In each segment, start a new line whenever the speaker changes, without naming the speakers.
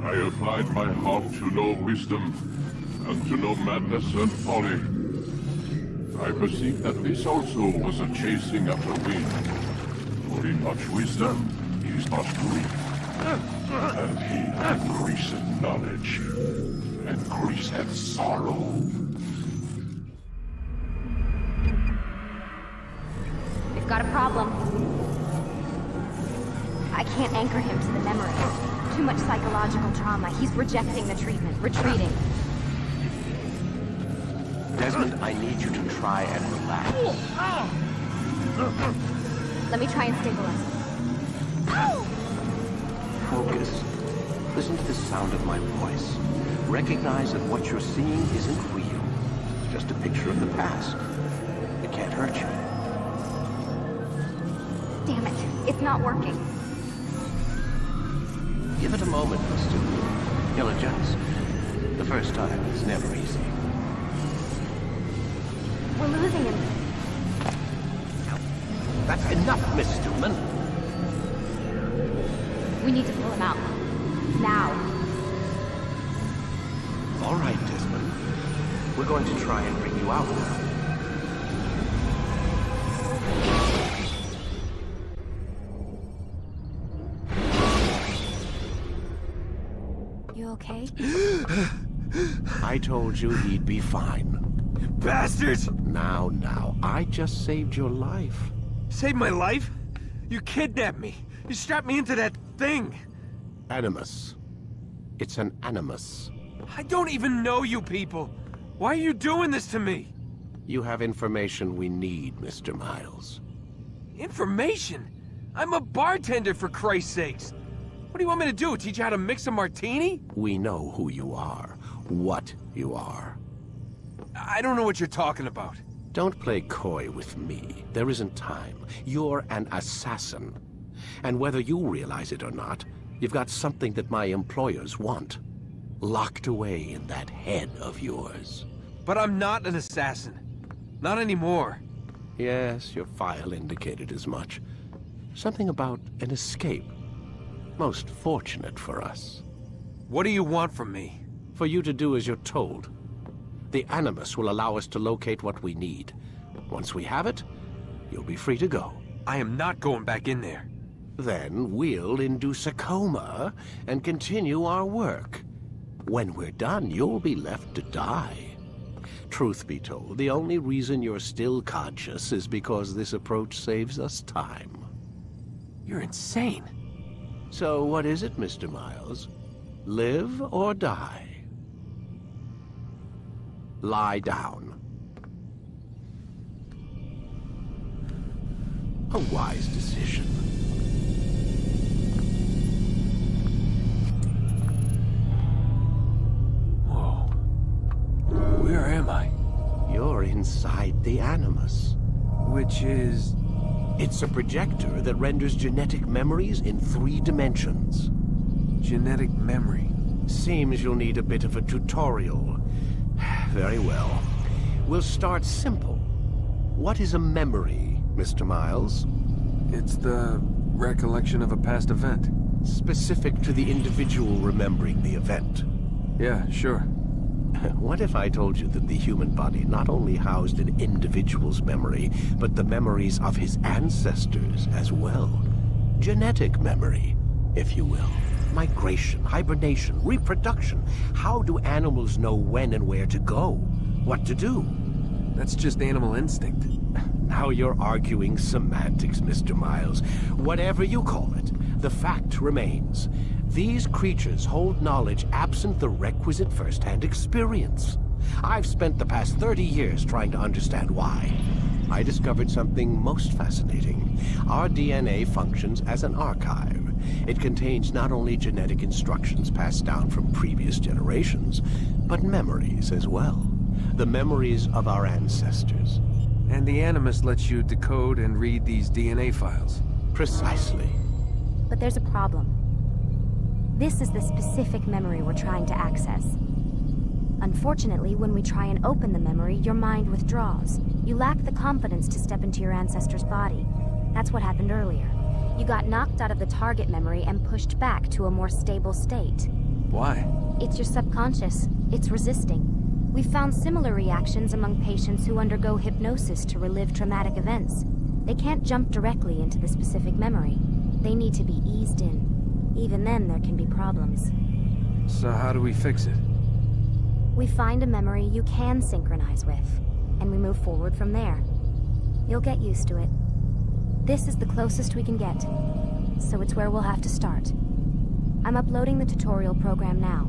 I applied my heart to know wisdom, and to know madness and folly. I perceived that this also was a chasing after wind. For in much wisdom is much grief. And he increaseth knowledge, increaseth sorrow.
We've got a problem. I can't anchor him to the memory. Too much psychological trauma. He's rejecting the treatment, retreating.
Desmond, I need you to try and relax.
Let me try and stabilize him.
Focus. Listen to the sound of my voice. Recognize that what you're seeing isn't real. Just a picture of the past. It can't hurt you.
Damn it, it's not working.
Give it a moment, Mr. You'll adjust. The first time is never easy.
We're losing him.
That's enough, Miss Stillman.
We need to pull him out. Now.
All right, Desmond. We're going to try and bring you out now.
You okay?
I told you he'd be fine.
Bastards!
Now, I just saved your life.
Saved my life? You kidnapped me. You strapped me into that thing.
Animus. It's an animus.
I don't even know you people. Why are you doing this to me?
You have information we need, Mr. Miles.
Information? I'm a bartender, for Christ's sakes. What do you want me to do? Teach you how to mix a martini?
We know who you are, what you are.
I don't know what you're talking about.
Don't play coy with me. There isn't time. You're an assassin. And whether you realize it or not, you've got something that my employers want. Locked away in that head of yours.
But I'm not an assassin. Not anymore.
Yes, your file indicated as much. Something about an escape. Most fortunate for us.
What do you want from me?
For you to do as you're told. The Animus will allow us to locate what we need. Once we have it, you'll be free to go.
I am not going back in there.
Then we'll induce a coma and continue our work. When we're done, you'll be left to die. Truth be told, the only reason you're still conscious is because this approach saves us time.
You're insane.
So what is it, Mr. Miles? Live or die? Lie down. A wise decision.
Whoa. Where am I?
You're inside the Animus.
Which is...
It's a projector that renders genetic memories in 3 dimensions.
genetic memory.
Seems you'll need a bit of a tutorial. Very well. We'll start simple. What is a memory, Mr. Miles?
It's the recollection of a past event.
Specific to the individual remembering the event.
Yeah, sure.
What if I told you that the human body not only housed an individual's memory, but the memories of his ancestors as well? Genetic memory, if you will. Migration, hibernation, reproduction. How do animals know when and where to go? What to do?
That's just animal instinct.
Now you're arguing semantics, Mr. Miles. Whatever you call it, the fact remains. These creatures hold knowledge absent the requisite first-hand experience. I've spent the past 30 years trying to understand why. I discovered something most fascinating. Our DNA functions as an archive. It contains not only genetic instructions passed down from previous generations, but memories as well. The memories of our ancestors.
And the Animus lets you decode and read these DNA files.
Precisely.
But there's a problem. This is the specific memory we're trying to access. Unfortunately, when we try and open the memory, your mind withdraws. You lack the confidence to step into your ancestor's body. That's what happened earlier. You got knocked out of the target memory and pushed back to a more stable state.
Why?
It's your subconscious. It's resisting. We've found similar reactions among patients who undergo hypnosis to relive traumatic events. They can't jump directly into the specific memory. They need to be eased in. Even then, there can be problems.
So how do we fix it?
We find a memory you can synchronize with, and we move forward from there. You'll get used to it. This is the closest we can get, so it's where we'll have to start. I'm uploading the tutorial program now.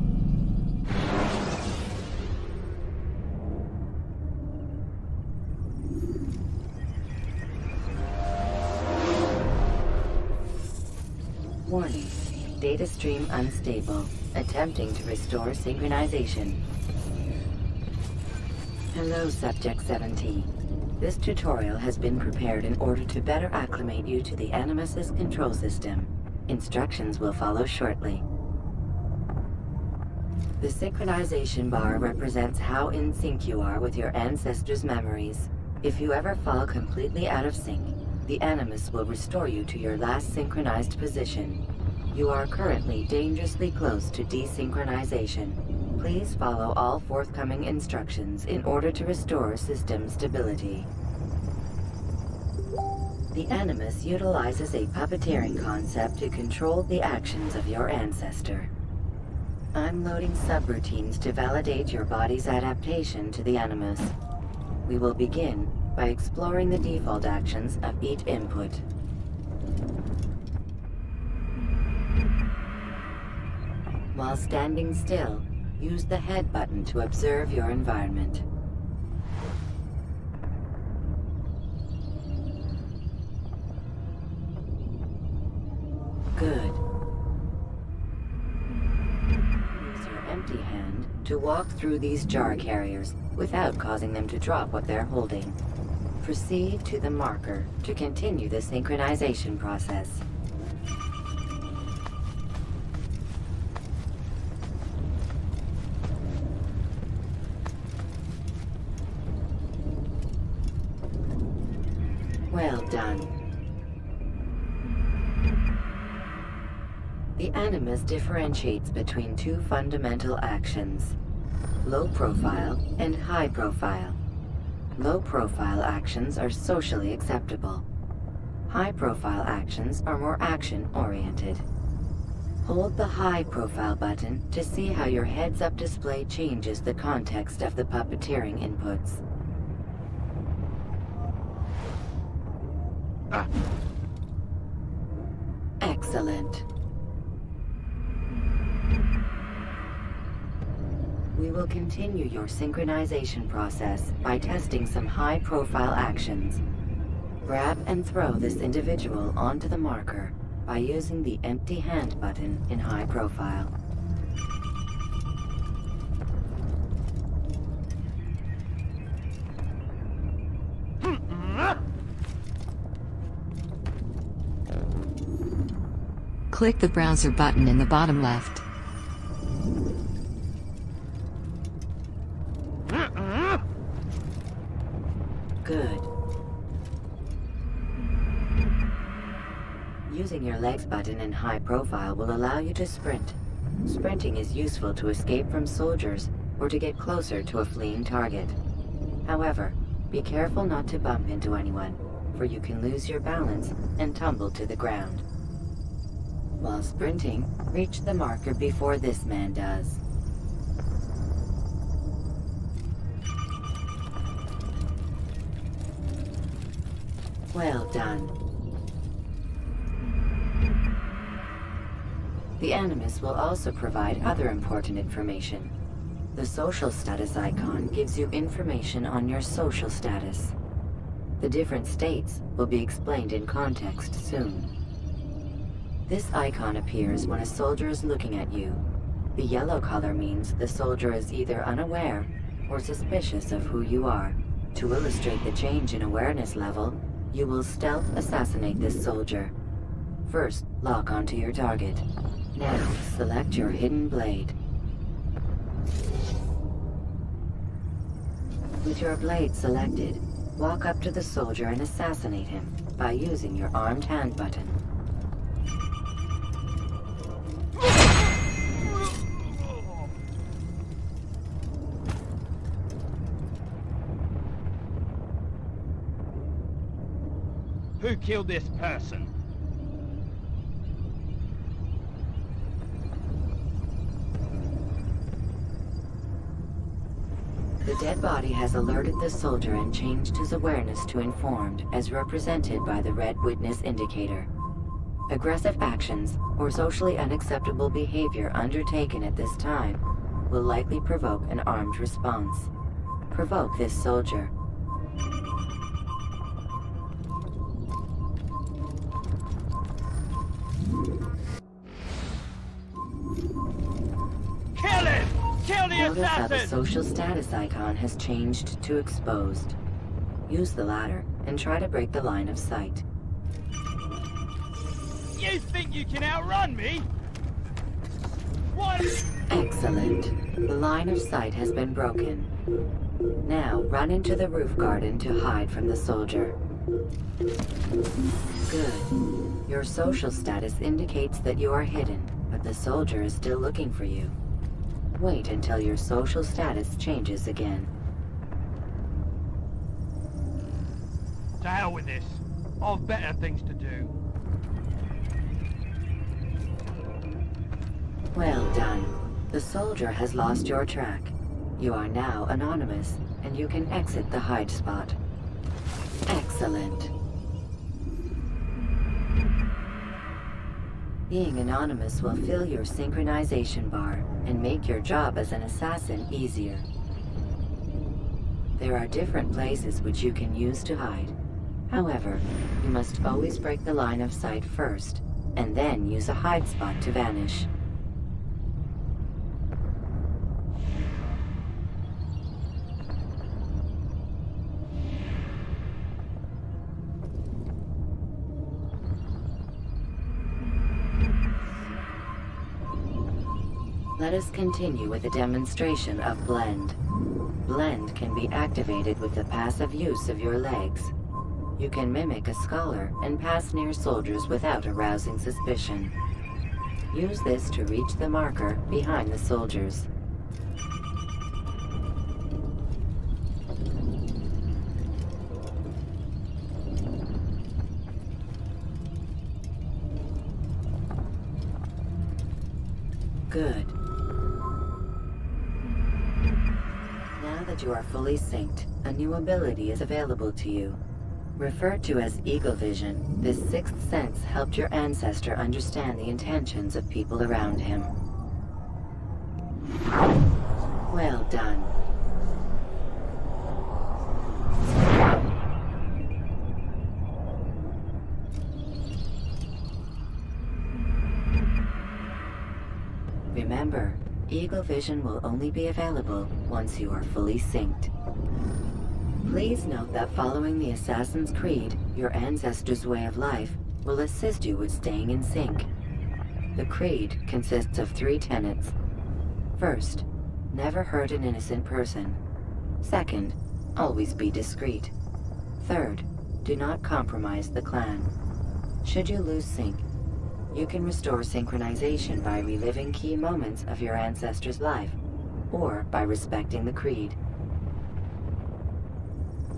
Warning. Data stream unstable. Attempting to restore synchronization. Hello, Subject 17. This tutorial has been prepared in order to better acclimate you to the Animus's control system. Instructions will follow shortly. The synchronization bar represents how in sync you are with your ancestors' memories. If you ever fall completely out of sync, the Animus will restore you to your last synchronized position. You are currently dangerously close to desynchronization. Please follow all forthcoming instructions in order to restore system stability. The Animus utilizes a puppeteering concept to control the actions of your ancestor. I'm loading subroutines to validate your body's adaptation to the Animus. We will begin by exploring the default actions of each input. While standing still, use the head button to observe your environment. Good. Use your empty hand to walk through these jar carriers without causing them to drop what they're holding. Proceed to the marker to continue the synchronization process. Well done. The Animus differentiates between two fundamental actions: low profile and high profile. Low profile actions are socially acceptable. High profile actions are more action-oriented. Hold the high profile button to see how your heads-up display changes the context of the puppeteering inputs. Excellent. We will continue your synchronization process by testing some high-profile actions. Grab and throw this individual onto the marker by using the empty hand button in high profile.
Click the browser button in the bottom left.
Good. Using your legs button in high profile will allow you to sprint. Sprinting is useful to escape from soldiers or to get closer to a fleeing target. However, be careful not to bump into anyone, for you can lose your balance and tumble to the ground. While sprinting, reach the marker before this man does. Well done. The Animus will also provide other important information. The social status icon gives you information on your social status. The different states will be explained in context soon. This icon appears when a soldier is looking at you. The yellow color means the soldier is either unaware or suspicious of who you are. To illustrate the change in awareness level, you will stealth assassinate this soldier. First, lock onto your target. Now, select your hidden blade. With your blade selected, walk up to the soldier and assassinate him by using your armed hand button.
Who killed this person?
The dead body has alerted the soldier and changed his awareness to informed, as represented by the red witness indicator. Aggressive actions or socially unacceptable behavior undertaken at this time will likely provoke an armed response. Provoke this soldier.
Kill him! Kill the
Notice how the
assassin!
social status icon has changed to exposed. Use the ladder and try to break the line of sight.
You think you can outrun me? What?
Excellent. The line of sight has been broken. Now run into the roof garden to hide from the soldier. Good. Your social status indicates that you are hidden, but the soldier is still looking for you. Wait until your social status changes again.
To hell with this. I've better things to do.
Well done. The soldier has lost your track. You are now anonymous, and you can exit the hide spot. Excellent. Being anonymous will fill your synchronization bar and make your job as an assassin easier. There are different places which you can use to hide. However, you must always break the line of sight first, and then use a hide spot to vanish. Let us continue with a demonstration of Blend. Blend can be activated with the passive use of your legs. You can mimic a scholar and pass near soldiers without arousing suspicion. Use this to reach the marker behind the soldiers. Good. Now that you are fully synced, a new ability is available to you. Referred to as Eagle Vision, this sixth sense helped your ancestor understand the intentions of people around him. Well done. Remember, Eagle Vision will only be available once you are fully synced. Please note that following the Assassin's Creed, your ancestors' way of life will assist you with staying in sync. The Creed consists of 3 tenets. First, never hurt an innocent person. Second, always be discreet. Third, do not compromise the clan. Should you lose sync, you can restore synchronization by reliving key moments of your ancestor's life, or by respecting the Creed.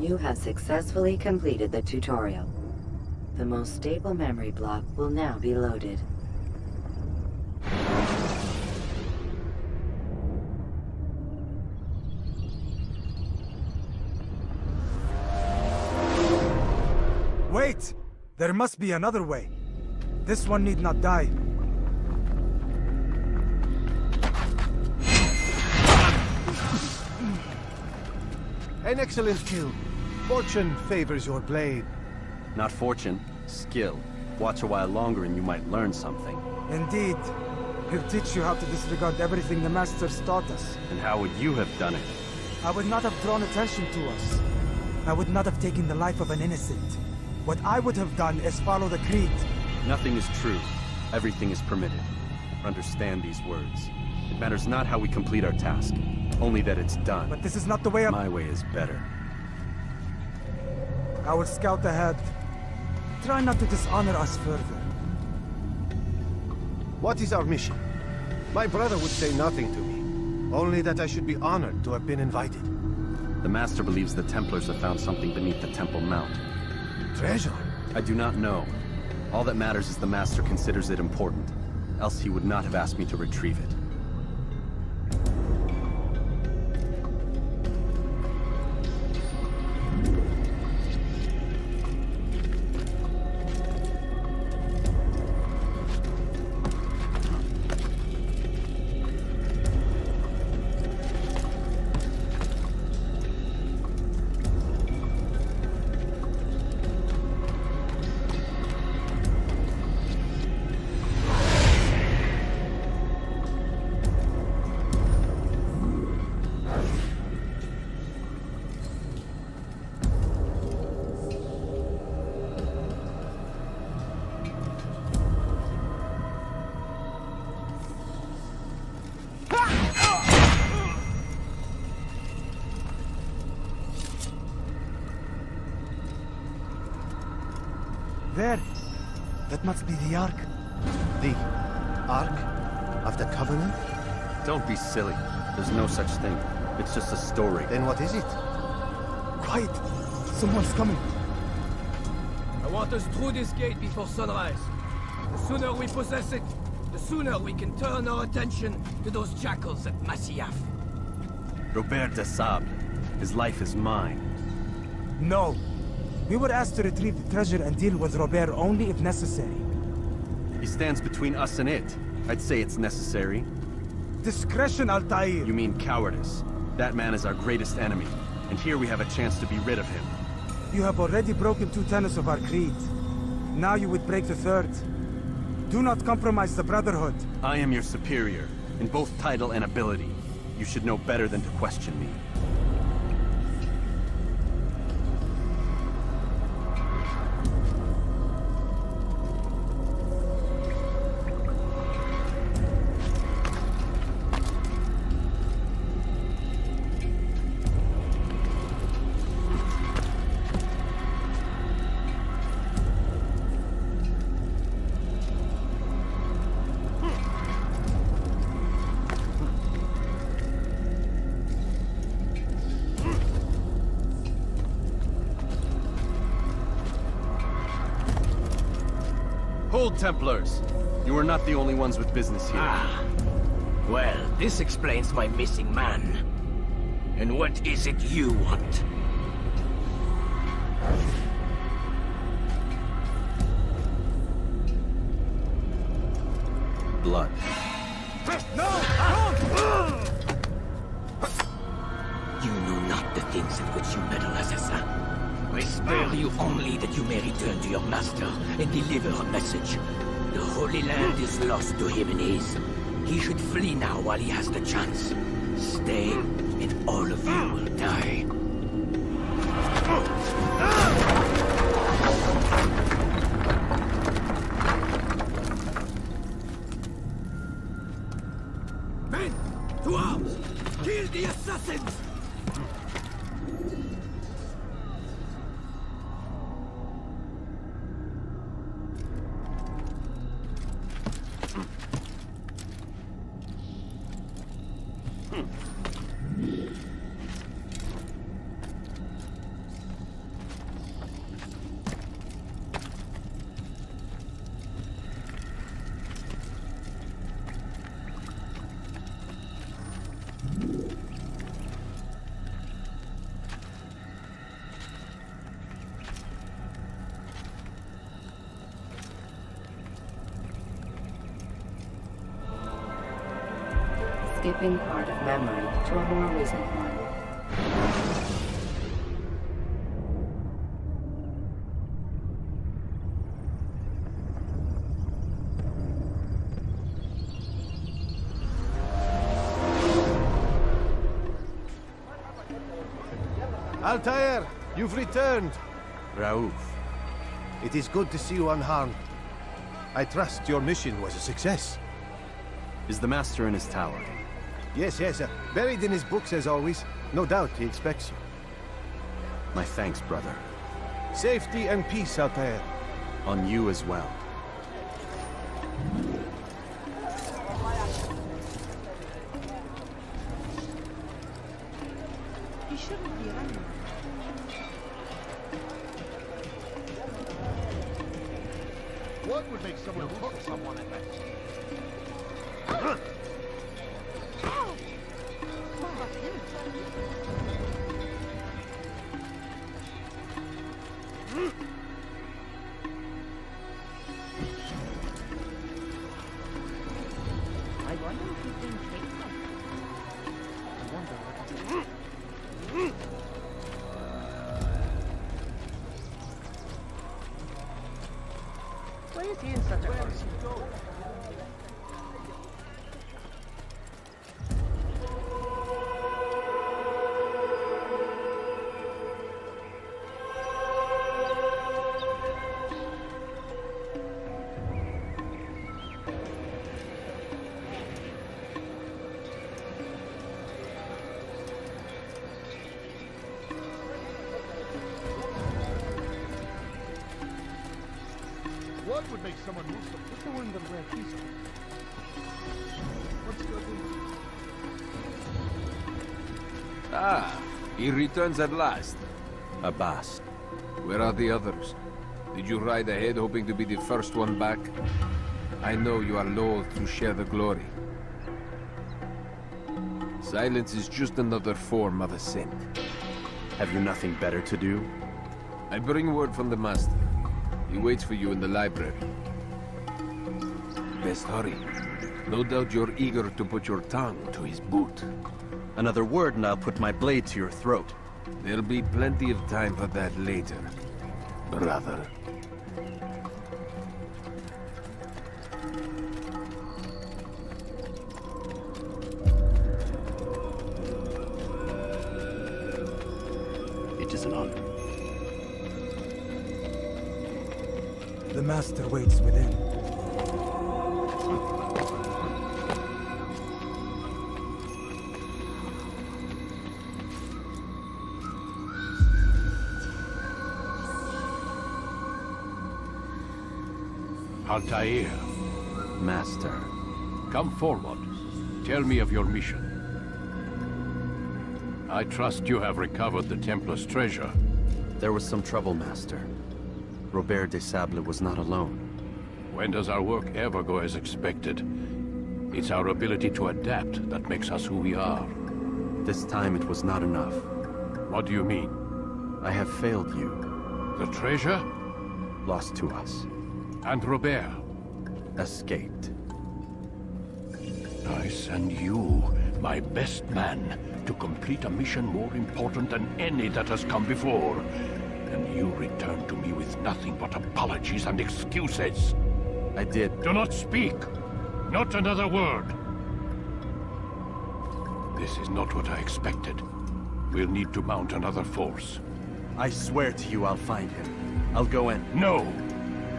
You have successfully completed the tutorial. The most stable memory block will now be loaded.
Wait! There must be another way. This one need not die.
An excellent kill. Fortune favors your blade.
Not fortune, skill. Watch a while longer and you might learn something.
Indeed. He'll teach you how to disregard everything the Masters taught us.
And how would you have done it?
I would not have drawn attention to us. I would not have taken the life of an innocent. What I would have done is follow the Creed.
Nothing is true. Everything is permitted. Understand these words. It matters not how we complete our task, only that it's done.
But this is not the way
My way is better.
I will scout ahead. Try not to dishonor us further.
What is our mission? My brother would say nothing to me. Only that I should be honored to have been invited.
The Master believes the Templars have found something beneath the Temple Mount.
Treasure?
I do not know. All that matters is the Master considers it important. Else he would not have asked me to retrieve it.
There! That must be the Ark.
The Ark of the Covenant?
Don't be silly. There's no such thing. It's just a story.
Then what is it?
Quiet! Someone's coming.
I want us through this gate before sunrise. The sooner we possess it, the sooner we can turn our attention to those jackals at Masyaf.
Robert de Sable. His life is mine.
No! We were asked to retrieve the treasure and deal with Robert only if necessary.
He stands between us and it. I'd say it's necessary.
Discretion, Altair!
You mean cowardice. That man is our greatest enemy, and here we have a chance to be rid of him.
You have already broken 2 tenets of our creed. Now you would break the 3rd. Do not compromise the Brotherhood.
I am your superior, in both title and ability. You should know better than to question me. Hold, Templars! You are not the only ones with business here.
Ah. Well, this explains my missing man. And what is it you want?
Blood.
No! You know not the things in which you meddle, assassin. I spare you only that you may return to your master and deliver a message. The Holy Land is lost to him and his. He should flee now while he has the chance. Stay, and all of you will die. Men, to arms! Kill the assassins!
Skipping part of memory to a more recent one.
Altair, you've returned.
Raouf.
It is good to see you unharmed. I trust your mission was a success.
Is the Master in his tower?
Yes, buried in his books as always. No doubt he expects you.
My thanks, brother.
Safety and peace, Altair.
On you as well.
He shouldn't be running. What would make someone hook someone at that?
I wonder if he's being chased by something. I wonder what it is. Why is he in such a hurry?
What would make someone move some? What's the one that where he's going? What's going on?
Ah, he returns at last.
Abbas.
Where are the others? Did you ride ahead hoping to be the first one back? I know you are loath to share the glory. Silence is just another form of assent.
Have you nothing better to do?
I bring word from the Master. He waits for you in the library. Best hurry. No doubt you're eager to put your tongue to his boot.
Another word and I'll put my blade to your throat.
There'll be plenty of time for that later, brother.
It is an honor.
The Master waits within.
Altair,
Master.
come forward. Tell me of your mission. I trust you have recovered the Templar's treasure.
There was some trouble, Master. Robert de Sable was not alone.
When does our work ever go as expected? It's our ability to adapt that makes us who we are.
This time it was not enough.
What do you mean?
I have failed you.
The treasure?
Lost to us.
And Robert?
Escaped.
I send you, my best man, to complete a mission more important than any that has come before. And you return to me with nothing but apologies and excuses.
I did.
Do not speak! Not another word! This is not what I expected. We'll need to mount another force.
I swear to you I'll find him. I'll go in.
No!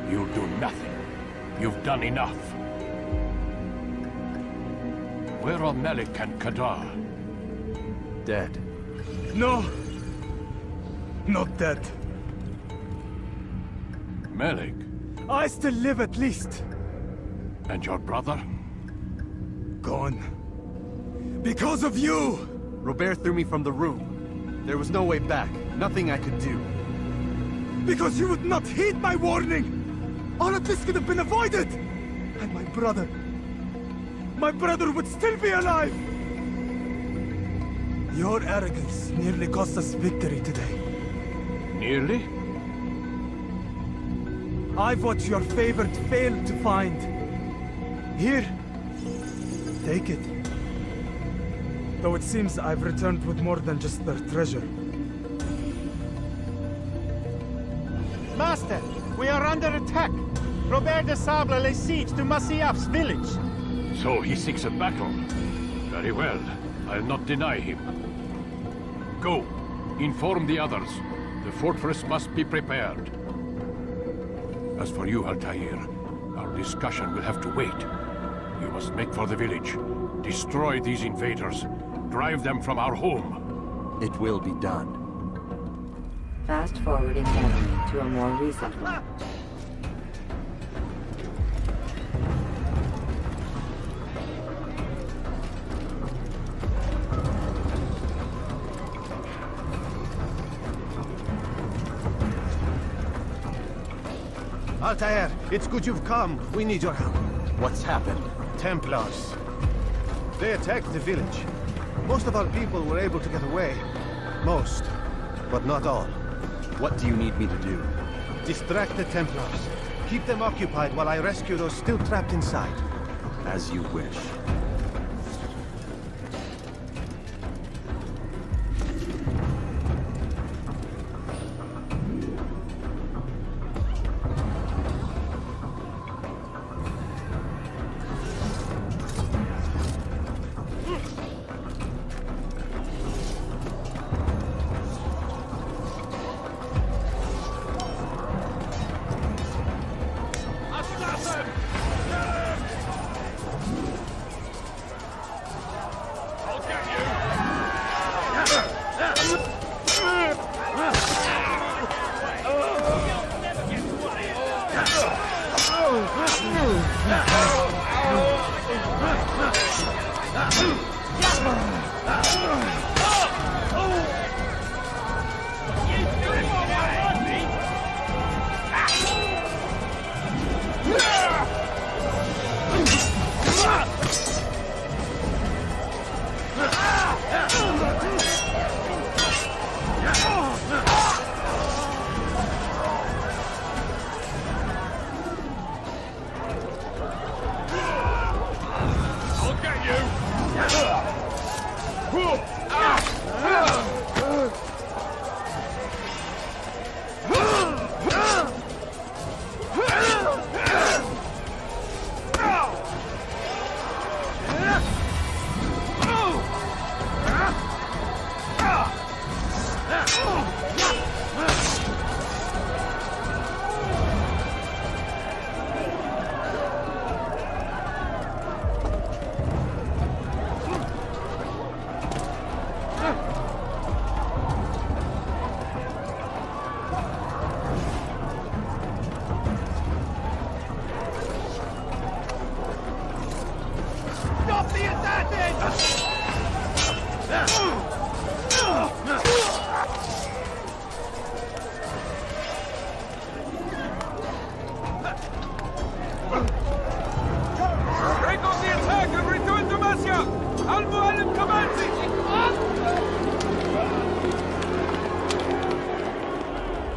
You'll do nothing. You've done enough. Where are Melik and Kadar?
Dead.
No! Not dead.
Melik?
I still live at least.
And your brother?
Gone. Because of you!
Robert threw me from the room. There was no way back. Nothing I could do.
Because you would not heed my warning! All of this could have been avoided! And my brother would still be alive! Your arrogance nearly cost us victory today.
Nearly?
I've watched your favorite fail to find. Here, take it. Though it seems I've returned with more than just their treasure.
Master, we are under attack. Robert de Sable lays siege to Masyaf's village.
So he seeks a battle. Very well. I'll not deny him. Go. Inform the others. The fortress must be prepared. As for you, Altair, our discussion will have to wait. You must make for the village. Destroy these invaders. Drive them from our home.
It will be done.
Fast forwarding memory to a more recent one.
Altair, it's good you've come. We need your help.
What's happened?
Templars. They attacked the village. Most of our people were able to get away. Most, but not all.
What do you need me to do?
Distract the Templars. Keep them occupied while I rescue those still trapped inside.
As you wish.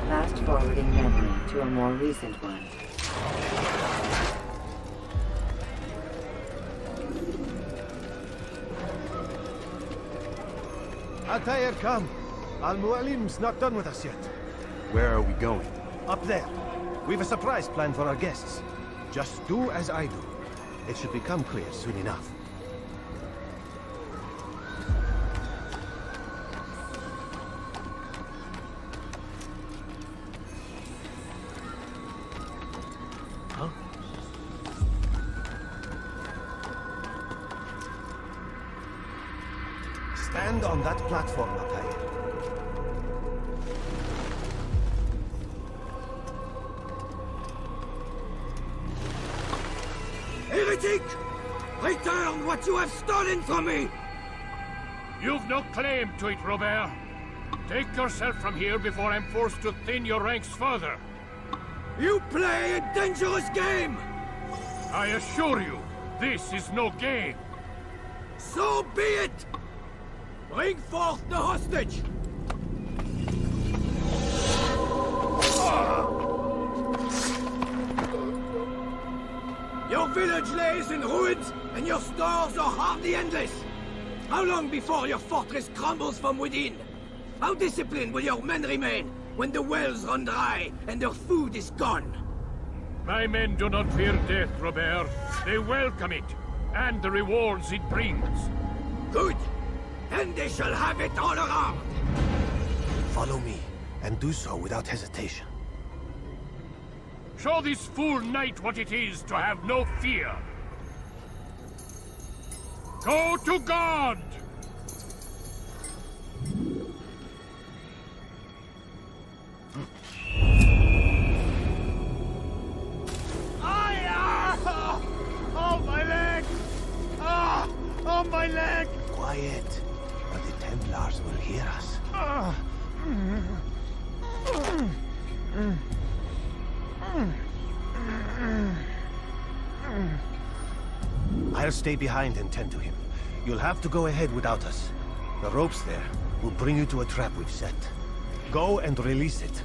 Fast-forwarding memory to a more recent one.
Altair, come. Al-Mualim's not done with us yet.
Where are we going?
Up there. We've a surprise plan for our guests. Just do as I do. It should become clear soon enough. Stand on that platform, Altair.
Heretic! Return what you have stolen from me!
You've no claim to it, Robert. Take yourself from here before I'm forced to thin your ranks further.
You play a dangerous game!
I assure you, this is no game.
So be it! Bring forth the hostage! Your village lays in ruins, and your stores are hardly endless. How long before your fortress crumbles from within? How disciplined will your men remain when the wells run dry and their food is gone?
My men do not fear death, Robert. They welcome it, and the rewards it brings.
Good. Then they shall have it all around.
Follow me, and do so without hesitation.
Show this fool knight what it is to have no fear. Go to God!
Oh, my leg! Ah! Oh, my leg!
Quiet, or the Templars will hear us. I'll stay behind and tend to him. You'll have to go ahead without us. The ropes there will bring you to a trap we've set. Go and release it.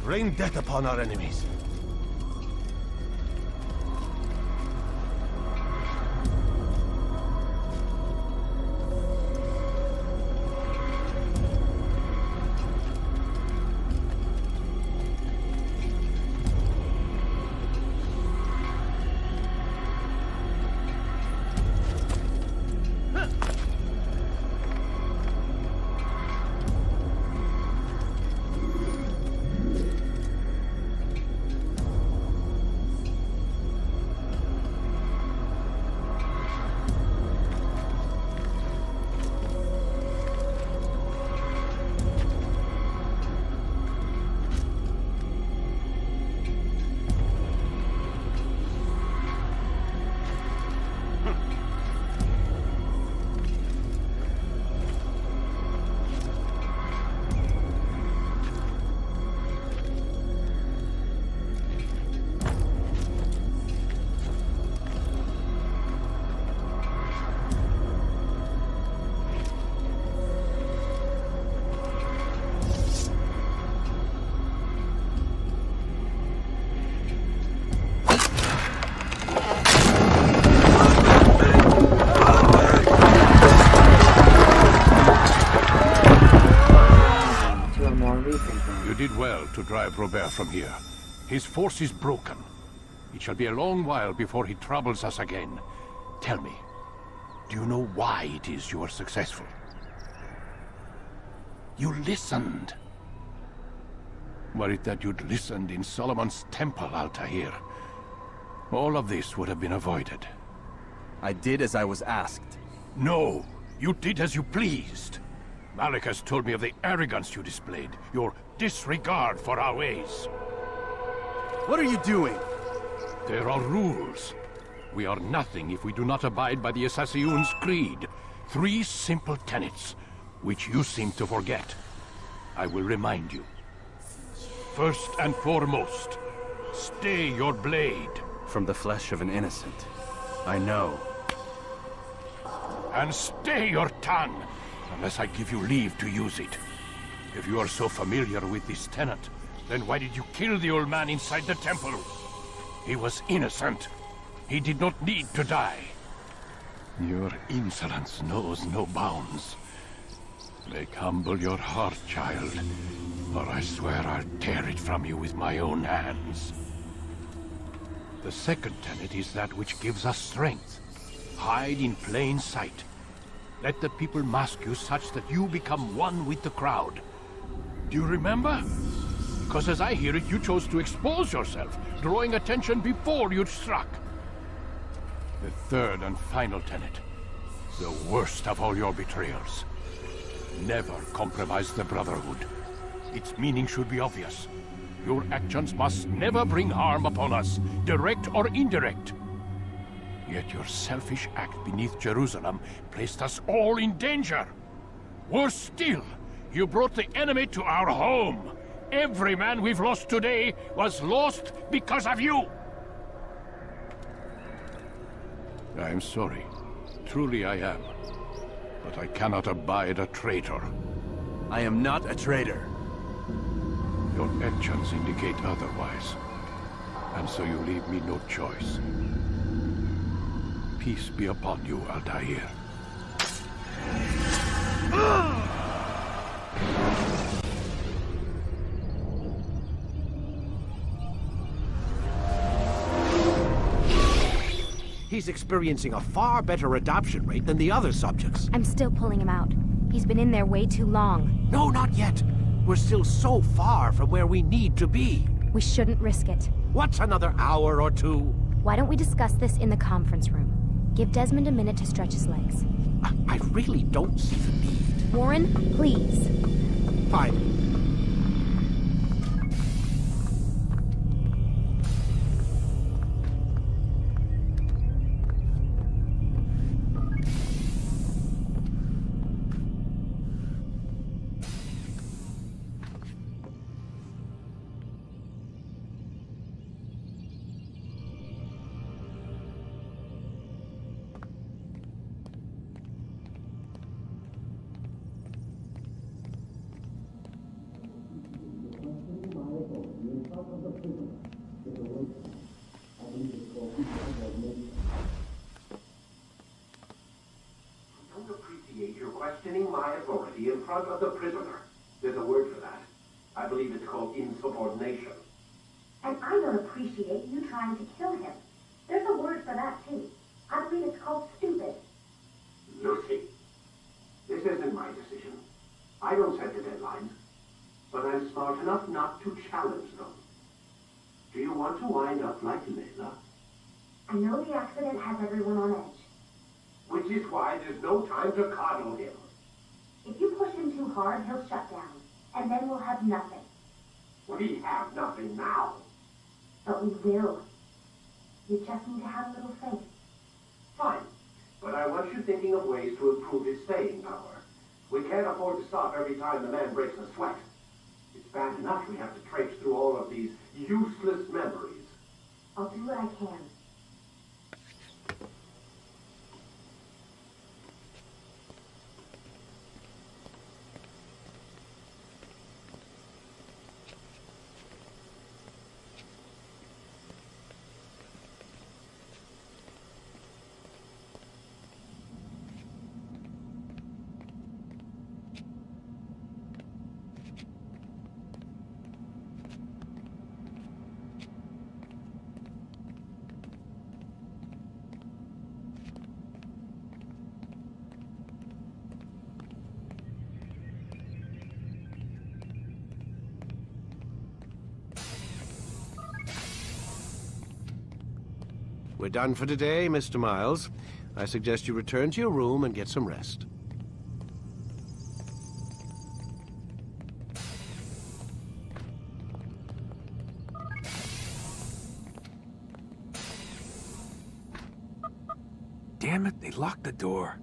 Rain death upon our enemies.
You did well to drive Robert from here. His force is broken. It shall be a long while before he troubles us again. Tell me, do you know why it is you are successful? You listened. Were it that you'd listened in Solomon's temple, Altair, all of this would have been avoided.
I did as I was asked.
No, you did as you pleased. Malik has told me of the arrogance you displayed, your disregard for our ways.
What are you doing?
There are rules. We are nothing if we do not abide by the Assassin's creed. 3 simple tenets, which you seem to forget. I will remind you. First and foremost, stay your blade.
From the flesh of an innocent. I know.
And stay your tongue, unless I give you leave to use it. If you are so familiar with this tenet, then why did you kill the old man inside the temple? He was innocent. He did not need to die. Your insolence knows no bounds. Make humble your heart, child, or I swear I'll tear it from you with my own hands. The second tenet is that which gives us strength. Hide in plain sight. Let the people mask you such that you become one with the crowd. Do you remember? Because as I hear it, you chose to expose yourself, drawing attention before you'd struck. The third and final tenet. The worst of all your betrayals. Never compromise the Brotherhood. Its meaning should be obvious. Your actions must never bring harm upon us, direct or indirect. Yet your selfish act beneath Jerusalem placed us all in danger. Worse still, you brought the enemy to our home. Every man we've lost today was lost because of you. I am sorry. Truly I am. But I cannot abide a traitor.
I am not a traitor.
Your actions indicate otherwise. And so you leave me no choice. Peace be upon you, Altair.
He's experiencing a far better adoption rate than the other subjects.
I'm still pulling him out. He's been in there way too long.
No, not yet. We're still so far from where we need to be.
We shouldn't risk it.
What's another hour or two?
Why don't we discuss this in the conference room? Give Desmond a minute to stretch his legs.
I really don't see the need.
Warren, please.
Fine.
front of the prisoner. There's a word for that. I believe it's called insubordination.
And I don't appreciate you trying to kill him. There's a word for that, too. I believe it's called stupid.
Lucy, this isn't my decision. I don't set the deadlines, but I'm smart enough not to challenge them. Do you want to wind up like Layla?
I know the accident has everyone on edge.
Which is why there's no time to coddle him.
If you push him too hard, he'll shut down, and then we'll have nothing.
We have nothing now.
But we will. You just need to have a little faith.
Fine, but I want you thinking of ways to improve his staying power. We can't afford to stop every time the man breaks a sweat. It's bad enough we have to traipse through all of these useless memories.
I'll do what I can.
We're done for today, Mr. Miles. I suggest you return to your room and get some rest.
Damn it, they locked the door.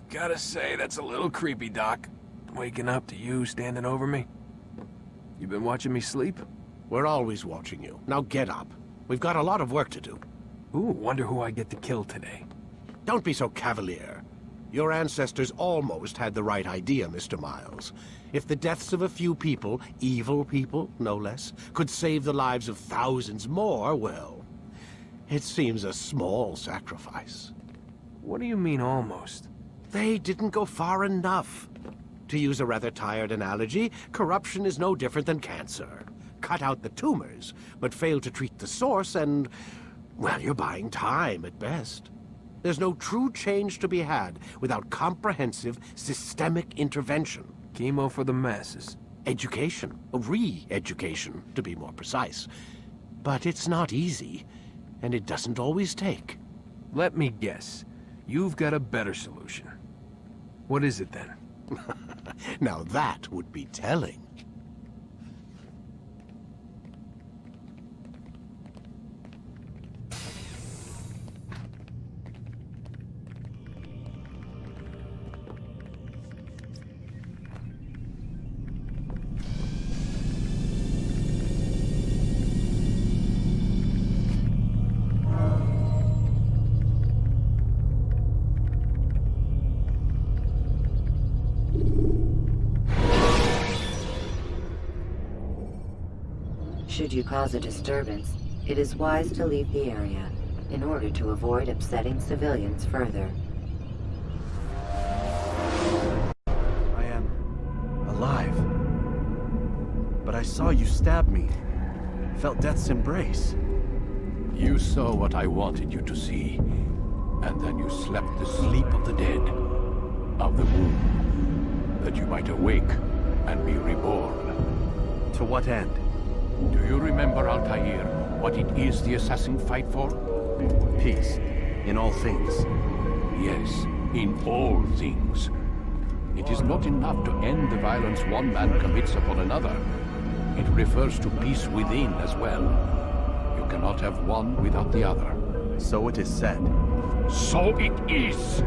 Gotta say, that's a little creepy, Doc. Waking up to you standing over me. You been watching me sleep?
We're always watching you. Now get up. We've got a lot of work to do.
Ooh, wonder who I get to kill today.
Don't be so cavalier. Your ancestors almost had the right idea, Mr. Miles. If the deaths of a few people, evil people, no less, could save the lives of thousands more, well, it seems a small sacrifice.
What do you mean, almost?
They didn't go far enough. To use a rather tired analogy, corruption is no different than cancer. Cut out the tumors, but fail to treat the source and, well, you're buying time at best. There's no true change to be had without comprehensive, systemic intervention.
Chemo for the masses.
Education. Re-education, to be more precise. But it's not easy, and it doesn't always take.
Let me guess. You've got a better solution. What is it, then?
Now that would be telling.
Should you cause a disturbance, it is wise to leave the area in order to avoid upsetting civilians further.
I am alive. But I saw you stab me. Felt death's embrace.
You saw what I wanted you to see, and then you slept the sleep of the dead, of the womb, that you might awake and be reborn.
To what end?
Do you remember, Altair, what it is the assassins fight for?
Peace. In all things.
Yes, in all things. It is not enough to end the violence one man commits upon another. It refers to peace within as well. You cannot have one without the other.
So it is said.
So it is!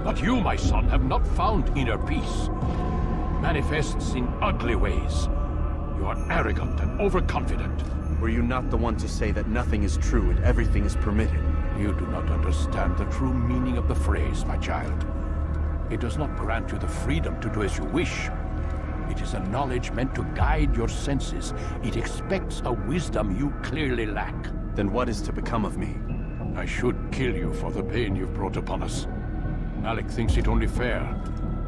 But you, my son, have not found inner peace. Manifests in ugly ways. You are arrogant and overconfident.
Were you not the one to say that nothing is true and everything is permitted?
You do not understand the true meaning of the phrase, my child. It does not grant you the freedom to do as you wish. It is a knowledge meant to guide your senses. It expects a wisdom you clearly lack.
Then what is to become of me?
I should kill you for the pain you've brought upon us. Alec thinks it only fair.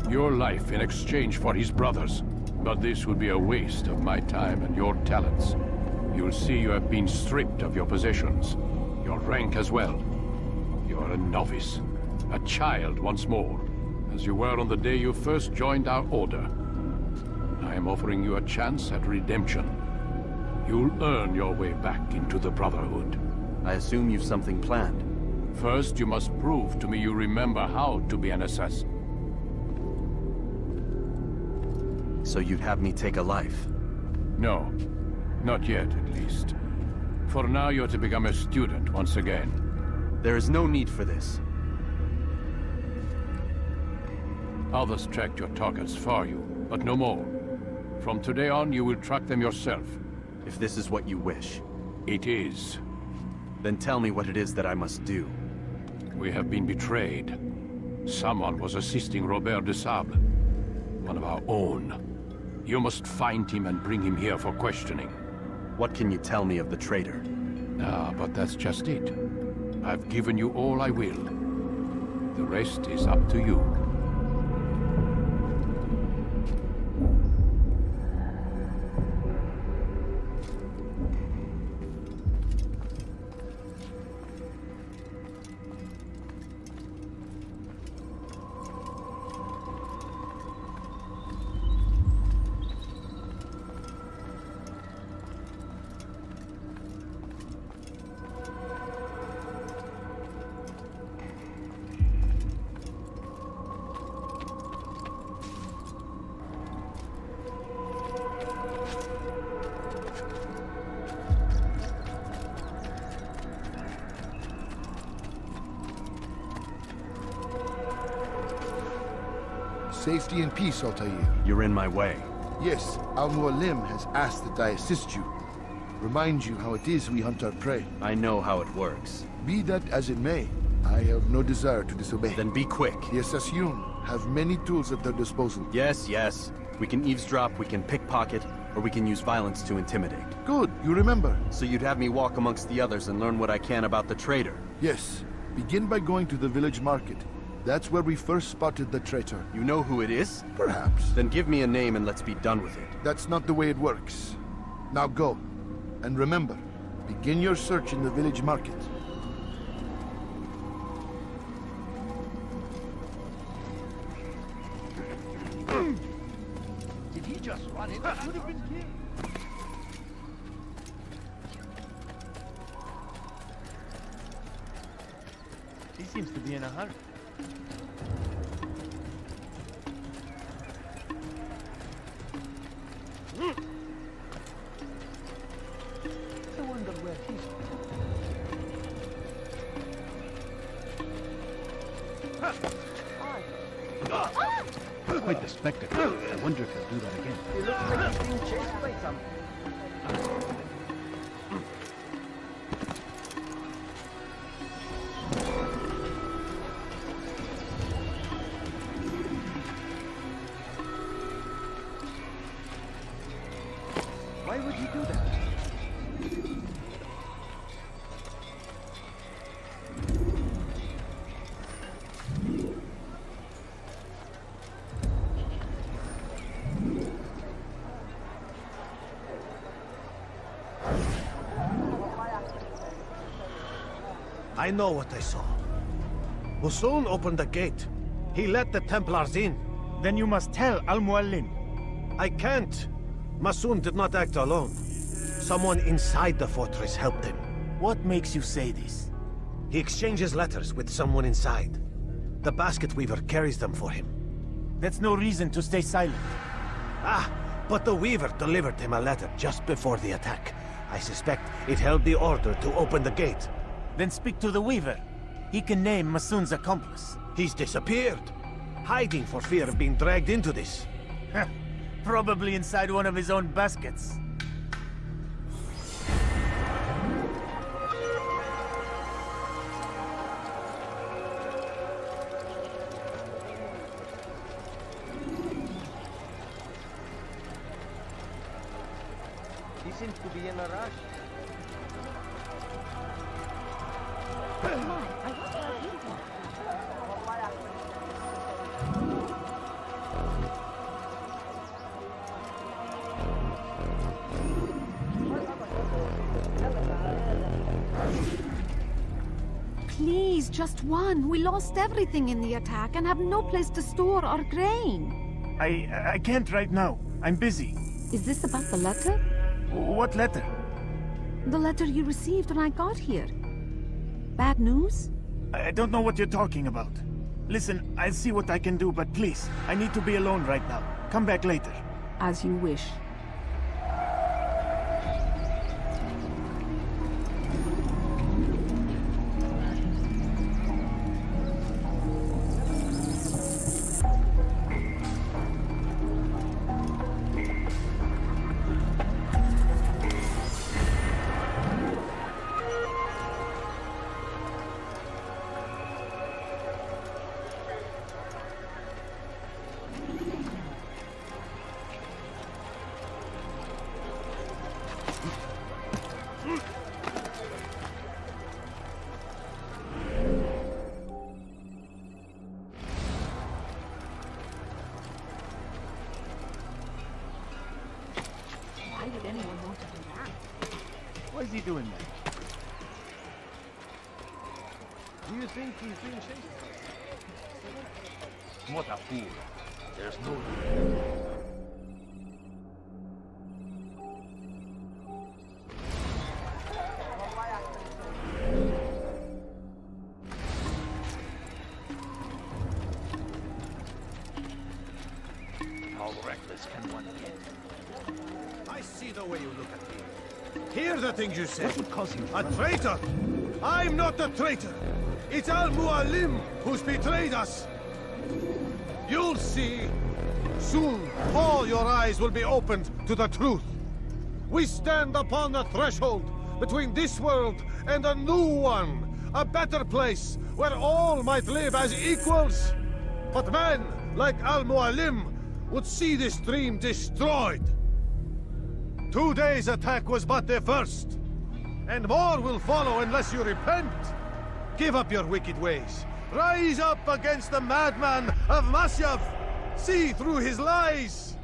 Your life in exchange for his brother's. But this would be a waste of my time and your talents. You'll see you have been stripped of your possessions. Your rank as well. You are a novice. A child once more. As you were on the day you first joined our order. I am offering you a chance at redemption. You'll earn your way back into the Brotherhood.
I assume you've something planned.
First, you must prove to me you remember how to be an assassin.
So you'd have me take a life?
No. Not yet, at least. For now, you're to become a student once again.
There is no need for this.
Others tracked your targets for you, but no more. From today on, you will track them yourself.
If this is what you wish.
It is.
Then tell me what it is that I must do.
We have been betrayed. Someone was assisting Robert de Sable. One of our own. You must find him and bring him here for questioning.
What can you tell me of the traitor?
Ah, but that's just it. I've given you all I will. The rest is up to you.
Safety and peace, Altair.
You're in my way.
Yes, Al-Mualim has asked that I assist you. Remind you how it is we hunt our prey.
I know how it works.
Be that as it may, I have no desire to disobey.
Then be quick.
The Assassin have many tools at their disposal.
Yes, yes. We can eavesdrop, we can pickpocket, or we can use violence to intimidate.
Good, you remember.
So you'd have me walk amongst the others and learn what I can about the traitor?
Yes. Begin by going to the village market. That's where we first spotted the traitor.
You know who it is?
Perhaps.
Then give me a name and let's be done with it.
That's not the way it works. Now go. And remember, begin your search in the village market.
Did he just run in? That would have been killed. He seems to be in a hurry. I wonder where he's
Quite the spectacle. I wonder if he'll do that again.
He looks like he's being chased by something. Why would he do that?
I know what I saw. Musoon opened the gate. He let the Templars in.
Then you must tell Al-Mualim.
I can't. Musoon did not act alone. Someone inside the fortress helped him.
What makes you say this?
He exchanges letters with someone inside. The basket weaver carries them for him.
That's no reason to stay silent.
Ah, but the weaver delivered him a letter just before the attack. I suspect it held the order to open the gate.
Then speak to the weaver. He can name Masoon's accomplice.
He's disappeared. Hiding for fear of being dragged into this.
Probably inside one of his own baskets.
seems to be in a rush.
Please, just one. We lost everything in the attack and have no place to store our grain.
I can't right now. I'm busy.
Is this about the letter?
What letter?
The letter you received when I got here. Bad news?
I don't know what you're talking about. Listen, I'll see what I can do, but please, I need to be alone right now. Come back later.
As you wish.
Why would anyone want to do that?
Why is he doing that?
Do you think he's being chased?
What a fool. There's no... How reckless can one get?
I see the way you look at me. Hear the things you say.
What would cause him to
A
run?
traitor! I'm not a traitor! It's Al-Mualim who's betrayed us! You'll see! Soon, all your eyes will be opened to the truth. We stand upon the threshold between this world and a new one, a better place where all might live as equals. But men like Al-Mualim would see this dream destroyed. Today's attack was but the first, and more will follow unless you repent. Give up your wicked ways. Rise up against the madman of Masyav. See through his lies.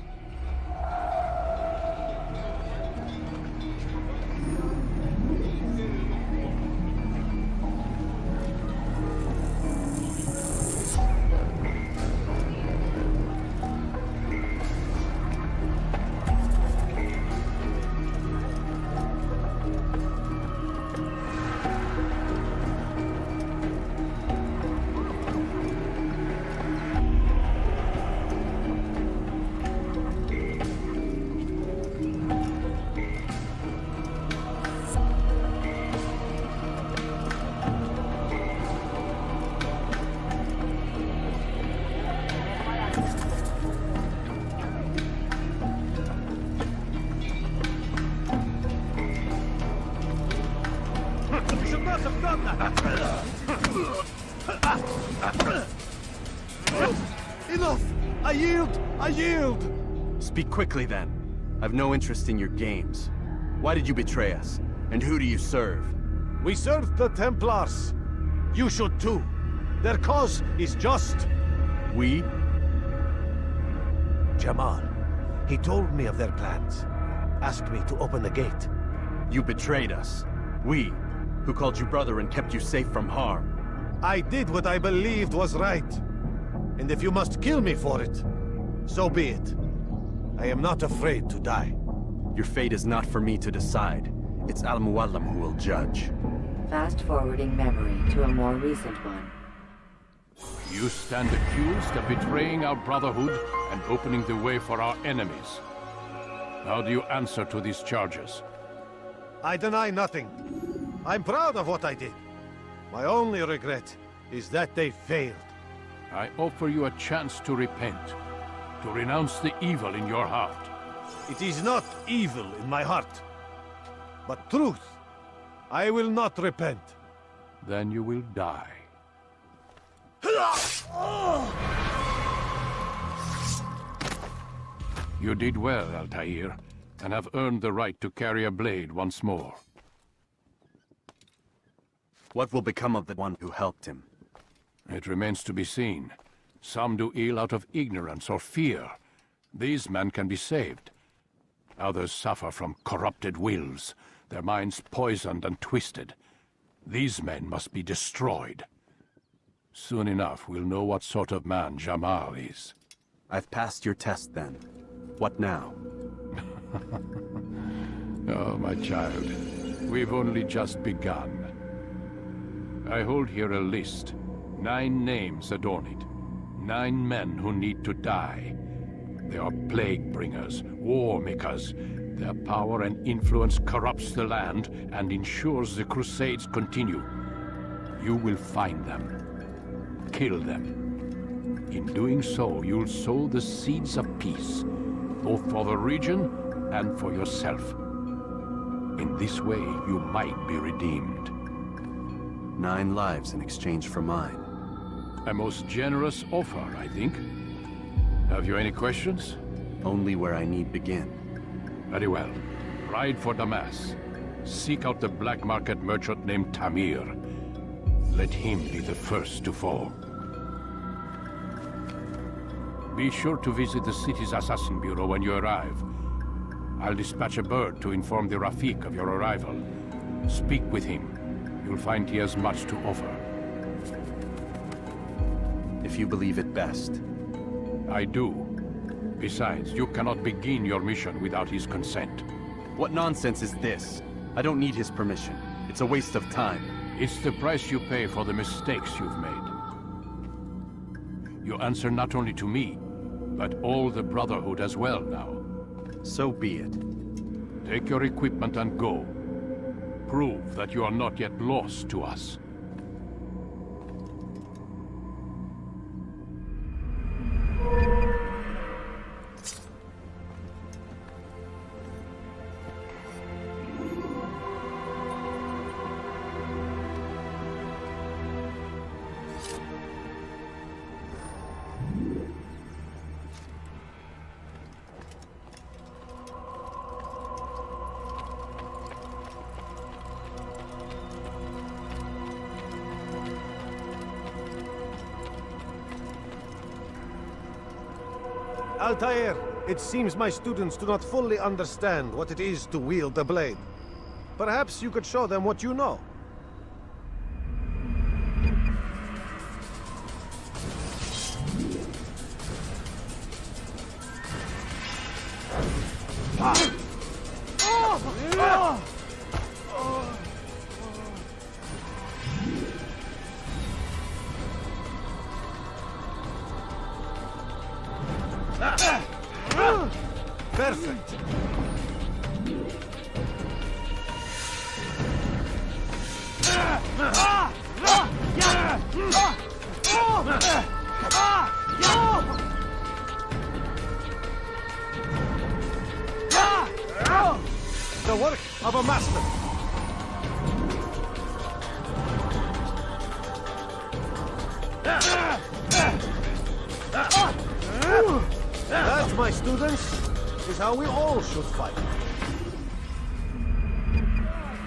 Enough! I yield! I yield!
Speak quickly, then. I've no interest in your games. Why did you betray us? And who do you serve?
We serve the Templars. You should too. Their cause is just.
We?
Jamal. He told me of their plans. Asked me to open the gate.
You betrayed us. We, who called you brother and kept you safe from harm.
I did what I believed was right. And if you must kill me for it, so be it. I am not afraid to die.
Your fate is not for me to decide. It's Al-Mualim who will judge.
Fast-forwarding memory to a more recent one.
You stand accused of betraying our Brotherhood and opening the way for our enemies. How do you answer to these charges?
I deny nothing. I'm proud of what I did. My only regret is that they failed.
I offer you a chance to repent, to renounce the evil in your heart.
It is not evil in my heart, but truth. I will not repent.
Then you will die. You did well, Altair. and have earned the right to carry a blade once more.
What will become of the one who helped him?
It remains to be seen. Some do ill out of ignorance or fear. These men can be saved. Others suffer from corrupted wills, their minds poisoned and twisted. These men must be destroyed. Soon enough, we'll know what sort of man Jamal is.
I've passed your test, then. What now?
Oh, my child. We've only just begun. I hold here a list. 9 names adorn it. 9 men who need to die. They are plague bringers, war makers. Their power and influence corrupts the land and ensures the Crusades continue. You will find them. Kill them. In doing so, you'll sow the seeds of peace, both for the region and for yourself. In this way, you might be redeemed.
9 lives in exchange for mine.
A most generous offer, I think. Have you any questions?
Only where I need begin.
Very well. Ride for Damas. Seek out the black market merchant named Tamir. Let him be the first to fall. Be sure to visit the city's assassin bureau when you arrive. I'll dispatch a bird to inform the Rafik of your arrival. Speak with him. You'll find he has much to offer.
If you believe it best.
I do. Besides, you cannot begin your mission without his consent.
What nonsense is this? I don't need his permission. It's a waste of time.
It's the price you pay for the mistakes you've made. You answer not only to me, but all the Brotherhood as well now.
So be it.
Take your equipment and go. Prove that you are not yet lost to us.
Altair, it seems my students do not fully understand what it is to wield the blade. Perhaps you could show them what you know. Perfect. The work of a master. That, my students, is how we all should fight.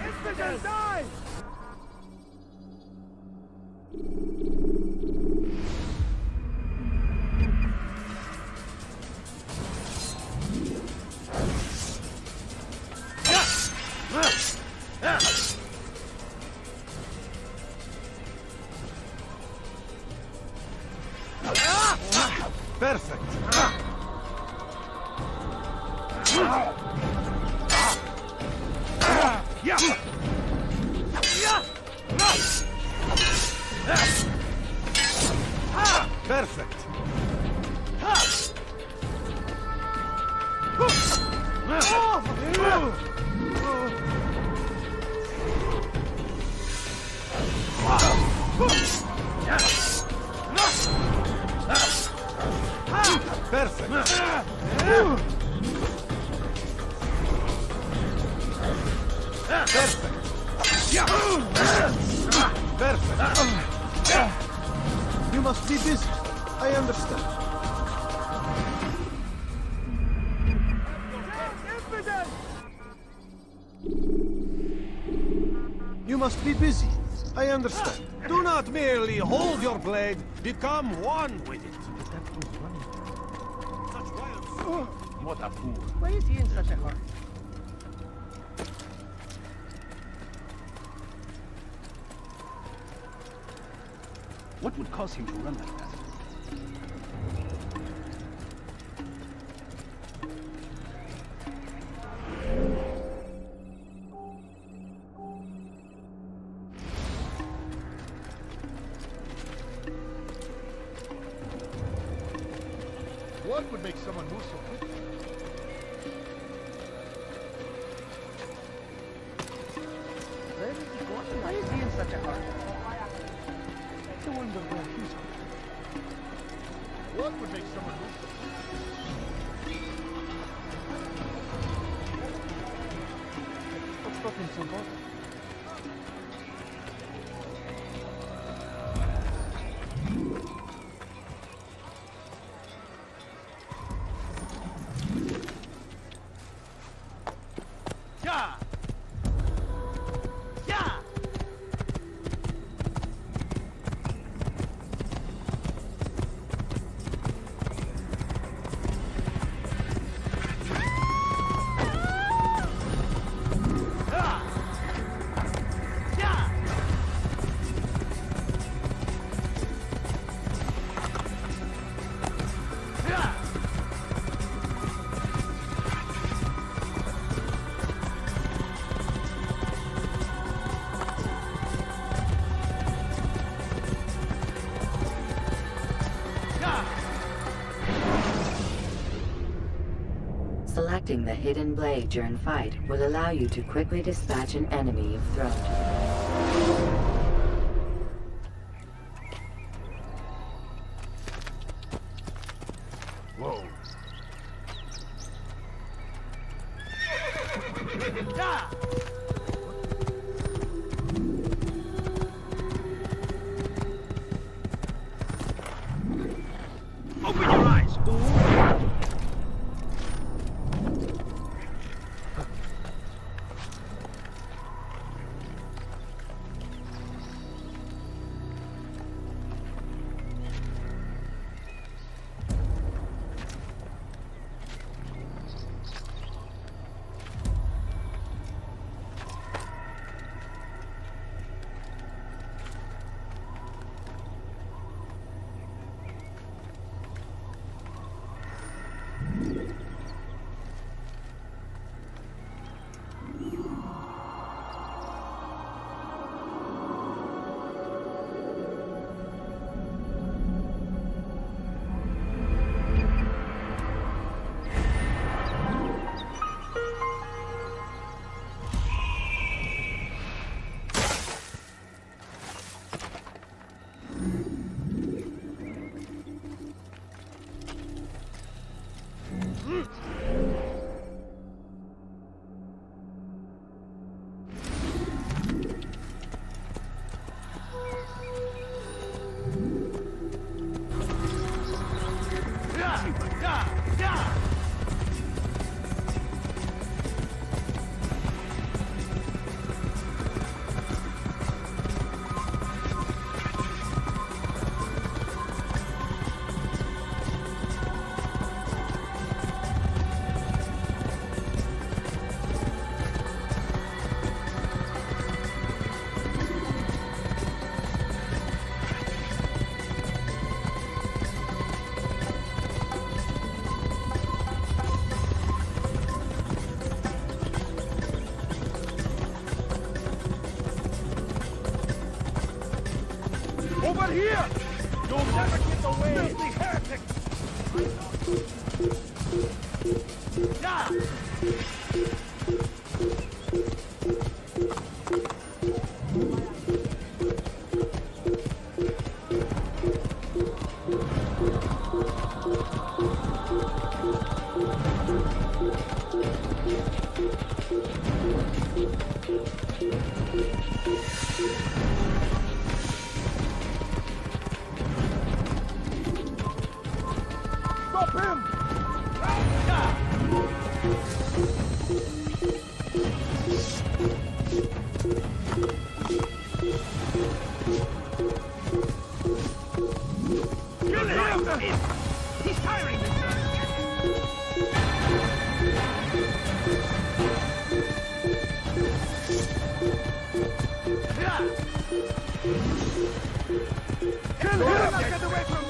Infidel, die! Perfect. Perfect. Perfect. You must be busy. I understand. Infidel! must be busy. I understand. Do not merely hold your blade, become one with it.
What a fool.
Why is he in such a hurry?
What would cause him to run like that?
What would make someone move so quickly?
Where is he going? Why is he in such a hurry? I wonder where he's going.
What would make someone move so quickly?
What's got him so bothered?
Selecting the hidden blade during fight will allow you to quickly dispatch an enemy you've thrown to them.
Whoa.
Open your eyes!
Over here! You'll never get away! Filthy heretic! Stop him!
Kill him! He's tiring me, sir! Kill him! Get away from me!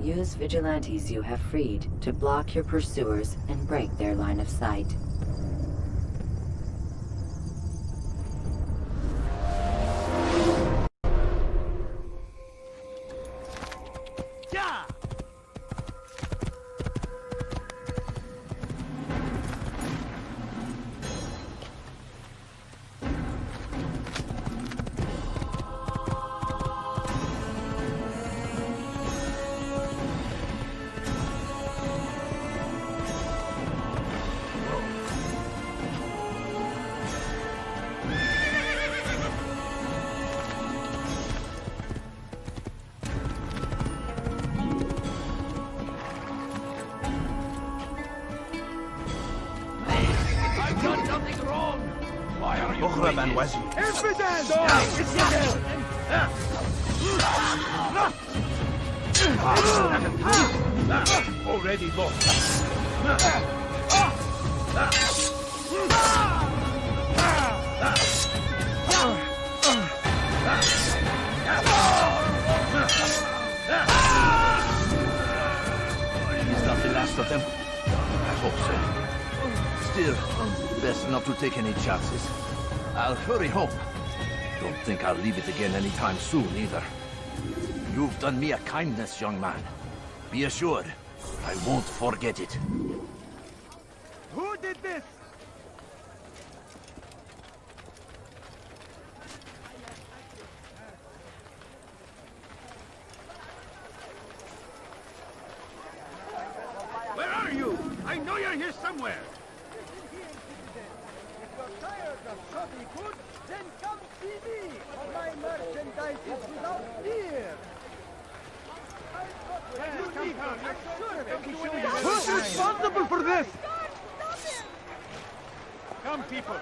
Use vigilantes you have freed to block your pursuers and break their line of sight.
Evidence!
Already lost.
Is that the last of them? I hope so. Still, best not to take any chances. I'll hurry home. Don't think I'll leave it again anytime soon, either. You've done me a kindness, young man. Be assured, I won't forget it.
Who did this? Where are you? I know you're here somewhere. If you're tired of shoddy goods, then come see me. My merchandise is without fear. Who's responsible for this? Come, people.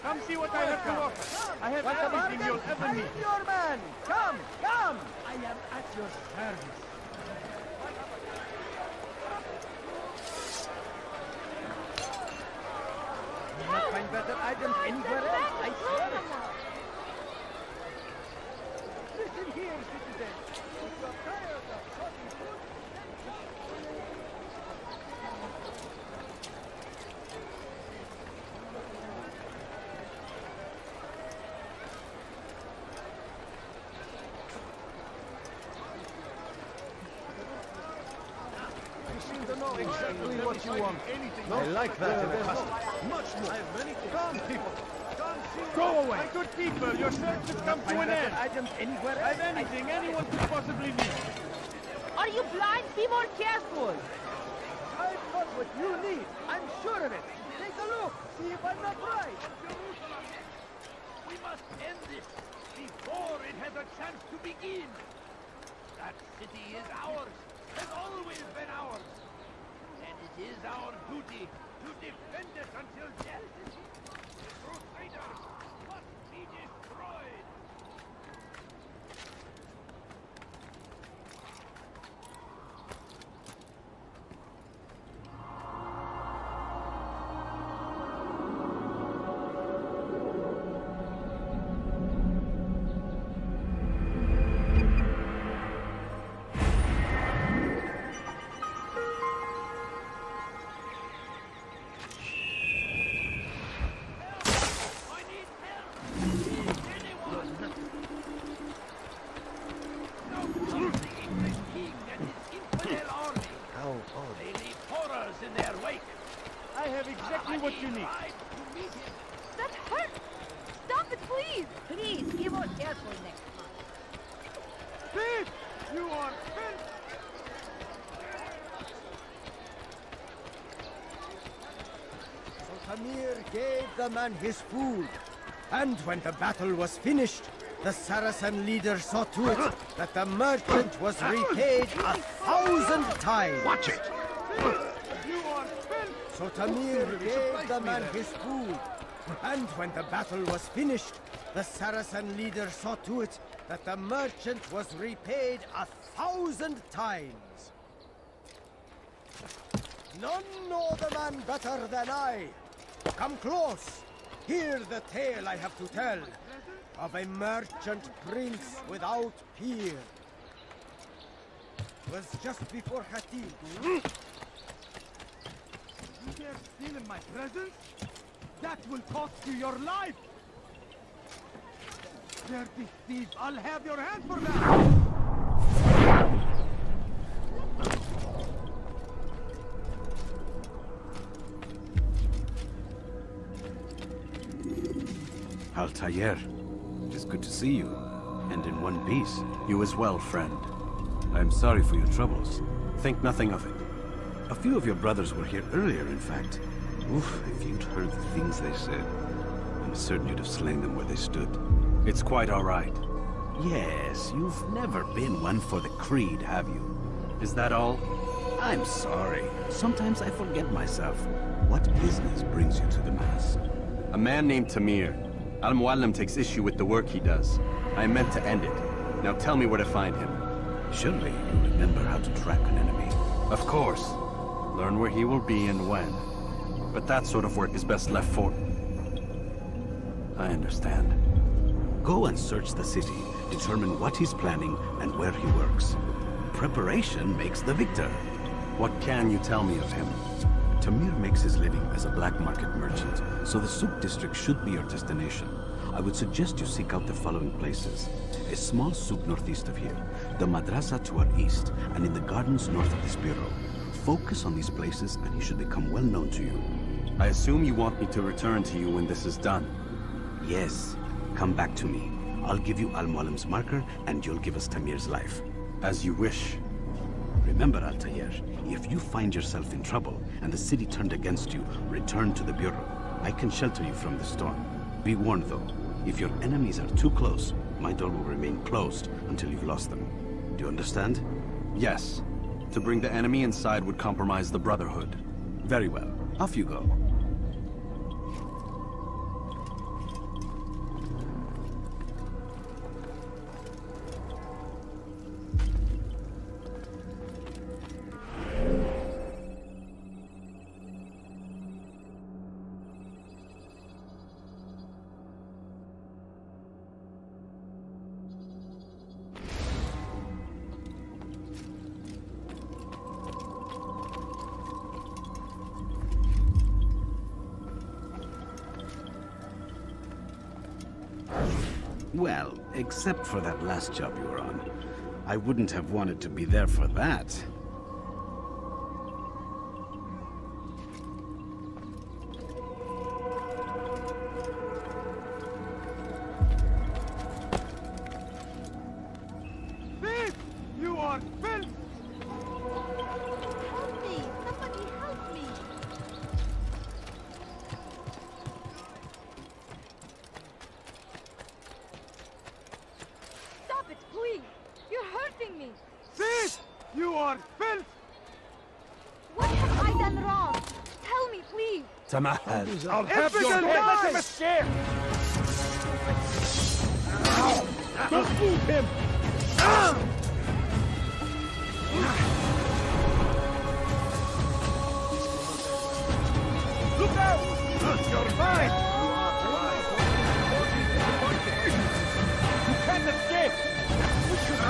Come see what I have to offer. I have everything you'll ever need. Your man. Come, come. I am at your service. You will find better items anywhere else. I swear it. Listen here, citizen. If you're tired of shopping food, you seem to know exactly what you want.
I like that in a customer.
Much more. I have many things. Come, people. Come see. Go away. My good people, your search has come to an end. Items anywhere. I have anything anyone could possibly need.
Are you blind? Be more careful.
I've got what you need. I'm sure of it. Take a look. See if I'm not right.
We must end this before it has a chance to begin. That city is ours, has always been ours. And it is our duty to defend it until death. The Crusaders must be destroyed.
careful next time.
Thief! You are filth!
So Tamir gave the man his food, and when the battle was finished, the Saracen leader saw to it that the merchant was repaid 1,000 times.
Watch it! You are filth!
So Tamir gave the man his food, and when the battle was finished, the Saracen leader saw to it that the merchant was repaid 1,000 times. None know the man better than I. Come close. Hear the tale I have to tell of a merchant prince without peer. 'Twas just before Khatib.
You dare steal in my presence? That will cost you your life! Dirty thief, I'll have your hand for that!
Altair, it is good to see you, and in one piece. You as well, friend. I am sorry for your troubles. Think nothing of it. A few of your brothers were here earlier, in fact. Oof, if you'd heard the things they said, I'm certain you'd have slain them where they stood. It's quite all right. Yes, you've never been one for the creed, have you? Is that all? I'm sorry. Sometimes I forget myself. What business brings you to the Mass?
A man named Tamir. Al-Muallim takes issue with the work he does. I meant to end it. Now tell me where to find him.
Surely you remember how to track an enemy.
Of course. Learn where he will be and when. But that sort of work is best left for...
I understand. Go and search the city, determine what he's planning and where he works. Preparation makes the victor.
What can you tell me of him?
Tamir makes his living as a black market merchant, so the Souk district should be your destination. I would suggest you seek out the following places. A small souk northeast of here, the madrasa to our east, and in the gardens north of this bureau. Focus on these places and he should become well known to you.
I assume you want me to return to you when this is done.
Yes. Come back to me. I'll give you Al-Muallim's marker and you'll give us Tamir's life.
As you wish.
Remember, Altair, if you find yourself in trouble and the city turned against you, return to the bureau. I can shelter you from the storm. Be warned though, if your enemies are too close, my door will remain closed until you've lost them. Do you understand?
Yes. To bring the enemy inside would compromise the Brotherhood.
Very well. Off you go. Well, except for that last job you were on. I wouldn't have wanted to be there for that.
Thief! You are filth!
Help me! Somebody help me!
Stop it, please! You're hurting me!
Thief! You are filth!
What have I done wrong? Tell me, please!
Tamahal.
I'll have your head! Let him escape! Don't move him! Look out! You're fine! You can't escape! We should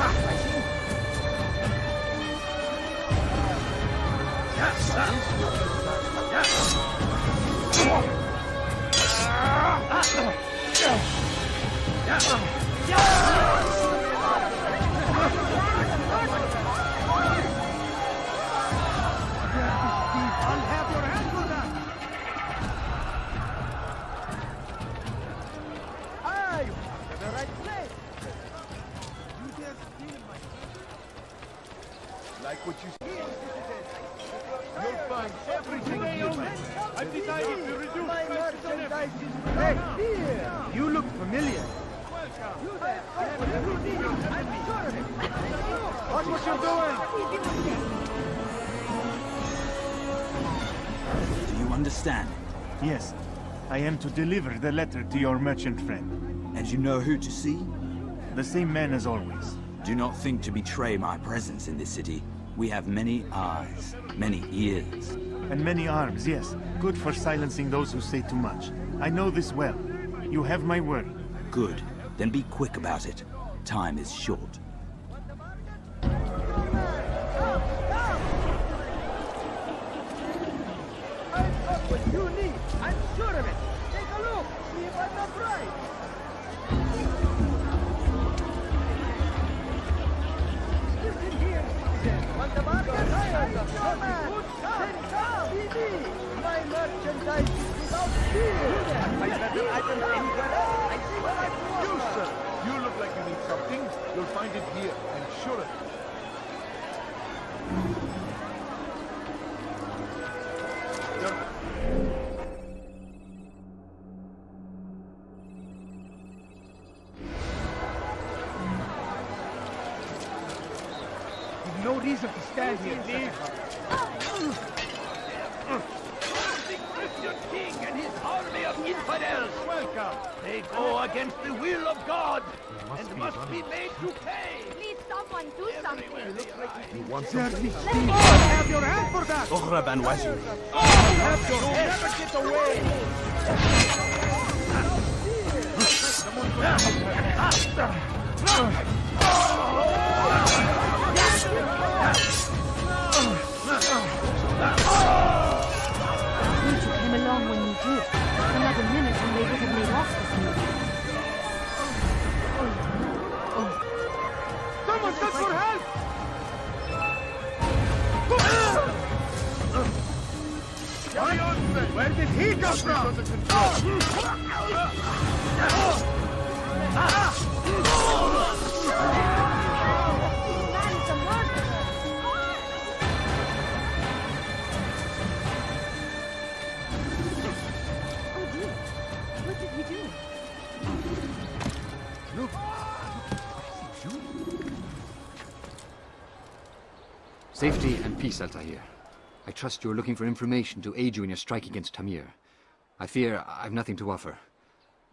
I'll have your hand for that! Ah, you come to the right place! Like what you see. You'll find everything here. I've decided to reduce
My
prices on
merchandise
everything.
is right here! You look familiar.
Watch what you're doing!
Do you understand?
Yes. I am to deliver the letter to your merchant friend.
And you know who to see?
The same man as always.
Do not think to betray my presence in this city. We have many eyes, many ears.
And many arms, yes. Good for silencing those who say too much. I know this well. You have my word.
Good. Then be quick about it. Time is short.
I've got what you need. I'm sure of it. Take a look. See if I'm not right. Listen here, citizen. Want the market? I'm your man. Then come. See me. My merchandise is without fear. I better items anywhere else. I see what I'm
You, sir. You look like you need something. You'll find it here. I'm sure of it.
You've no reason to stand here, Steve.
Your king and his army of infidels. Welcome. They go against the will of God and must be made to pay.
Please, someone do something.
You want something?
Have your hand for that!
اغرب عن وجهي.
Have your head! Never get away!
You came along when you did. Another minute and they would have made off with you.
Someone send for help! Where did he come from?
What did he do?
Look.
Safety and peace, Altair. I trust you're looking for information to aid you in your strike against Tamir. I fear I've nothing to offer.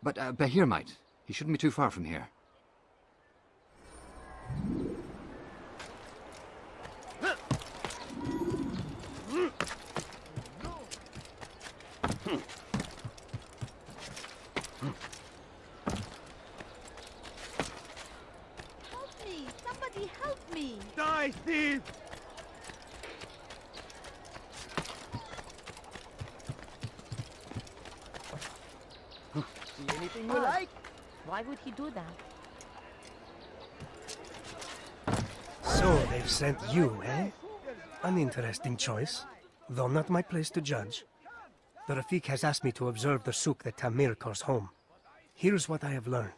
But Bahir might. He shouldn't be too far from here.
Help me! Somebody help me!
Die, Steve! See anything you like?
Why would he do that?
So they've sent you, eh? An interesting choice, though not my place to judge. The Rafik has asked me to observe the souk that Tamir calls home. Here's what I have learned.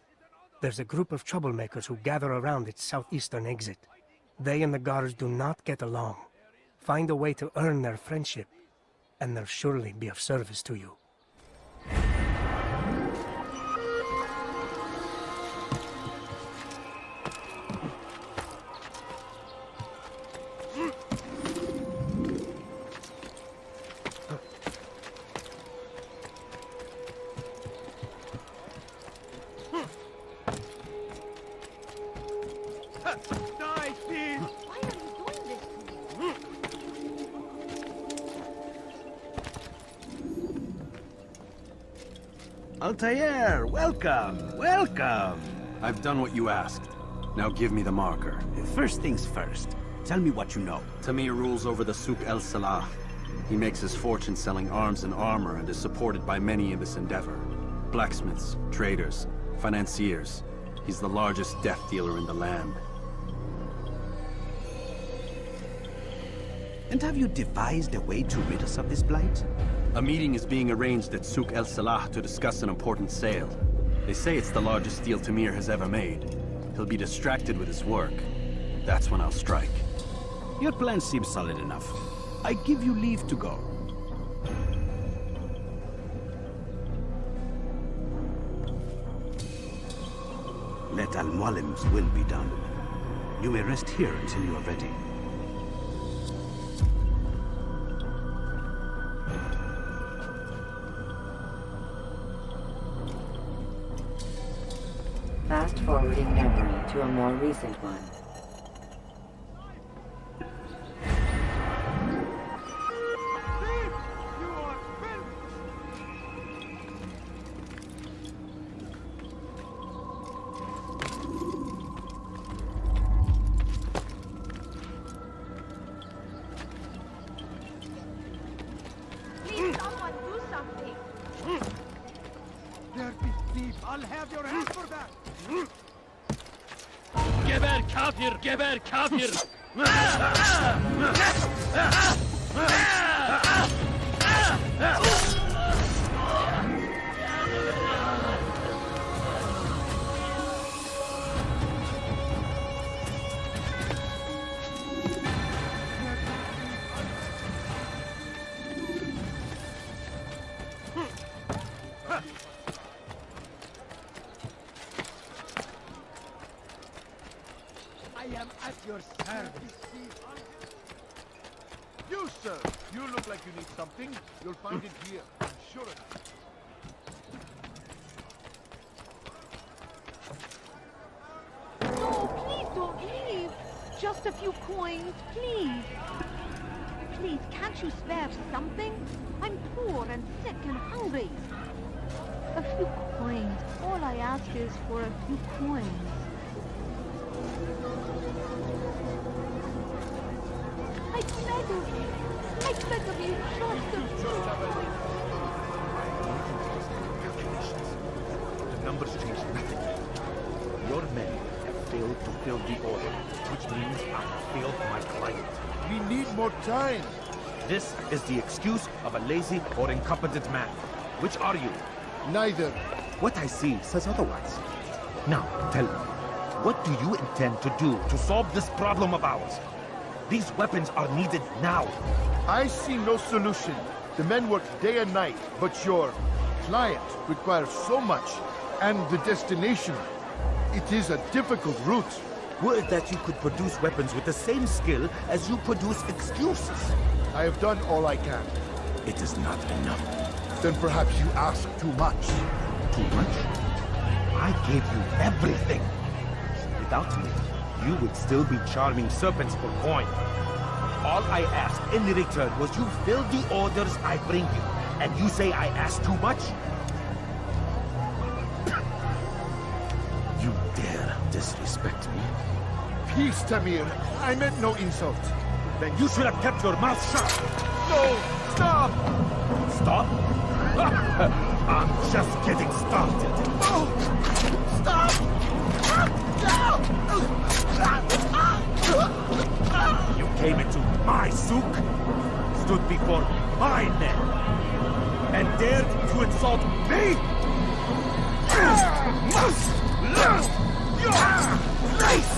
There's a group of troublemakers who gather around its southeastern exit. They and the guards do not get along. Find a way to earn their friendship, and they'll surely be of service to you.
Die, Steve!
Why are you doing this to me?
Altair, welcome, welcome.
I've done what you asked. Now give me the marker.
First things first, tell me what you know.
Tamir rules over the Souk El Salah. He makes his fortune selling arms and armor and is supported by many in this endeavor. Blacksmiths, traders, financiers. He's the largest death dealer in the land.
And have you devised a way to rid us of this blight?
A meeting is being arranged at Souk El Salah to discuss an important sale. They say it's the largest deal Tamir has ever made. He'll be distracted with his work. That's when I'll strike.
Your plan seems solid enough. I give you leave to go. Let Al-Mualim's will be done. You may rest here until you are ready.
Fast-forwarding memory to a more recent one.
Please, someone do something.
Dirty thief! I'll have your head for that!
Geber kafir! Geber kafir!
I am at your service. You, sir, you look like you need something. You'll find it here. I'm sure of it.
No, please don't leave. Just a few coins, please. Please, can't you spare something? I'm poor and sick and hungry. A few coins. All I ask is for a few coins. I beg of you. I beg of you, just a few coins.
The numbers change nothing. Your men have failed to fill the order, which means I have failed my client.
We need more time.
This is the excuse of a lazy or incompetent man. Which are you?
Neither.
What I see says otherwise. Now, tell me, what do you intend to do to solve this problem of ours? These weapons are needed now.
I see no solution. The men work day and night, but your client requires so much, and the destination. It is a difficult route.
Were it that you could produce weapons with the same skill as you produce excuses?
I have done all I can.
It is not enough.
Then perhaps you ask too much.
Too much? I gave you everything. Without me, you would still be charming serpents for coin. All I asked in return was you fill the orders I bring you. And you say I asked too much? You dare disrespect me?
Peace, Tamir. I meant no insult.
Then you should have kept your mouth shut.
No! Stop!
Stop? I'm just getting started.
No! Stop!
You came into my souk, stood before my men, and dared to insult me? Must learn your place!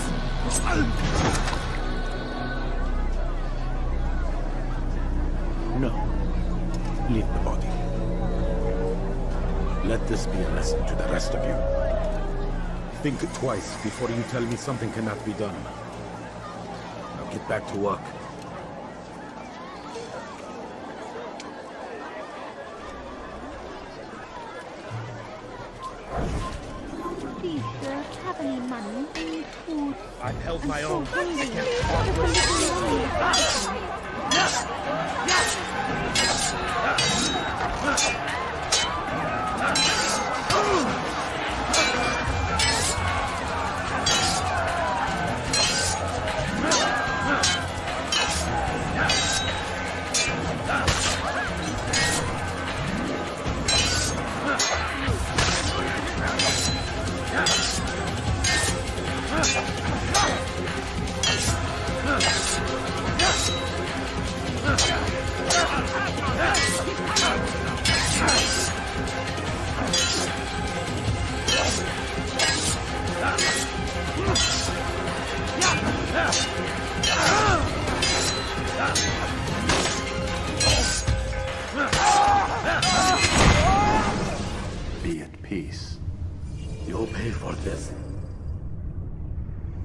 No. Leave the body. Let this be a lesson to the rest of you. Think twice before you tell me something cannot be done. Now get back to work.
Please, sir, have any money? I need food.
I've held my
I'm
own.
so hungry. Please, just a little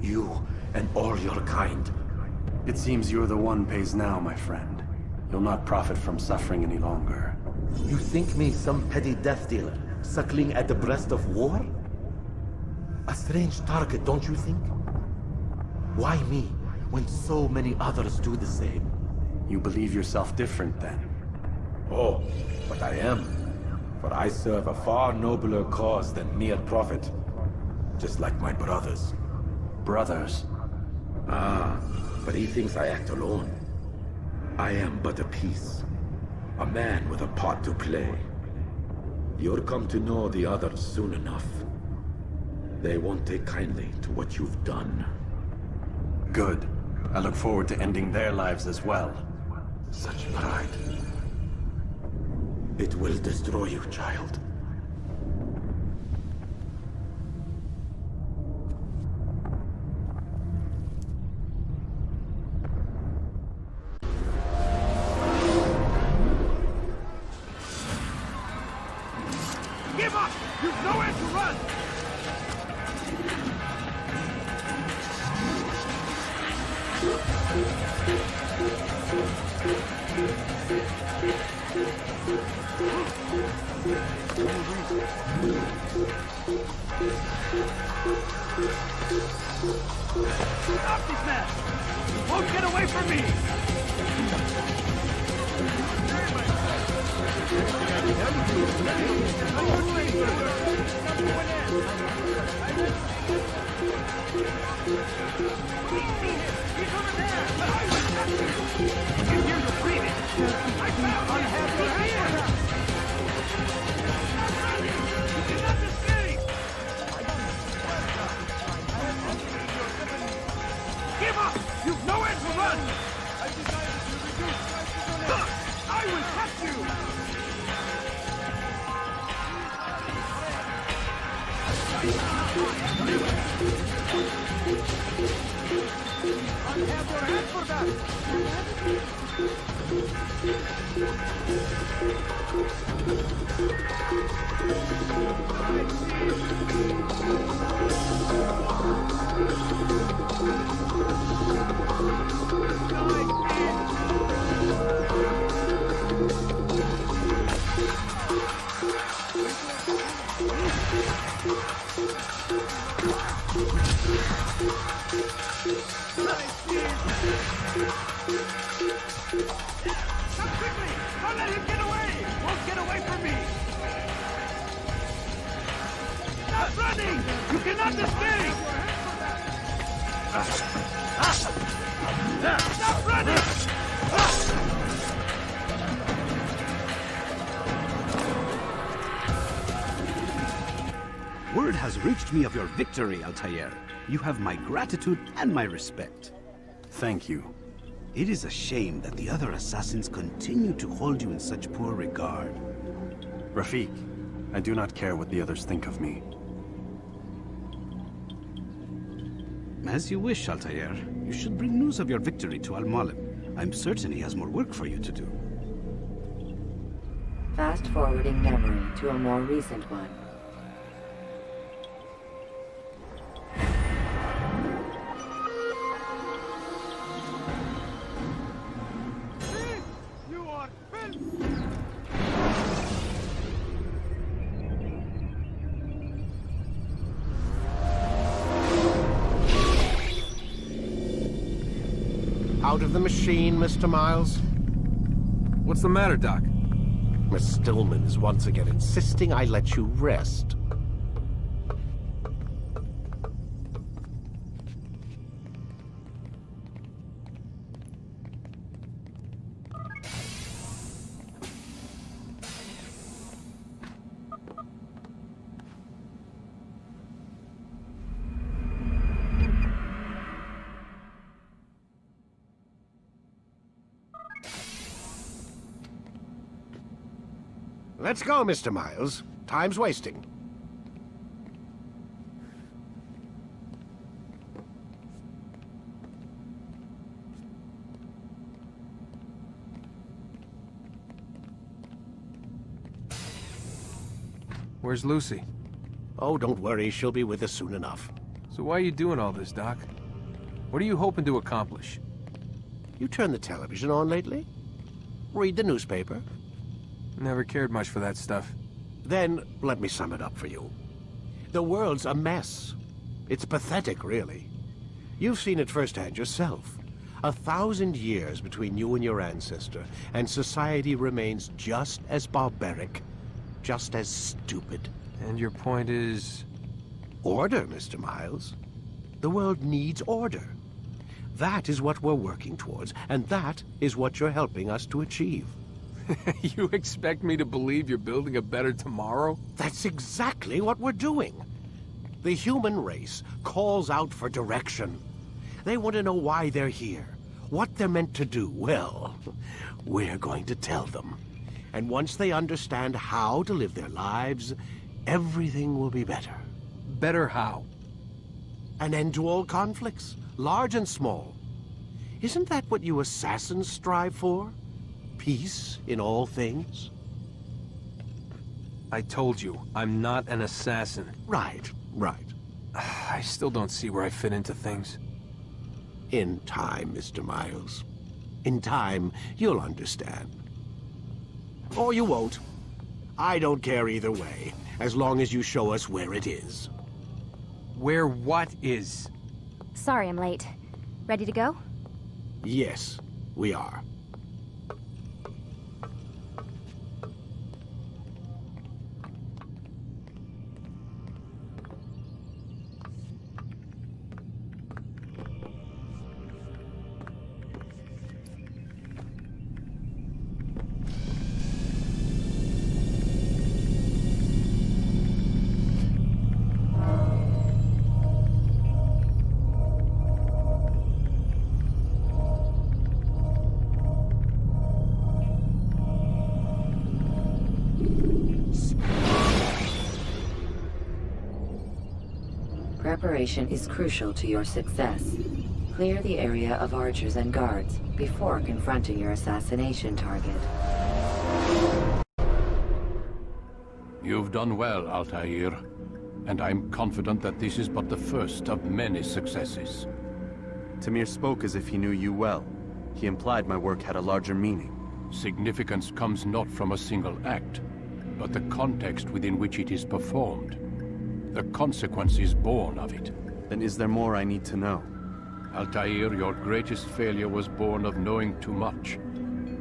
You and all your kind.
It seems you're the one pays now, my friend. You'll not profit from suffering any longer.
You think me some petty death dealer, suckling at the breast of war? A strange target, don't you think? Why me, when so many others do the same?
You believe yourself different, then?
Oh, but I am. For I serve a far nobler cause than mere profit. Just like my brothers.
Brothers?
Ah, but he thinks I act alone. I am but a piece. A man with a part to play. You'll come to know the others soon enough. They won't take kindly to what you've done.
Good. I look forward to ending their lives as well.
Such pride. It will destroy you, child.
Give up! You've nowhere to run! Stop this man! You won't get away from me! Give up! You've nowhere to run! I decided to reduce prices. I will catch you! I'll have your head for Come quickly! Don't let him get away! Won't get away from me! Stop running! You cannot escape! Stop running!
Word has reached me of your victory, Altair. You have my gratitude and my respect.
Thank you.
It is a shame that the other assassins continue to hold you in such poor regard.
Rafik, I do not care what the others think of me.
As you wish, Altair. You should bring news of your victory to Al-Malim. I'm certain he has more work for you to do.
Fast-forwarding memory to a more recent one.
You are filth!
Out of the machine, Mr. Miles?
What's the matter, Doc?
Miss Stillman is once again insisting I let you rest. Let's go, Mr. Miles. Time's wasting.
Where's Lucy?
Oh, don't worry. She'll be with us soon enough.
So why are you doing all this, Doc? What are you hoping to accomplish?
You turned the television on lately? Read the newspaper?
Never cared much for that stuff.
Then, let me sum it up for you. The world's a mess. It's pathetic, really. You've seen it firsthand yourself. 1,000 years between you and your ancestor, and society remains just as barbaric, just as stupid.
And your point is?
Order, Mr. Miles. The world needs order. That is what we're working towards, and that is what you're helping us to achieve.
You expect me to believe you're building a better tomorrow?
That's exactly what we're doing. The human race calls out for direction. They want to know why they're here, what they're meant to do. Well, we're going to tell them. And once they understand how to live their lives, everything will be better.
Better how?
An end to all conflicts, large and small. Isn't that what you assassins strive for? Peace in all things?
I told you, I'm not an assassin.
Right.
I still don't see where I fit into things.
In time, Mr. Miles. In time, you'll understand. Or you won't. I don't care either way, as long as you show us where it is.
Where what is?
Sorry I'm late. Ready to go?
Yes, we are.
Preparation is crucial to your success. Clear the area of archers and guards before confronting your assassination target.
You've done well, Altair. And I'm confident that this is but the first of many successes.
Tamir spoke as if he knew you well. He implied my work had a larger meaning.
Significance comes not from a single act, but the context within which it is performed. The consequences born of it.
Then is there more I need to know?
Altair, your greatest failure was born of knowing too much.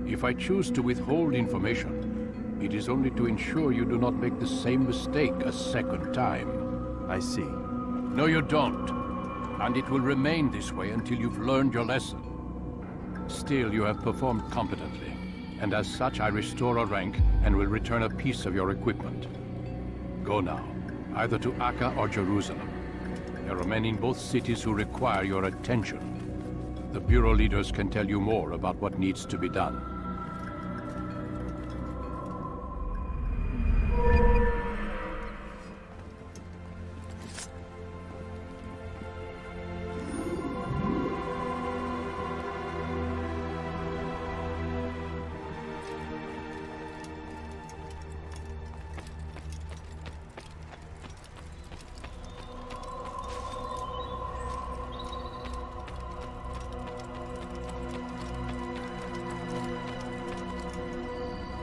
If I choose to withhold information, it is only to ensure you do not make the same mistake a second time.
I see.
No, you don't. And it will remain this way until you've learned your lesson. Still, you have performed competently, and as such I restore a rank and will return a piece of your equipment. Go now. Either to Akka or Jerusalem. There are men in both cities who require your attention. The Bureau leaders can tell you more about what needs to be done.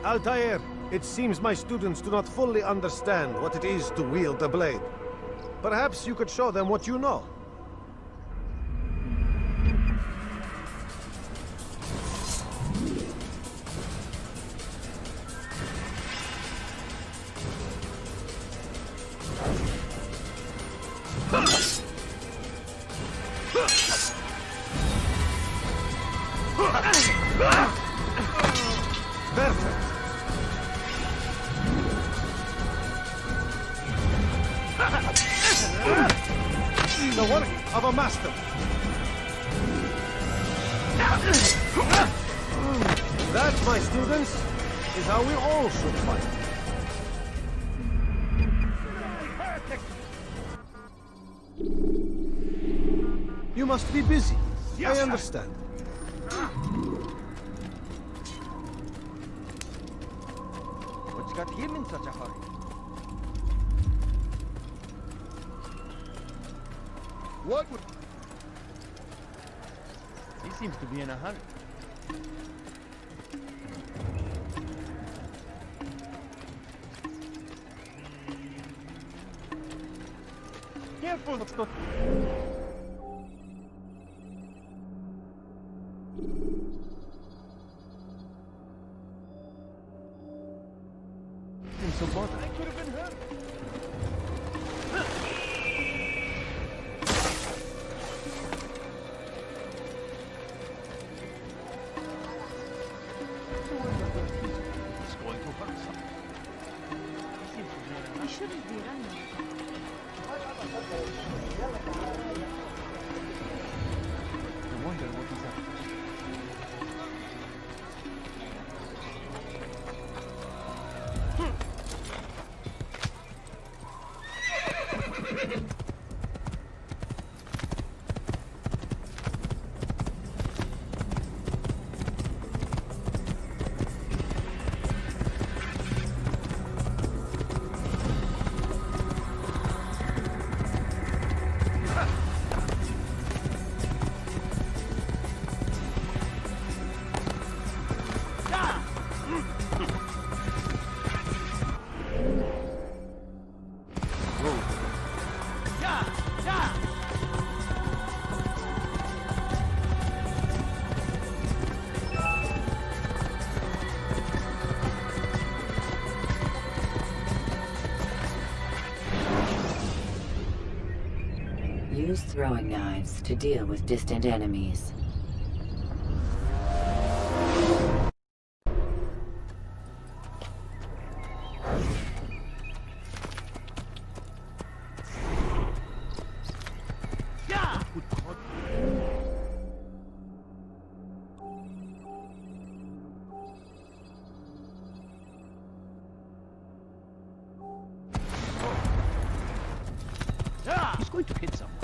Altair, it seems my students do not fully understand what it is to wield a blade. Perhaps you could show them what you know. Perfect. The work of a master. That, my students, is how we all should fight. You must be busy. I understand.
What's got him in such a hurry?
What would...
He seems to be in a hurry. Careful! Let's go. So bothered. I could have been hurt. He's going to hurt someone.
He shouldn't be running.
I wonder what he's up to.
Use throwing knives to deal with distant enemies.
He's going to hit someone.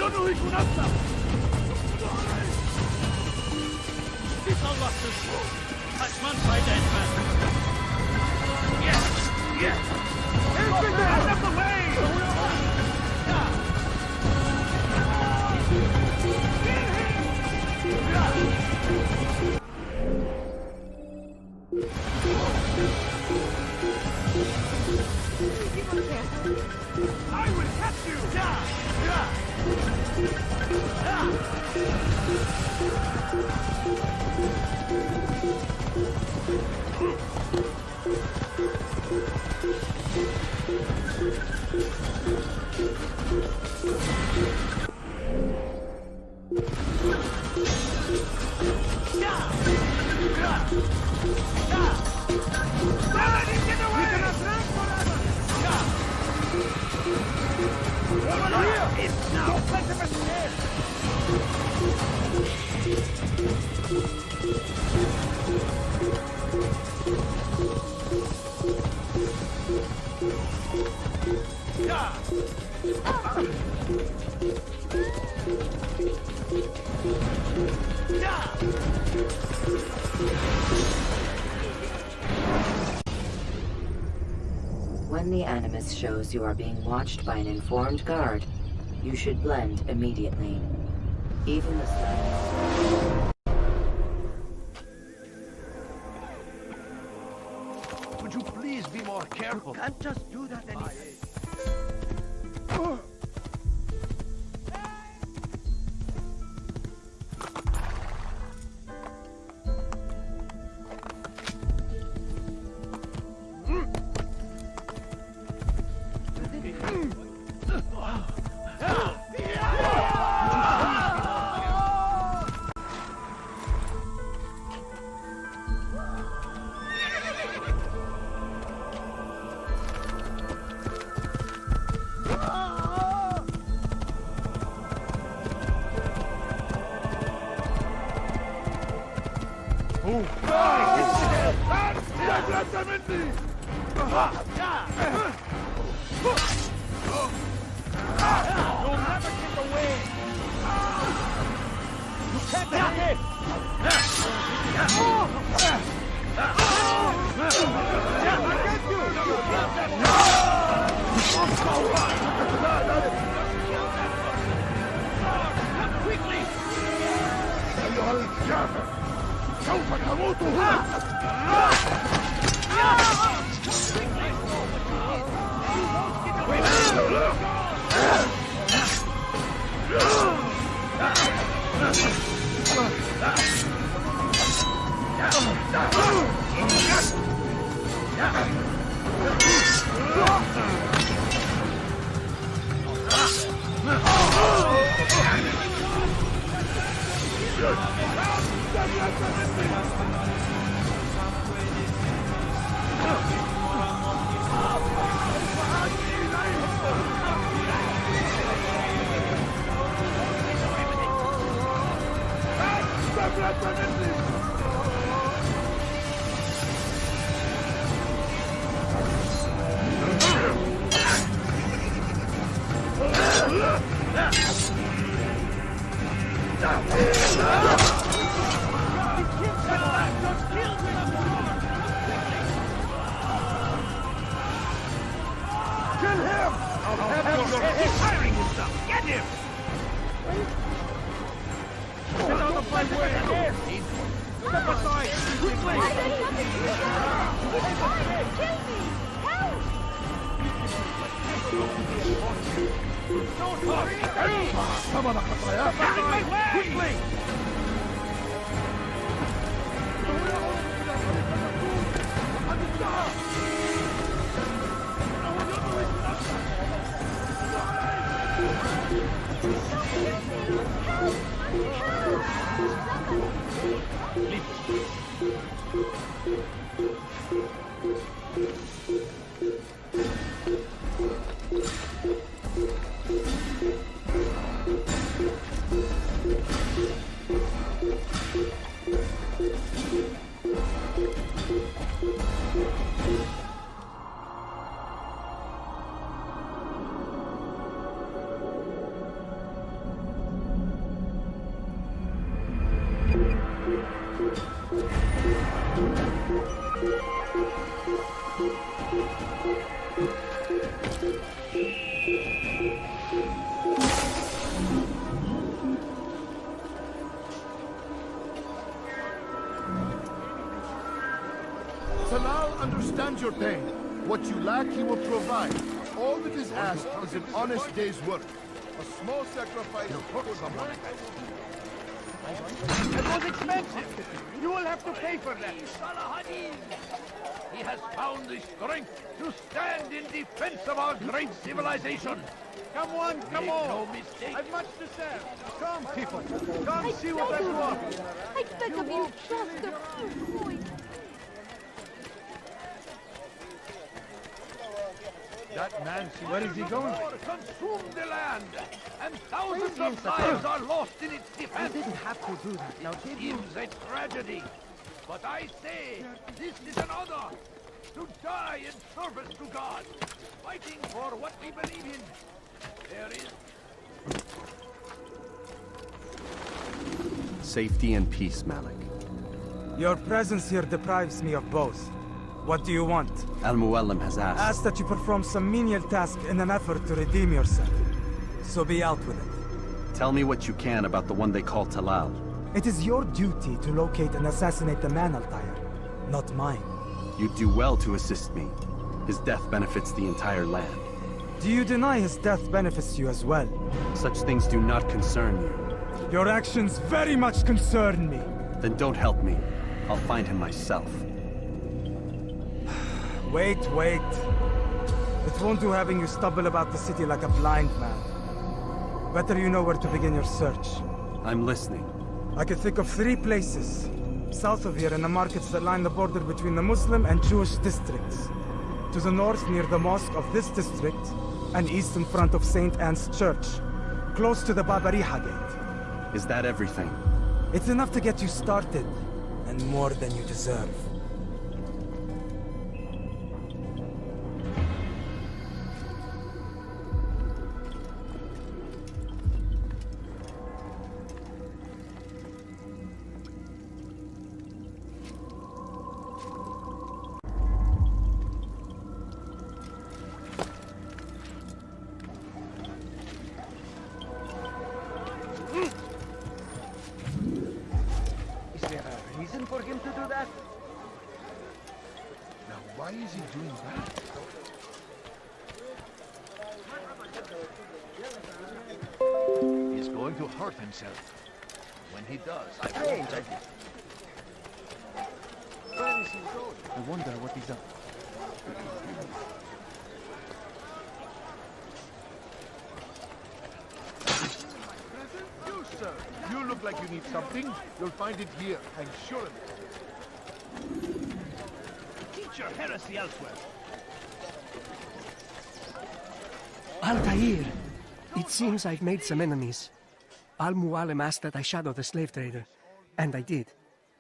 Yo no hice nada. masters. Touchman by Deadman. Yes! Yes! Out of the way! I will catch you!
When the Animus shows you are being watched by an informed guard, you should blend immediately. Even the slightest...
Would you please be more careful? You can't just do that anymore.
understands your pain. What you lack, he will provide. All that is asked is an honest day's work. A small sacrifice for someone.
It was expensive. You will have to pay for that. He has found the strength to stand in defense of our great civilization. Come on, come on. No mistake. I've much to serve. Come, people. Come see what I want.
I beg of you, just a few coins.
That man, where is he going? Consume the land, and thousands of lives are lost in its defense.
You didn't have to do that. Now, did you?
Seems a tragedy, but I say this is an honor to die in service to God, fighting for what we believe in. There is
Safety and peace, Malik.
Your presence here deprives me of both. What do you want?
Al-Muallim has asked.
Asked that you perform some menial task in an effort to redeem yourself. So be out with it.
Tell me what you can about the one they call Talal.
It is your duty to locate and assassinate the man, Altair, not mine.
You'd do well to assist me. His death benefits the entire land.
Do you deny his death benefits you as well?
Such things do not concern you.
Your actions very much concern me.
Then don't help me. I'll find him myself.
Wait. It won't do having you stumble about the city like a blind man. Better you know where to begin your search.
I'm listening.
I can think of 3 places. South of here in the markets that line the border between the Muslim and Jewish districts. To the north near the mosque of this district, and east in front of St. Anne's Church, close to the Babariha Gate.
Is that everything?
It's enough to get you started, and more than you deserve.
For him to do that?
Now, why is he doing that?
He's going to hurt himself. When he does, I will tell you.
Where is he going? I wonder what he's up.
You, sir. You look like you need something. You'll find it here, I'm sure of it.
Teach your heresy elsewhere.
Altair! It seems I've made some enemies. Al-Muallim asked that I shadow the slave trader, and I did,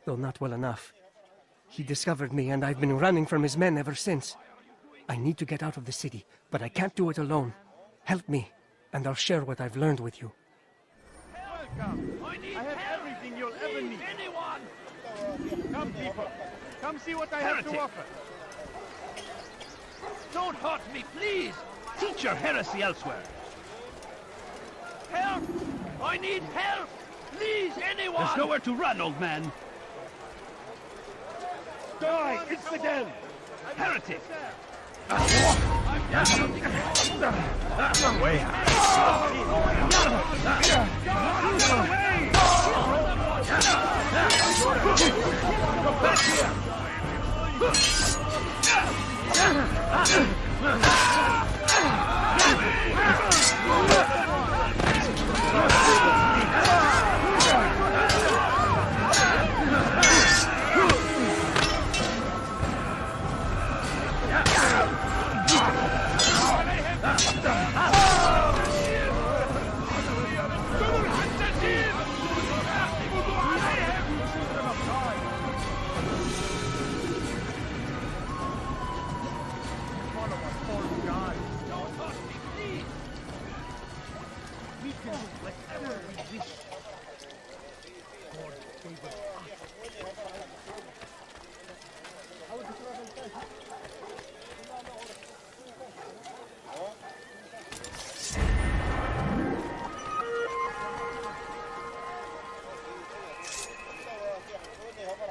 though not well enough. He discovered me, and I've been running from his men ever since. I need to get out of the city, but I can't do it alone. Help me, and I'll share what I've learned with you.
Welcome. I have everything you'll ever need. Anyone! Come, people. Come see what I have to offer. Don't hurt me, please. Teach your heresy elsewhere. Help! I need help! Please, anyone! There's nowhere to run, old man. Die, infidel! Heretic!
Way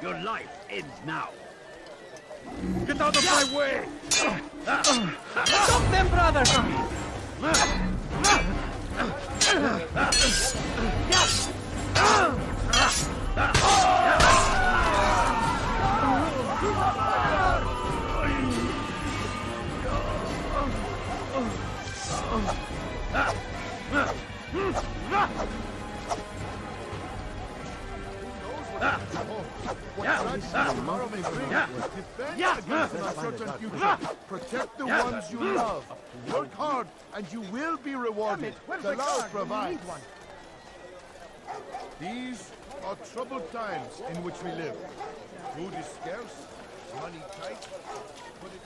Your life ends now. Get out of my way!
Stop them, brother!
Tomorrow may bring defend against an uncertain future. Protect the ones you love. Work hard, and you will be rewarded. The Lao provides. These are troubled times in which we live. Food is scarce, money tight, but it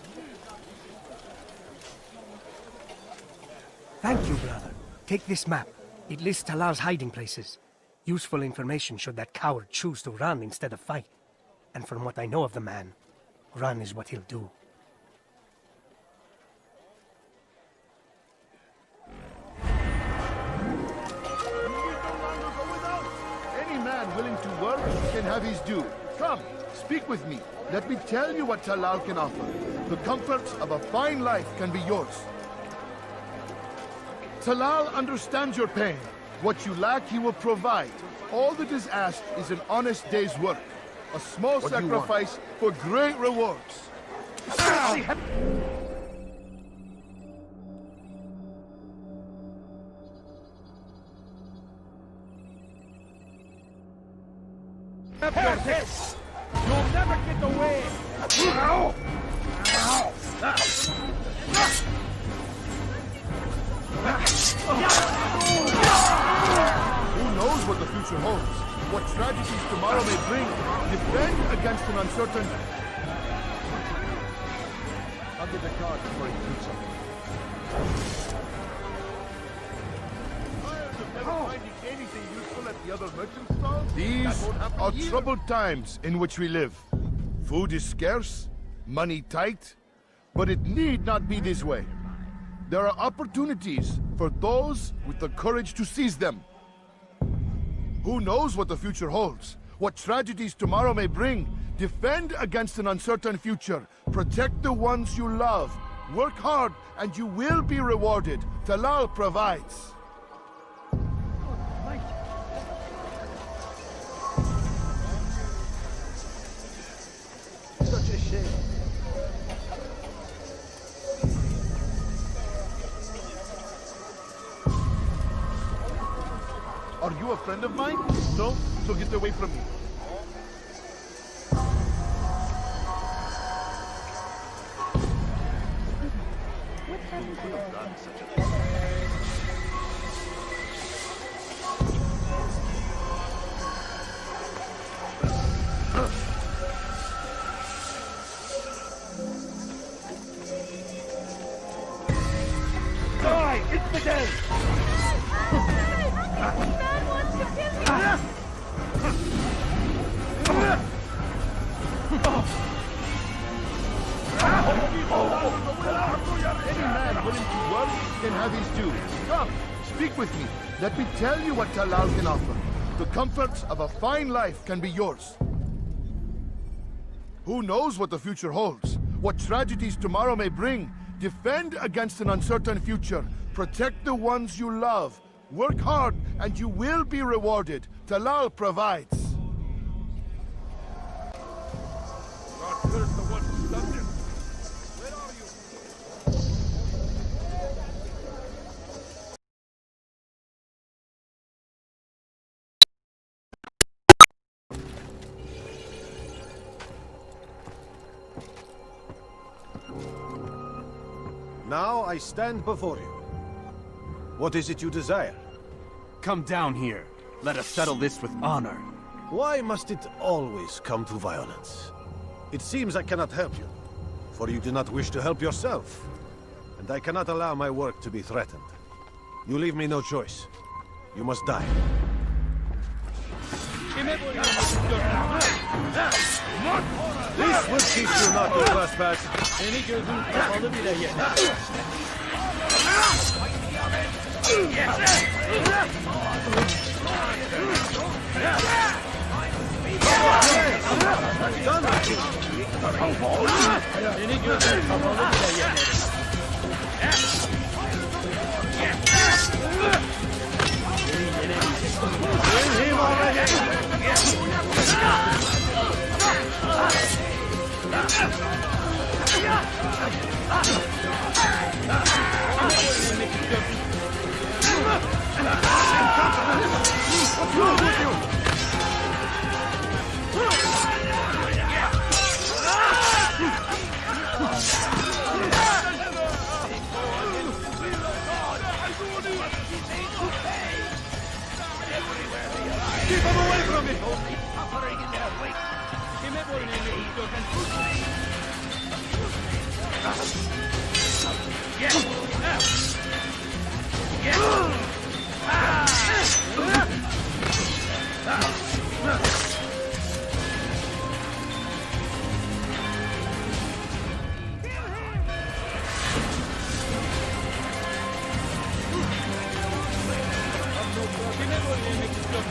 Thank you, brother. Take this map. It lists Talal's hiding places. Useful information should that coward choose to run instead of fight. And from what I know of the man, run is what he'll do.
Any man willing to work can have his due. Come, speak with me. Let me tell you what Talal can offer. The comforts of a fine life can be yours. Talal understands your pain. What you lack, he will provide. All that is asked is an honest day's work. A small sacrifice for great rewards.
You'll never get away!
Who knows what the future holds? What tragedies tomorrow may bring? Defend against an uncertain... I'll get the card before you do something. Finding anything useful at the other merchant stalls? These are troubled times in which we live. Food is scarce, money tight, but it need not be this way. There are opportunities for those with the courage to seize them. Who knows what the future holds? What tragedies tomorrow may bring? Defend against an uncertain future. Protect the ones you love. Work hard, and you will be rewarded. Talal provides.
Such a shame.
Are you a friend of mine? No? So get away from me.
What happened to have done such a
Die, infidel!
Any man willing to work can have his due. Come, speak with me. Let me tell you what Talal can offer. The comforts of a fine life can be yours. Who knows what the future holds? What tragedies tomorrow may bring? Defend against an uncertain future. Protect the ones you love. Work hard, and you will be rewarded. Talal provides.
God curse the one who done this. Where are you?
Now I stand before you. What is it you desire?
Come down here. Let us settle this with honor.
Why must it always come to violence? It seems I cannot help you, for you do not wish to help yourself. And I cannot allow my work to be threatened. You leave me no choice. You must die. This will teach you not to trespass.
Seni gözün kapalı bile yenerim. Keep him away from me! Only suffering in their wake. Kime boynunu eğiyorken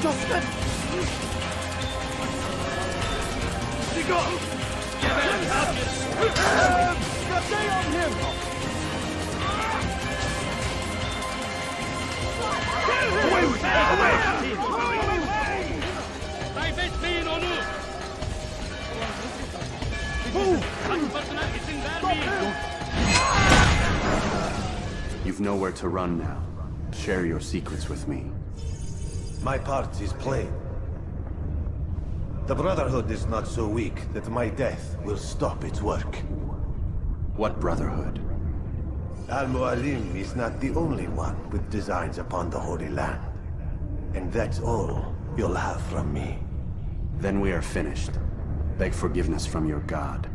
Justin! Go! Get stay on him! Away with him! Away!
Kaybetmeyin onu! Kaçmasına izin vermeyin!
You've nowhere to run now. Share your secrets with me.
My part is plain. The Brotherhood is not so weak that my death will stop its work.
What Brotherhood?
Al-Mualim is not the only one with designs upon the Holy Land. And that's all you'll have from me.
Then we are finished. Beg forgiveness from your god.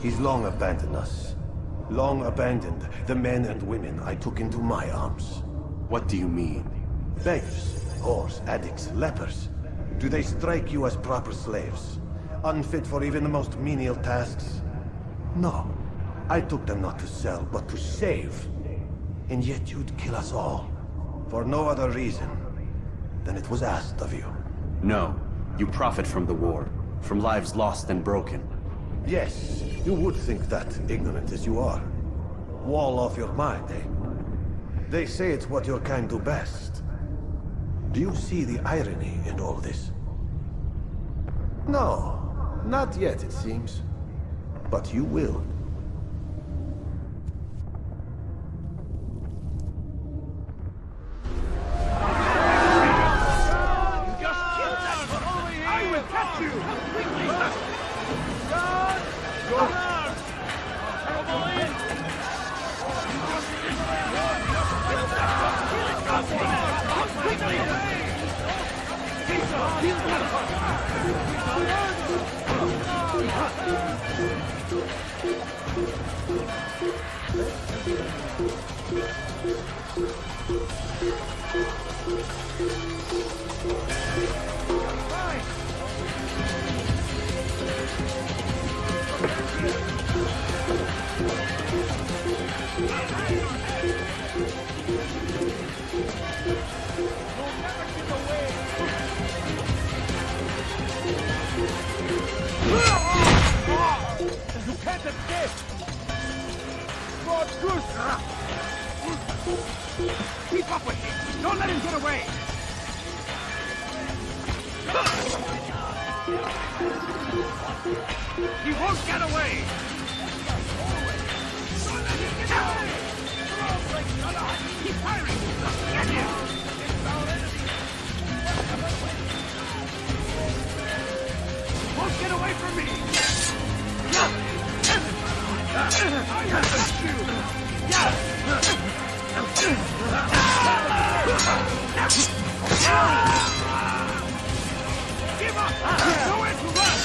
He's long abandoned us. Long abandoned the men and women I took into my arms.
What do you mean?
Beggars, whores, addicts, lepers. Do they strike you as proper slaves? Unfit for even the most menial tasks? No. I took them not to sell, but to save. And yet you'd kill us all. For no other reason than it was asked of you.
No. You profit from the war. From lives lost and broken.
Yes, you would think that, ignorant as you are. Wall off your mind, eh? They say it's what your kind do best. Do you see the irony in all this? No, not yet, it seems. But you will.
I will catch you! Quickly! God! Go! You can't escape! God, goose! Keep up with him! Don't let him get away! He won't get away! Don't let him get away! Keep firing! Get him! It's our enemy! He won't get away from me! I have got you! Give up! Nowhere to run!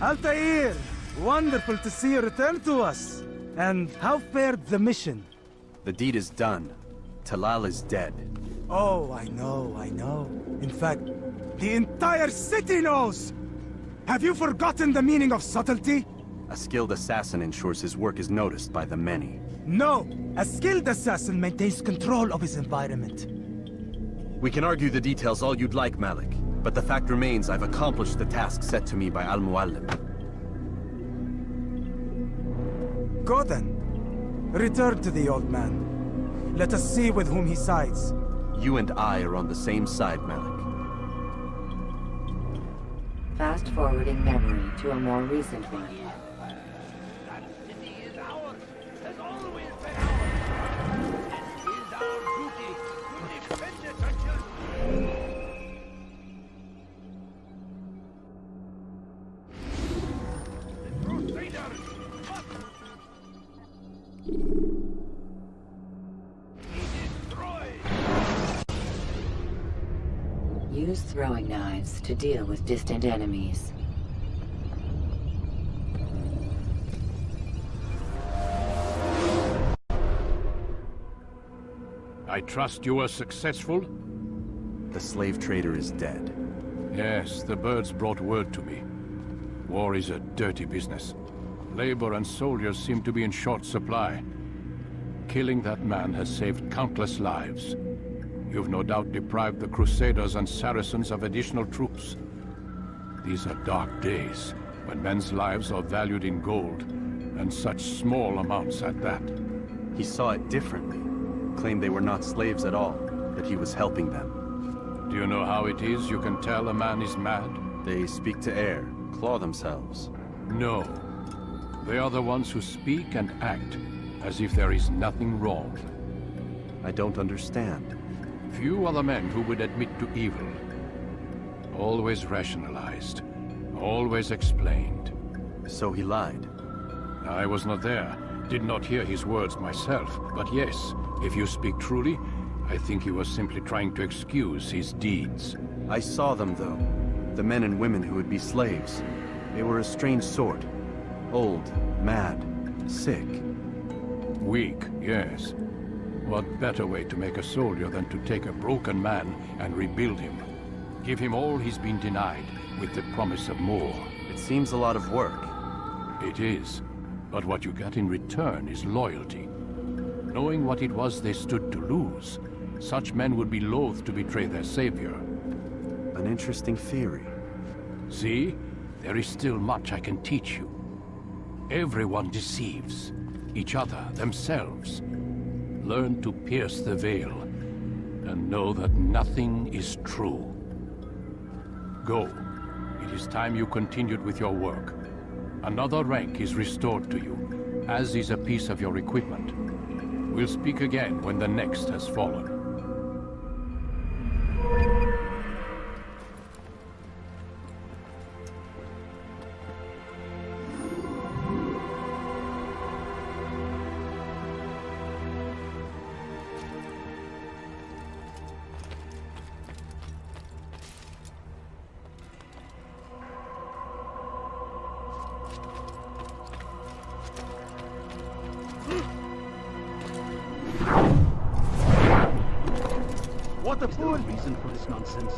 Altair! Wonderful to see you return to us. And how fared the mission?
The deed is done. Talal is dead.
Oh, I know. In fact, the entire city knows! Have you forgotten the meaning of subtlety?
A skilled assassin ensures his work is noticed by the many.
No! A skilled assassin maintains control of his environment.
We can argue the details all you'd like, Malik. But the fact remains I've accomplished the task set to me by Al-Muallim.
Go then. Return to the old man. Let us see with whom he sides.
You and I are on the same side, Malik.
Fast-forwarding memory to a more recent one. Use throwing knives to deal with distant enemies.
I trust you were successful?
The slave trader is dead.
Yes, the birds brought word to me. War is a dirty business. Labor and soldiers seem to be in short supply. Killing that man has saved countless lives. You've no doubt deprived the Crusaders and Saracens of additional troops. These are dark days, when men's lives are valued in gold, and such small amounts at that.
He saw it differently. Claimed they were not slaves at all, that he was helping them.
Do you know how it is you can tell a man is mad?
They speak to air, claw themselves.
No. They are the ones who speak and act as if there is nothing wrong.
I don't understand.
Few are the men who would admit to evil. Always rationalized. Always explained.
So he lied?
I was not there. Did not hear his words myself. But yes, if you speak truly, I think he was simply trying to excuse his deeds.
I saw them, though. The men and women who would be slaves. They were a strange sort. Old, mad, sick.
Weak, yes. What better way to make a soldier than to take a broken man and rebuild him? Give him all he's been denied, with the promise of more.
It seems a lot of work.
It is. But what you get in return is loyalty. Knowing what it was they stood to lose, such men would be loath to betray their savior.
An interesting theory.
See? There is still much I can teach you. Everyone deceives. Each other, themselves. Learn to pierce the veil, and know that nothing is true. Go. It is time you continued with your work. Another rank is restored to you, as is a piece of your equipment. We'll speak again when the next has fallen.
What a poor reason for this nonsense.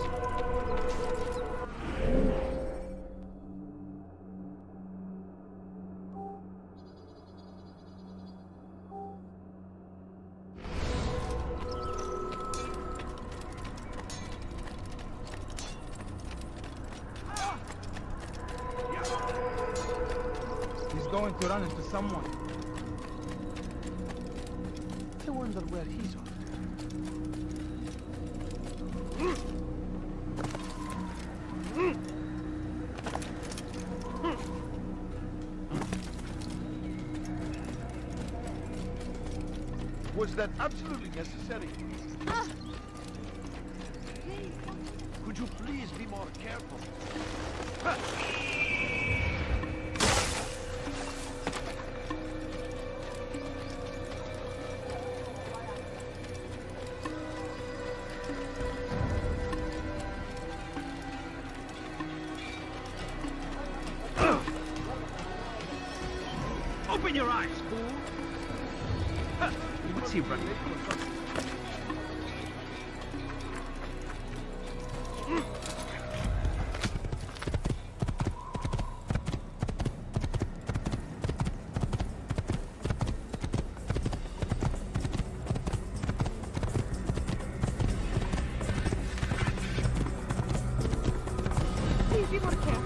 He's going to run into someone.
I wonder where he's on.
Was that absolutely necessary? Could you please be more careful?
Open your eyes, fool! What's he running?
Please be more careful.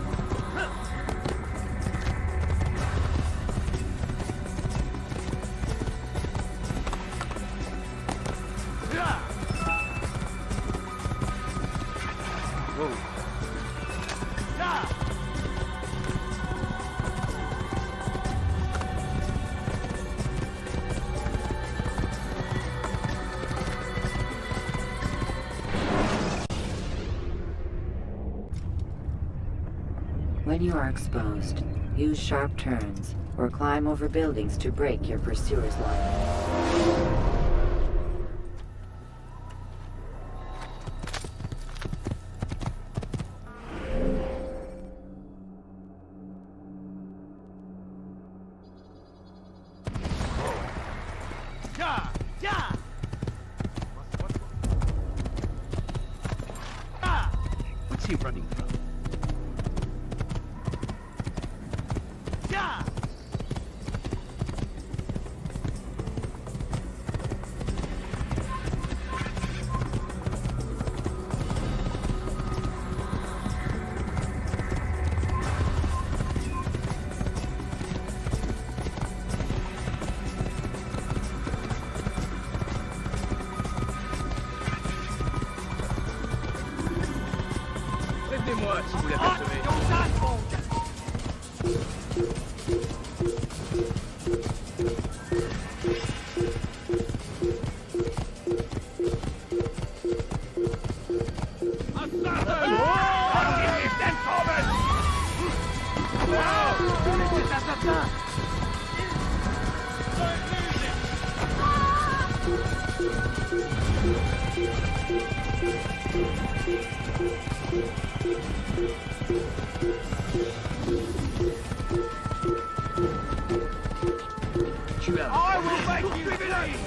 When you are exposed, use sharp turns or climb over buildings to break your pursuer's line.
What's he running from?
Prévenez-moi si vous l'apercevez.
I will make you believe!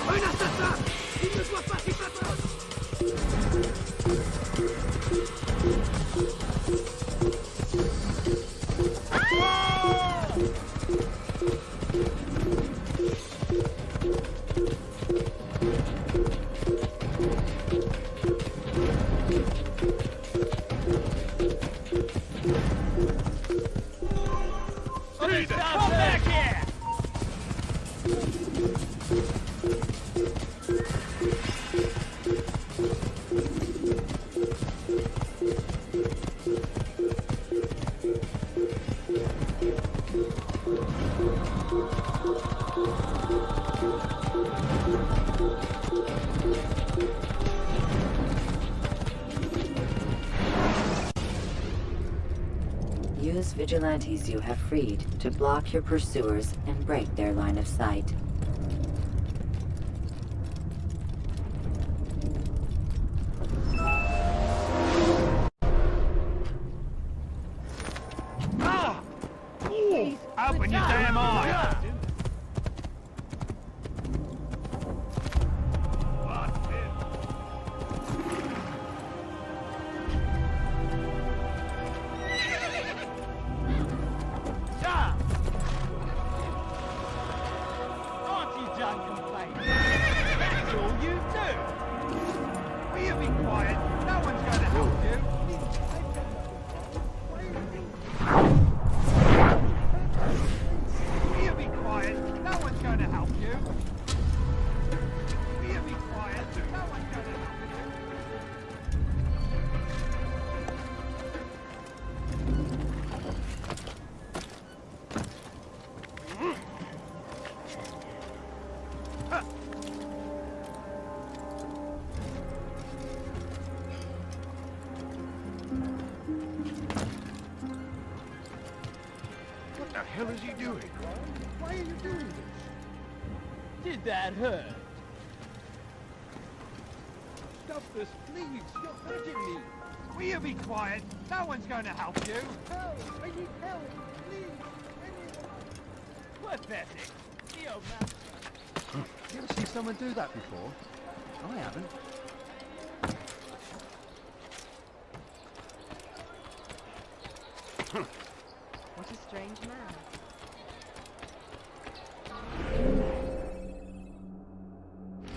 Un assassin! Il ne doit pas s'échapper!
Come back here!
Use vigilantes you have freed to block your pursuers and break their line of sight.
Open your damn eyes! be quiet. No one's going to help you. Will you be quiet? No one's going to help you. Will you be quiet? No one's going to help
What the hell is he doing? Why are you doing this?
Did that hurt?
Stop this, please. You're hurting me.
Will you be quiet? No one's going to help you.
Help! I need help. Please.
Pathetic. The old man.
You ever seen someone do that before? I haven't.
What a strange man.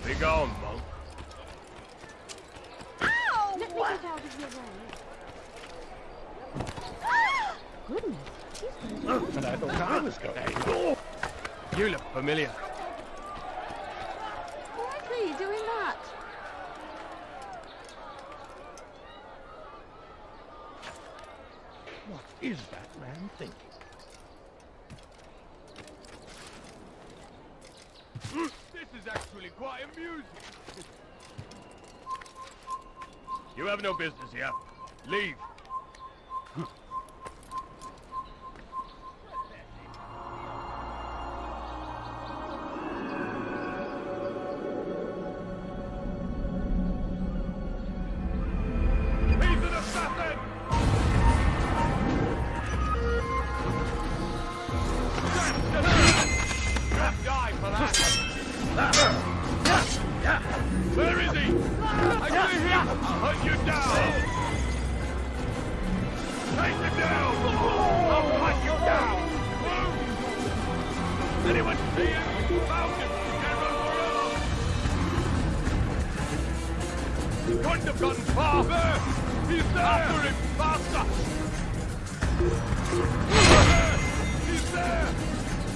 Be gone, monk.
Ow! Let me get out of your way. Goodness, he's going to
And I thought I was going.
You look familiar.
Why are you doing that?
What is that man thinking?
This is actually quite amusing.
You have no business here. Leave.
He's an assassin! You'll die for that!
Where is he?
I see him!
I'll hunt you down! Take him down! I'll hunt you down! Anyone see him? Found him! Can't run forever! He couldn't have gotten far! There! He's there! After him! Faster! He's there!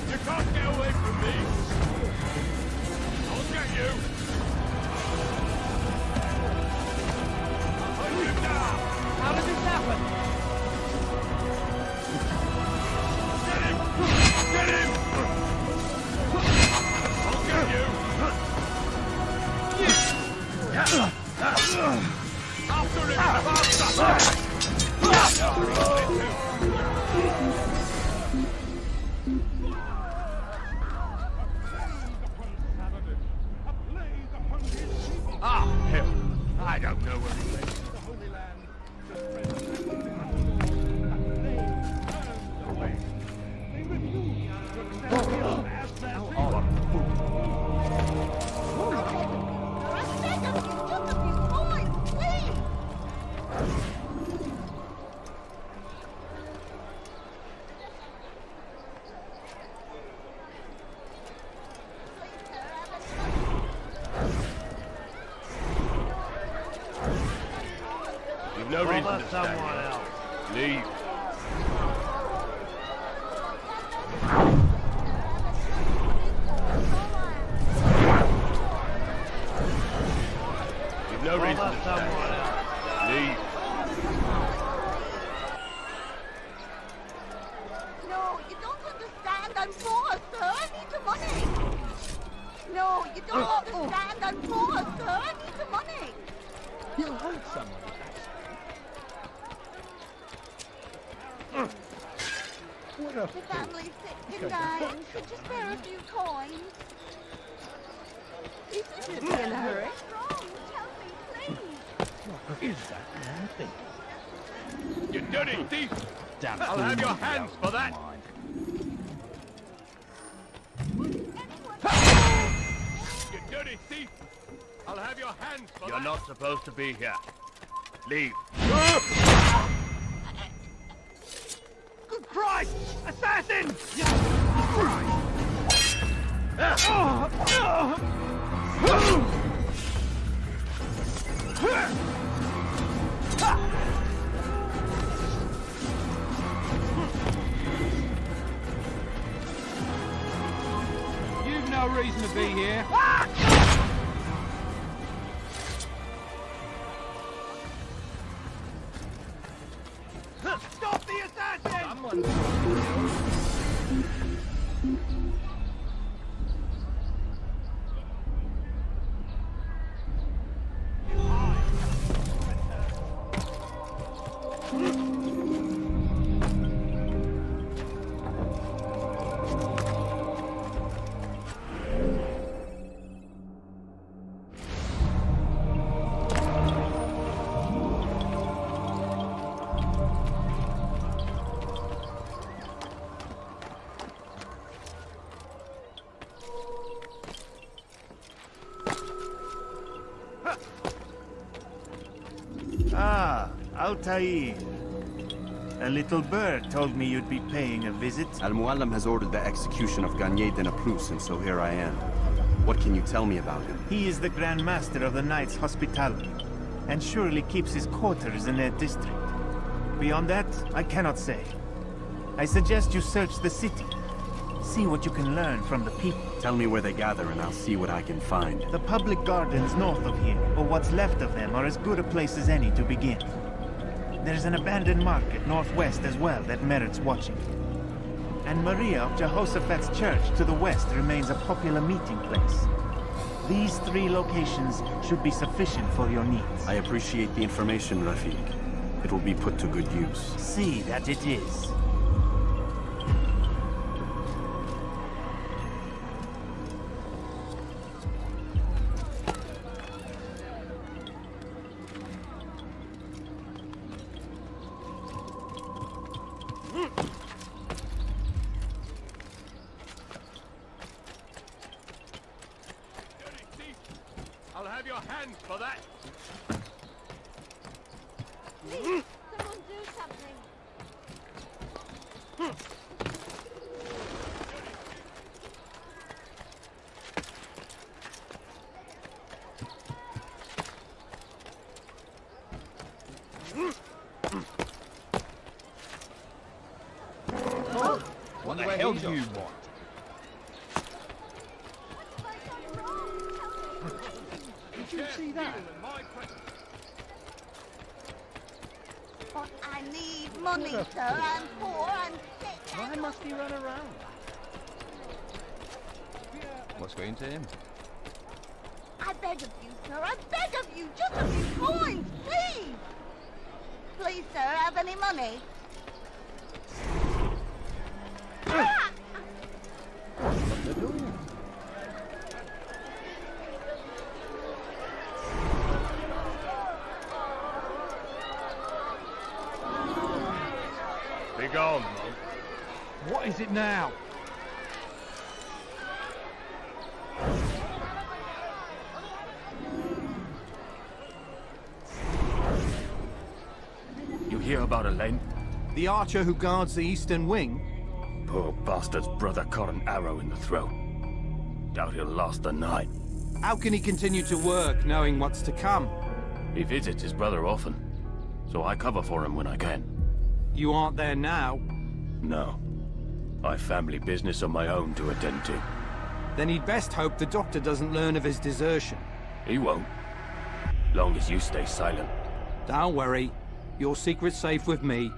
You can't get away from me! I'll get you! I'll hunt you down!
How did this happen?
Get him! Get him! I'll get you!
After him! Faster!
Ah, hell! I don't know where he went. You've no reason to stand here. Leave. You've no reason to stand here. Leave.
No, you don't understand. I'm poor, sir. I need the money. No, you don't understand. I'm poor, sir. I need the money.
He'll hold someone.
What a
The family's sick and dying. Could you spare a few coins? You shouldn't be in a hurry. What's wrong? Tell me, please.
What is that man thinking?
You dirty thief!
Damn
I'll have your hands for that! You dirty thief! I'll have your hands for that!
You're not supposed to be here. Leave.
Good Christ! Assassin!
Altair. A little bird told me you'd be paying a visit.
Al-Muallim has ordered the execution of Garnier de Naplouse, and so here I am. What can you tell me about him?
He is the Grand Master of the Knights Hospitality, and surely keeps his quarters in their district. Beyond that, I cannot say. I suggest you search the city. See what you can learn from the people.
Tell me where they gather and I'll see what I can find.
The public gardens north of here, or what's left of them, are as good a place as any to begin. There's an abandoned market northwest as well that merits watching. And Maria of Jehoshaphat's church to the west remains a popular meeting place. These 3 locations should be sufficient for your needs.
I appreciate the information, Rafiq. It will be put to good use.
See that it is.
I'll have your hands for that.
Please, someone do something.
What the hell do you want?
Did you see that?
But I need money, sir. I'm poor, I'm sick.
Why must he run around?
What's going to him?
I beg of you, sir. I beg of you. Just a few coins, please. Please, sir, have any money?
Be gone, monk. What is it now?
You hear about Elaine?
The archer who guards the eastern wing?
Poor bastard's brother caught an arrow in the throat. Doubt he'll last the night.
How can he continue to work, knowing what's to come?
He visits his brother often, so I cover for him when I can.
You aren't there now?
No. I've family business of my own to attend to.
Then he'd best hope the doctor doesn't learn of his desertion.
He won't. Long as you stay silent.
Don't worry. Your secret's safe with me.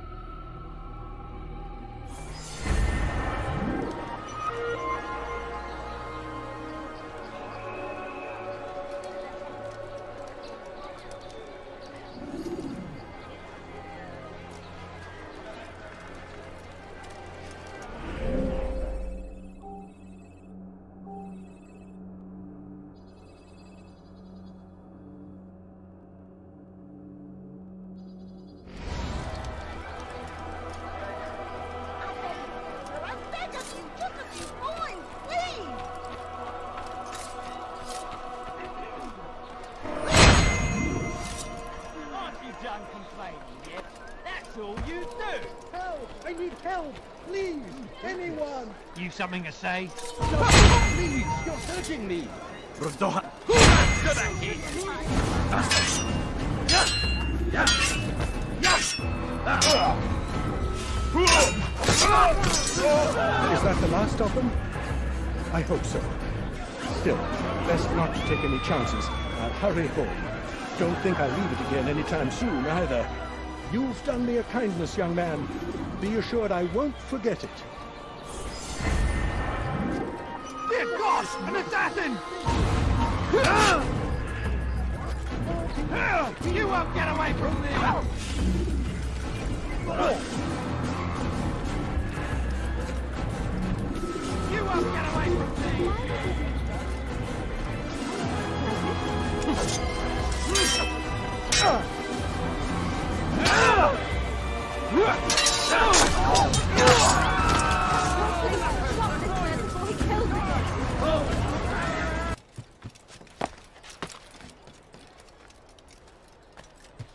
Something to say?
Please, you're hurting me.
Brother.
Is that the last of them? I hope so. Still, best not to take any chances. I'll hurry home. Don't think I'll leave it again anytime soon, either. You've done me a kindness, young man. Be assured I won't forget it.
Dear God! An assassin! You won't get away from me! You won't get away from me!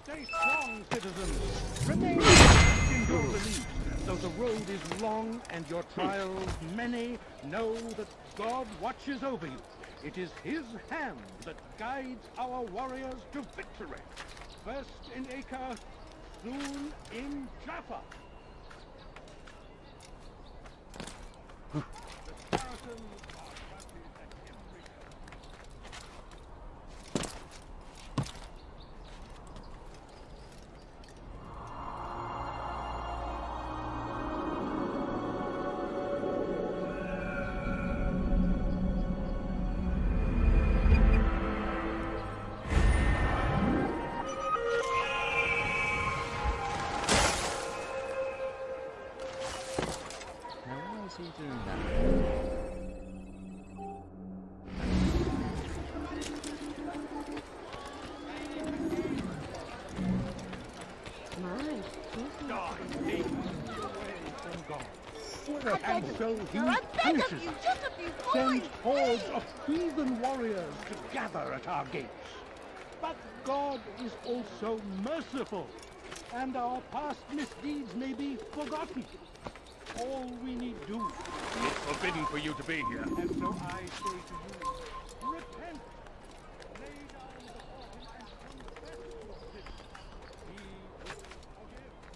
Stay strong,
citizens. Remain fixed in your beliefs. Though the road is long and your trials many, know that God watches over you. It is his hand that guides our warriors to victory. First in Acre, soon in Jaffa. The Saracens are routed at every And so he punishes us, sends hordes of heathen warriors to gather at our gates. But God is also merciful, and our past misdeeds may be forgotten. All we need do
It's forbidden for you to be here.
And so I say to you, repent. Lay down the bottle and confess your sins. He will forgive.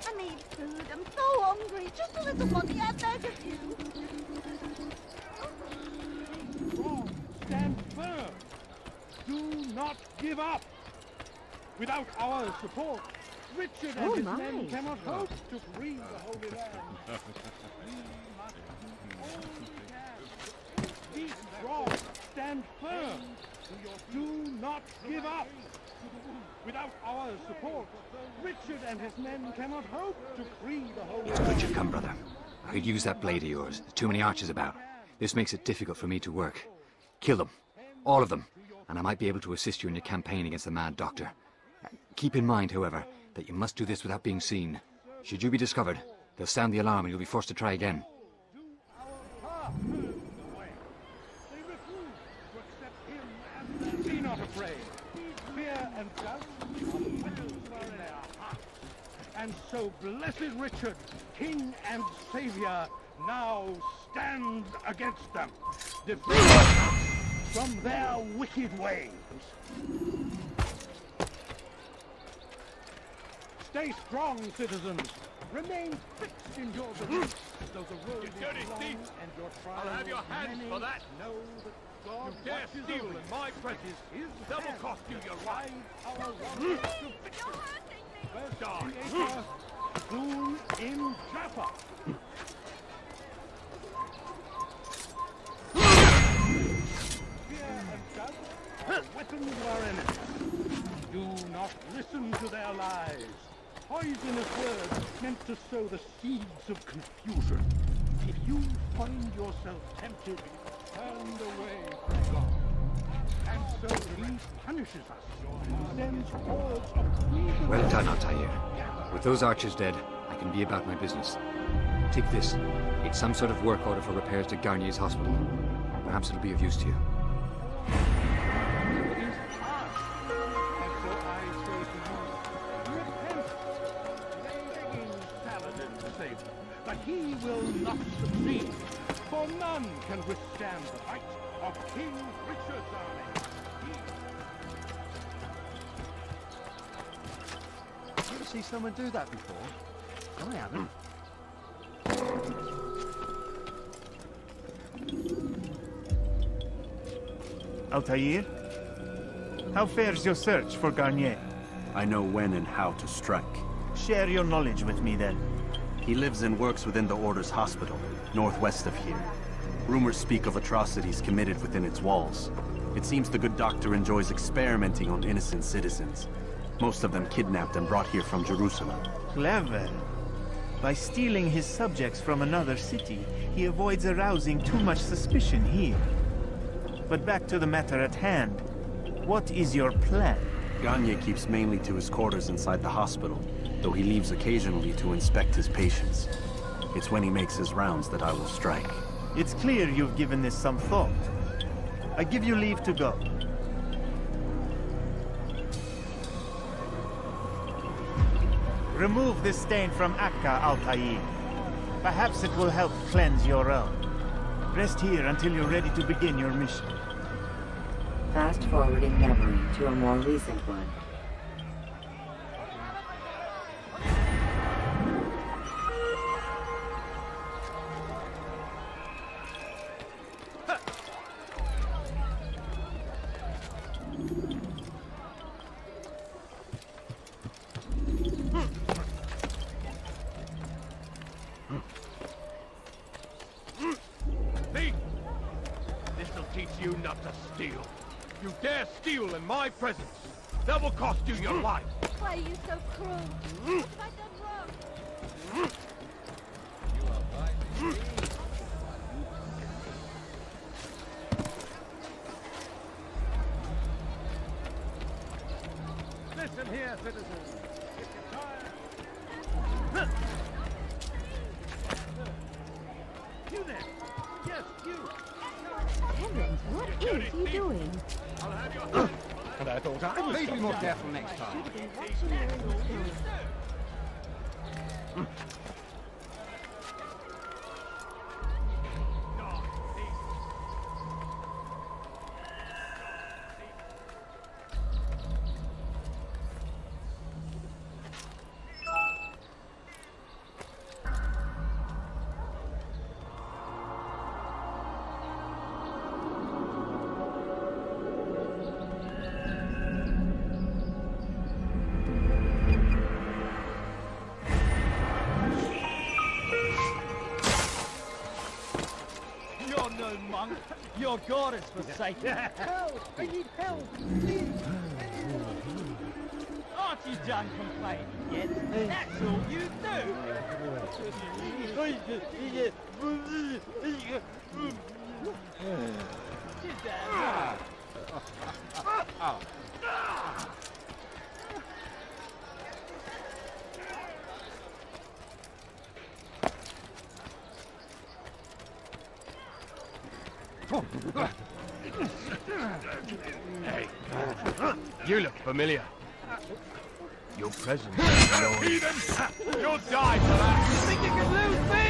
I need food. I'm so hungry. Just a little money, I beg of you.
Strong, stand firm. Do not give up. Without our support, Richard and his men cannot hope to free the Holy Land. We must do all we can. Be strong, stand firm. Do not give up. Without our support, Richard and his men cannot hope to free the Holy Land.
Richard, come, brother. I could use that blade of yours. There's too many archers about. This makes it difficult for me to work. Kill them. All of them. And I might be able to assist you in your campaign against the Mad Doctor. Keep in mind, however, that you must do this without being seen. Should you be discovered, they'll sound the alarm and you'll be forced to try again.
Be not afraid. Fear and doubt are the weapons in their hearts. And so blessed Richard, King and Savior, now stands against them, defending them from their wicked ways. Stay strong, citizens. Remain fixed in your beliefs, though the road is long and your trials
I'll have your hands
many.
for that.
Know that God
You dare
watches
steal
over
in my presence.
His
Double
hand
cost you your right.
guides our warriors to victory. First in Acre, soon in Jaffa. Fear and doubt are weapons of our enemies. Do not listen to their lies. Poisonous words meant to sow the seeds of confusion. If you find yourself tempted, turn away from God. And so he punishes us, sends hordes of heathen.
Well done, Altair. With those archers dead, I can be about my business. Take this. It's some sort of work order for repairs to Garnier's hospital. Perhaps it'll be of use to you.
But he will not succeed, for none can withstand the might of King Richard's army. You ever see someone do that before? I haven't.
Altair? How fares your search for Garnier?
I know when and how to strike.
Share your knowledge with me then.
He lives and works within the Order's hospital, northwest of here. Rumors speak of atrocities committed within its walls. It seems the good doctor enjoys experimenting on innocent citizens. Most of them kidnapped and brought here from Jerusalem.
Clever. By stealing his subjects from another city, he avoids arousing too much suspicion here. But back to the matter at hand. What is your plan?
Gagne keeps mainly to his quarters inside the hospital, though he leaves occasionally to inspect his patients. It's when he makes his rounds that I will strike.
It's clear you've given this some thought. I give you leave to go. Remove this stain from Akka, Altair. Perhaps it will help cleanse your own. Rest here until you're ready to begin your mission.
Fast-forwarding memory to a more recent one.
Thief! This'll teach you not to steal. You dare steal in my presence, that will cost you your life.
Why are you so cruel? What have I done wrong?
Listen here, citizens. If you're tired... You there! Yes, you!
Heavens, what is he doing?
And I thought I was...
Please be more careful next time.
Monk, your god is forsaken.
Help! I need help!
Aren't you done complaining yet? That's all you do! Sit down.
Hey, you look familiar. Your presence is known. Heathen! You'll die for that! You think you can lose me?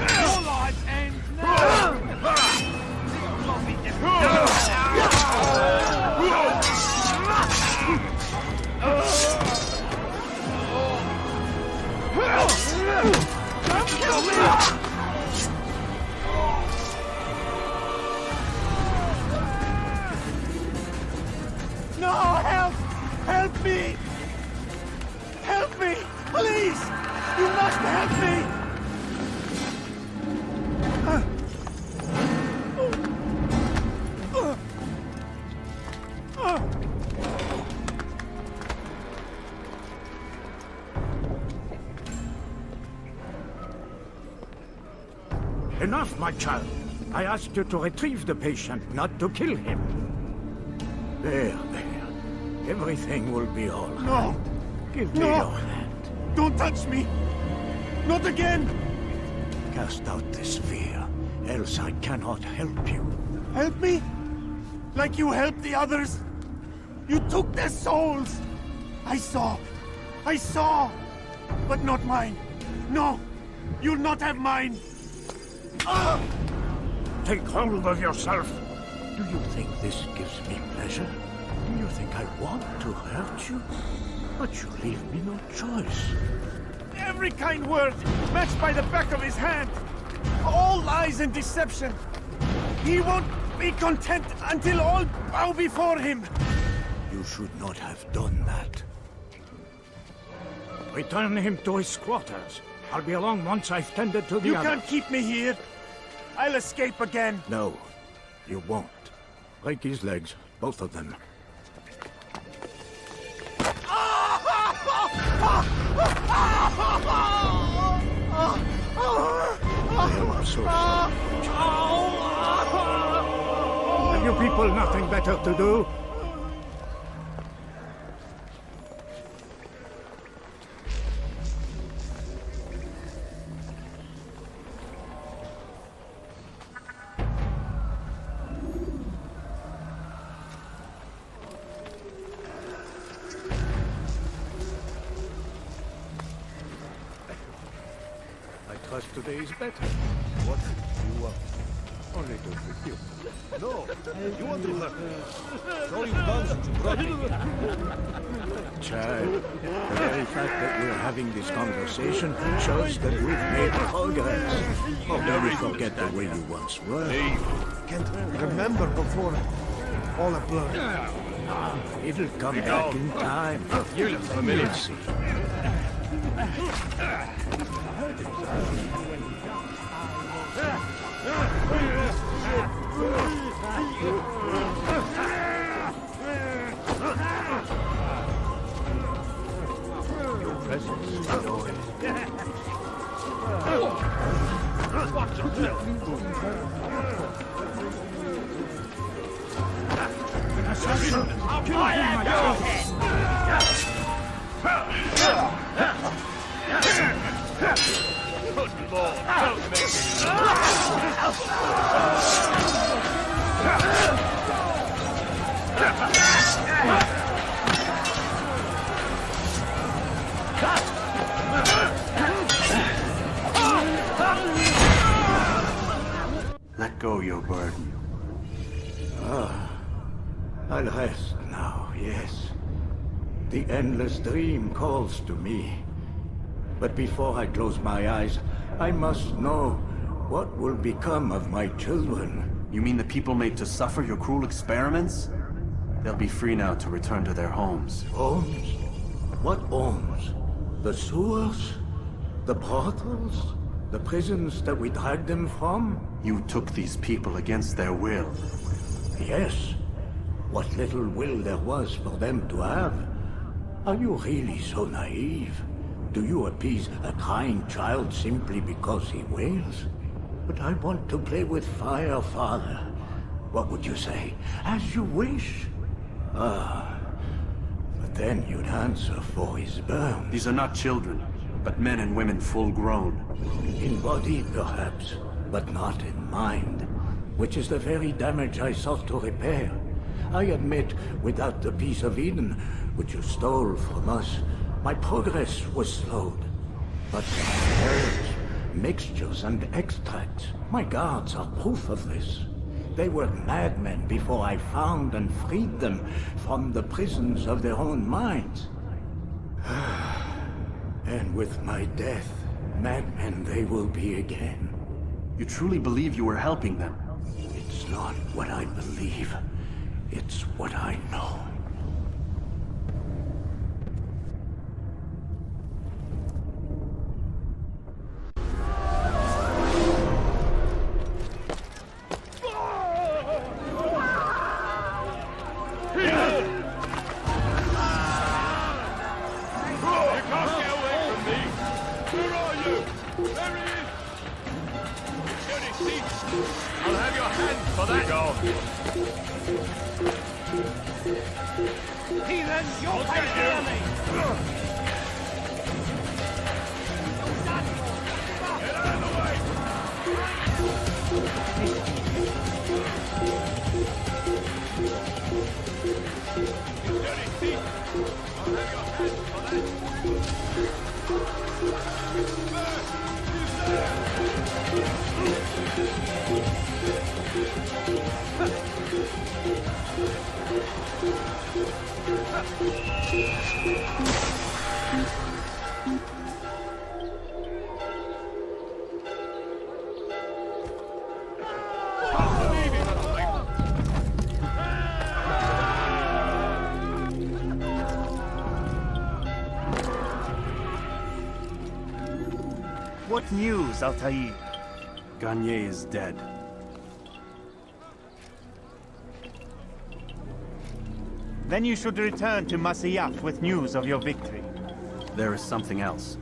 Your life ends now! Don't kill me!
No, help! Help me! Help me! Please! You must help me!
Enough, my child. I asked you to retrieve the patient, not to kill him. There. Everything will be all right.
No!
Give me your hand.
Don't touch me! Not again!
Cast out this fear, else I cannot help you.
Help me? Like you helped the others? You took their souls! I saw! But not mine! No! You'll not have mine!
Take hold of yourself! Do you think this gives me pleasure? Do you think I want to hurt you? But you leave me no choice.
Every kind word matched by the back of his hand! All lies and deception! He won't be content until all bow before him!
You should not have done that. Return him to his quarters. I'll be along once I've tended to the
You
others.
can't keep me here! I'll escape again!
No, you won't. Break his legs,
Both of them. I am so sorry. Have you people nothing better to do? Today is better. What do you want? Only to hurt you. No, you want to hurt me. So you've done since you brought me here. Child, the very fact that we're having this conversation shows that we've made progress. Oh, never forget the way you once were.
Can't remember before all a blur.
It'll come back in time.
You look familiar.
You'll see.
Your presence, Lord. Watch yourself.
An assassin! Kill him, my
Good Lord, don't make
Let go your burden.
I'll rest now, yes. The endless dream calls to me. But before I close my eyes, I must know what will become of my children.
You mean the people made to suffer your cruel experiments? They'll be free now to return to their homes.
Homes? What homes? The sewers? The brothels? The prisons that we dragged them from?
You took these people against their will.
Yes. What little will there was for them to have. Are you really so naive? Do you appease a crying child simply because he wails? But I want to play with fire, Father. What would you say? As you wish. But then you'd answer for his burn.
These are not children, but men and women full grown.
In body, perhaps, but not in mind. Which is the very damage I sought to repair. I admit, without the piece of Eden, which you stole from us, my progress was slowed. But herbs, mixtures, and extracts, my guards are proof of this. They were madmen before I found and freed them from the prisons of their own minds. And with my death, madmen they will be again.
You truly believe you were helping them?
It's not what I believe. It's what I know.
What news, Altair?
Garnier is dead.
Then you should return to Masyaf with news of your victory.
There is something else.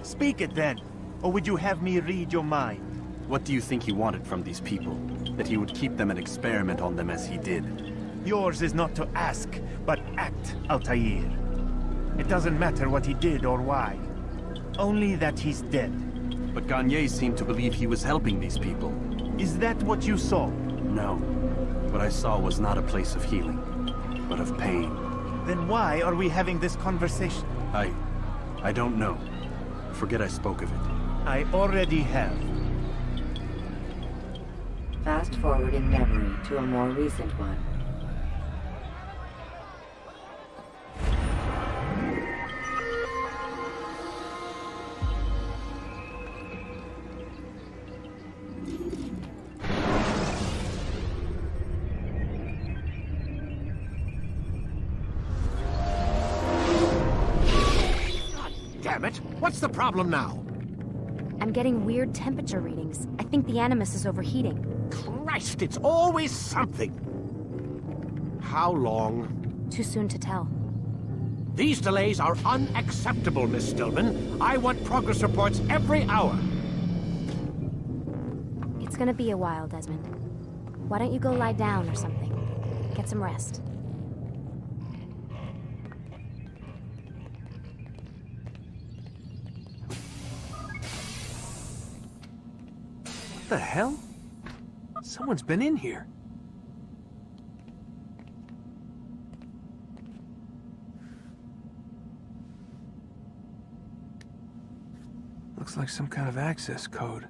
Speak it then, or would you have me read your mind?
What do you think he wanted from these people? That he would keep them and experiment on them as he did?
Yours is not to ask, but act, Altair. It doesn't matter what he did or why. Only that he's dead.
But Garnier seemed to believe he was helping these people.
Is that what you saw?
No. What I saw was not a place of healing, but of pain.
Then why are we having this conversation?
I don't know. Forget I spoke of it.
I already have.
Fast forward in memory to a more recent one.
Damn it! What's the problem now?
I'm getting weird temperature readings. I think the Animus is overheating.
Christ, it's always something! How long?
Too soon to tell.
These delays are unacceptable, Miss Stillman. I want progress reports every hour.
It's gonna be a while, Desmond. Why don't you go lie down or something? Get some rest.
What the hell? Someone's been in here. Looks like some kind of access code.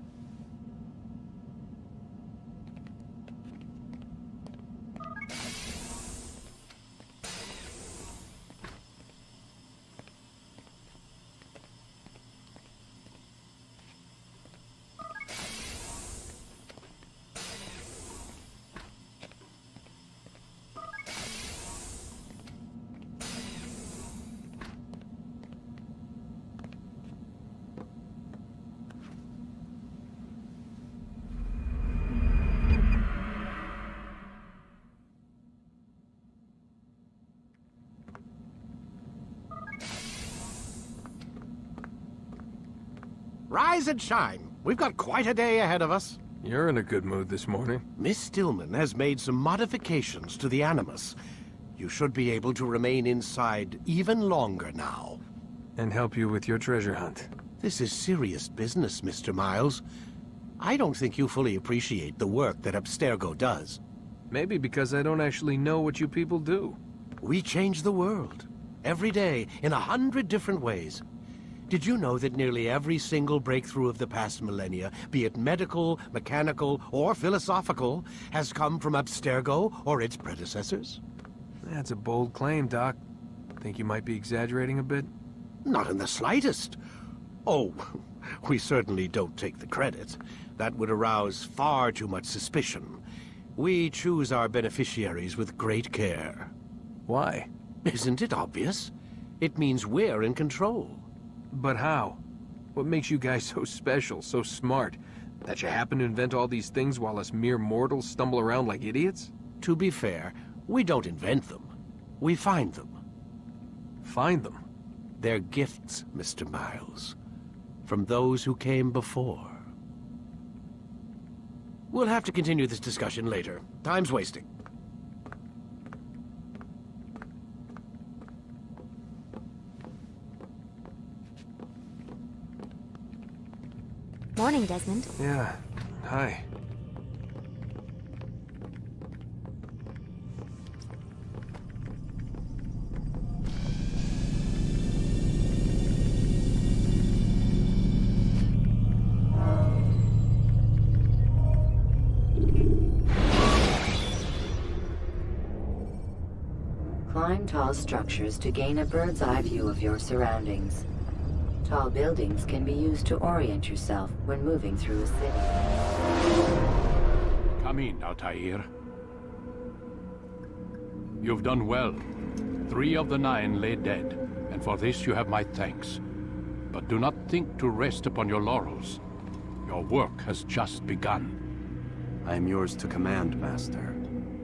Rise and shine. We've got quite a day ahead of us.
You're in a good mood this morning.
Miss Stillman has made some modifications to the Animus. You should be able to remain inside even longer now.
And help you with your treasure hunt.
This is serious business, Mr. Miles. I don't think you fully appreciate the work that Abstergo does.
Maybe because I don't actually know what you people do.
We change the world. Every day, in 100 different ways. Did you know that nearly every single breakthrough of the past millennia, be it medical, mechanical, or philosophical, has come from Abstergo or its predecessors?
That's a bold claim, Doc. Think you might be exaggerating a bit?
Not in the slightest. Oh, we certainly don't take the credit. That would arouse far too much suspicion. We choose our beneficiaries with great care.
Why?
Isn't it obvious? It means we're in control.
But how? What makes you guys so special, so smart? That you happen to invent all these things while us mere mortals stumble around like idiots?
To be fair, we don't invent them. We find them.
Find them?
They're gifts, Mr. Miles. From those who came before. We'll have to continue this discussion later. Time's wasting.
Morning, Desmond.
Yeah. Hi.
Climb tall structures to gain a bird's-eye view of your surroundings. Tall buildings can be used to orient yourself when moving through a city.
Come in, Altair. You've done well. 3 of the 9 lay dead, and for this you have my thanks. But do not think to rest upon your laurels. Your work has just begun.
I am yours to command, Master.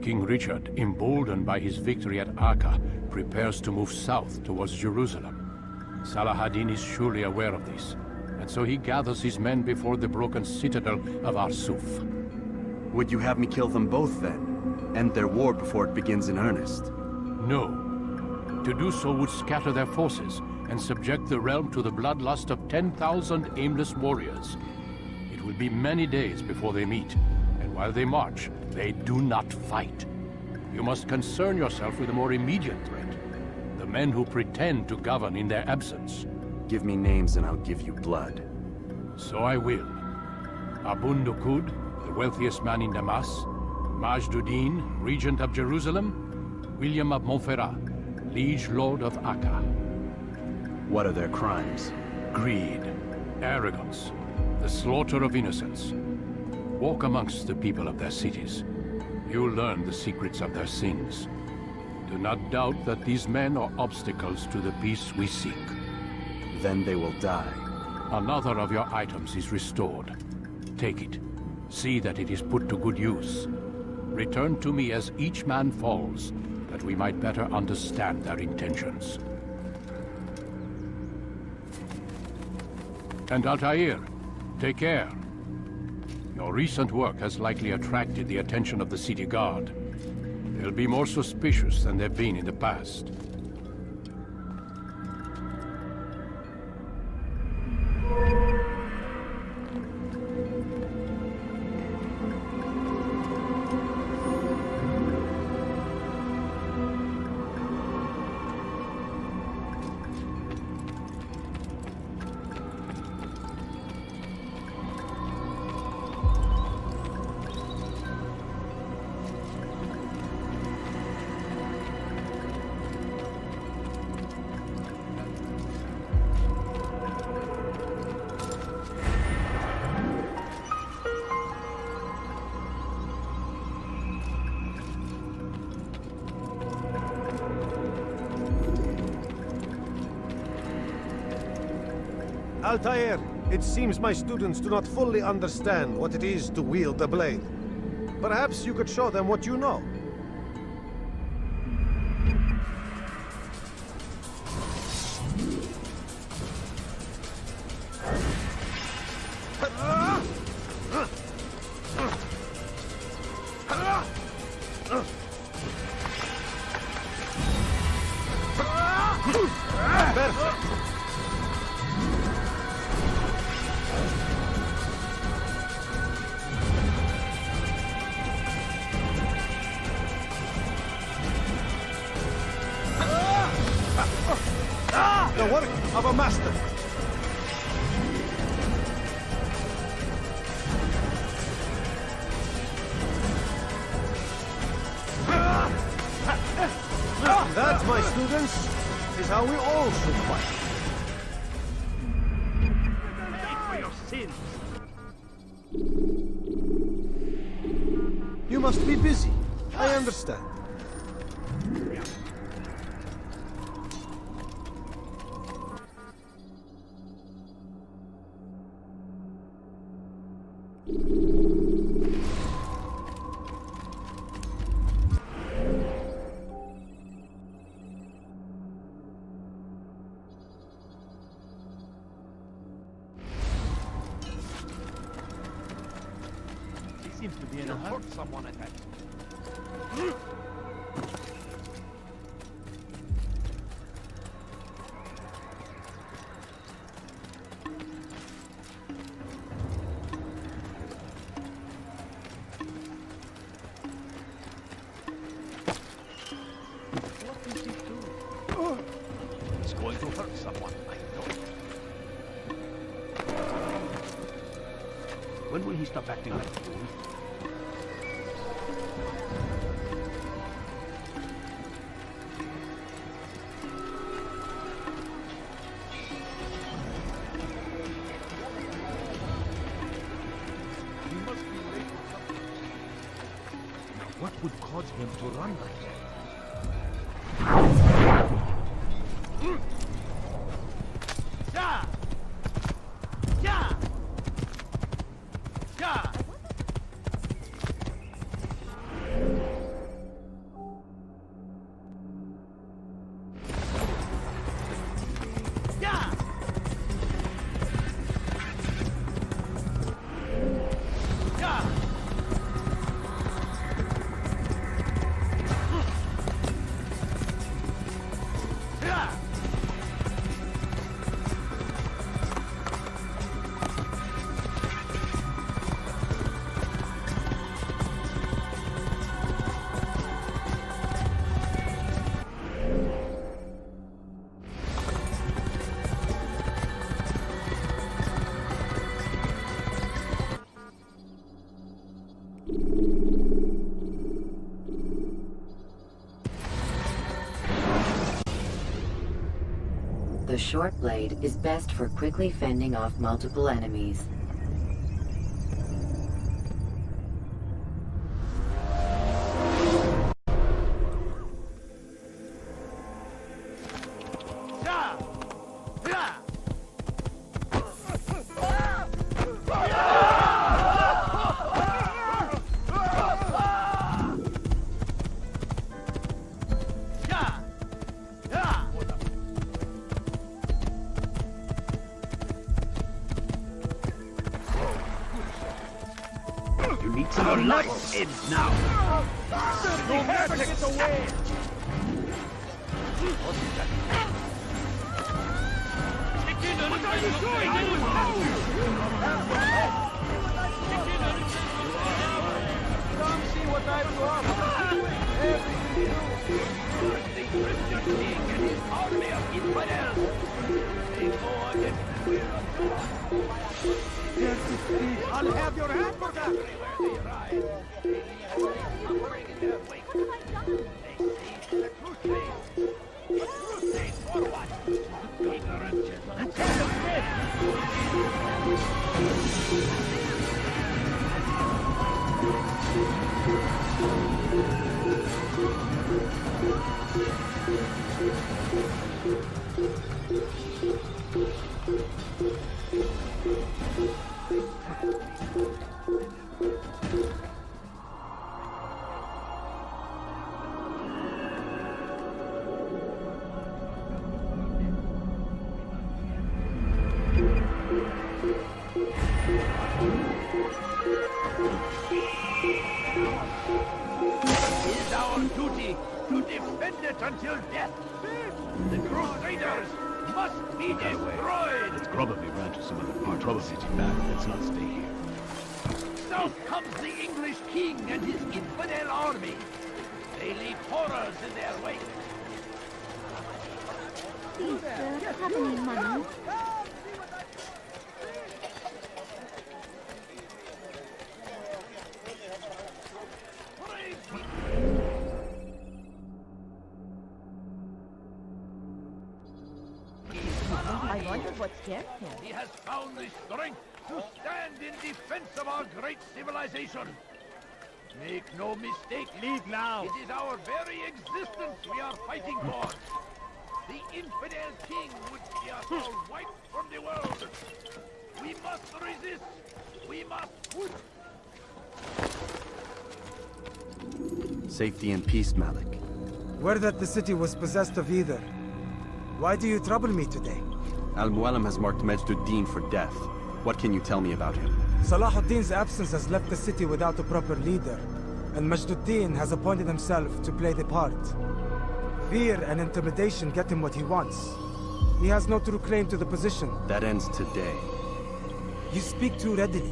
King Richard, emboldened by his victory at Acre, prepares to move south towards Jerusalem. Salah-ad-Din is surely aware of this, and so he gathers his men before the broken citadel of Arsuf.
Would you have me kill them both then? End their war before it begins in earnest?
No. To do so would scatter their forces and subject the realm to the bloodlust of 10,000 aimless warriors. It will be many days before they meet, and while they march, they do not fight. You must concern yourself with a more immediate threat. The men who pretend to govern in their absence.
Give me names and I'll give you blood.
So I will. Abun Dukud, the wealthiest man in Damas, Majduddin, regent of Jerusalem, William of Montferrat, liege lord of Acre.
What are their crimes?
Greed, arrogance, the slaughter of innocents. Walk amongst the people of their cities. You'll learn the secrets of their sins. Do not doubt that these men are obstacles to the peace we seek.
Then they will die.
Another of your items is restored. Take it. See that it is put to good use. Return to me as each man falls, that we might better understand their intentions. And Altair, take care. Your recent work has likely attracted the attention of the city guard. They'll be more suspicious than they've been in the past.
Altair, it seems my students do not fully understand what it is to wield the blade. Perhaps you could show them what you know. The work of a master. That, my students, is how we all should fight.
Pay for your sins.
You must be busy. I understand.
He seems to be in a hurry. Hurt someone at that. What is he doing? He's going to hurt someone, I know. When will he stop acting like a fool? He must be late for something. Now, what would cause him to run like that? Yeah! Yeah! Yeah!
The short blade is best for quickly fending off multiple enemies.
You need to know life ends now. No matter get away. What are you doing? Come see what I've got. The Christian king and his army of infidels. They go against the will of God. I'll have your hand for that. Everywhere they ride, they leave suffering in their wake. They say the crusade. A crusade for what? Ignorant gentlemen. It is our duty to defend it until death. The Crusaders must be destroyed.
It's probably ran to some other part of the city back. Let's not stay here.
South comes the English king and his infidel army. They leave horrors in their wake.
Please, sir, have any money?
I wondered what scared him.
He has found the strength to stand in defense of our great civilization. Make no mistake, leave now. It is our very existence we are fighting for. The infidel king would see us all wiped from the world. We must resist. We must push.
Safety and peace, Malik.
Word that the city was possessed of either. Why do you trouble me today?
Al-Mualim has marked Majd-ud-Din for death. What can you tell me about him?
Salahuddin's absence has left the city without a proper leader, and Majd-ud-Din has appointed himself to play the part. Fear and intimidation get him what he wants. He has no true claim to the position.
That ends today.
You speak too readily.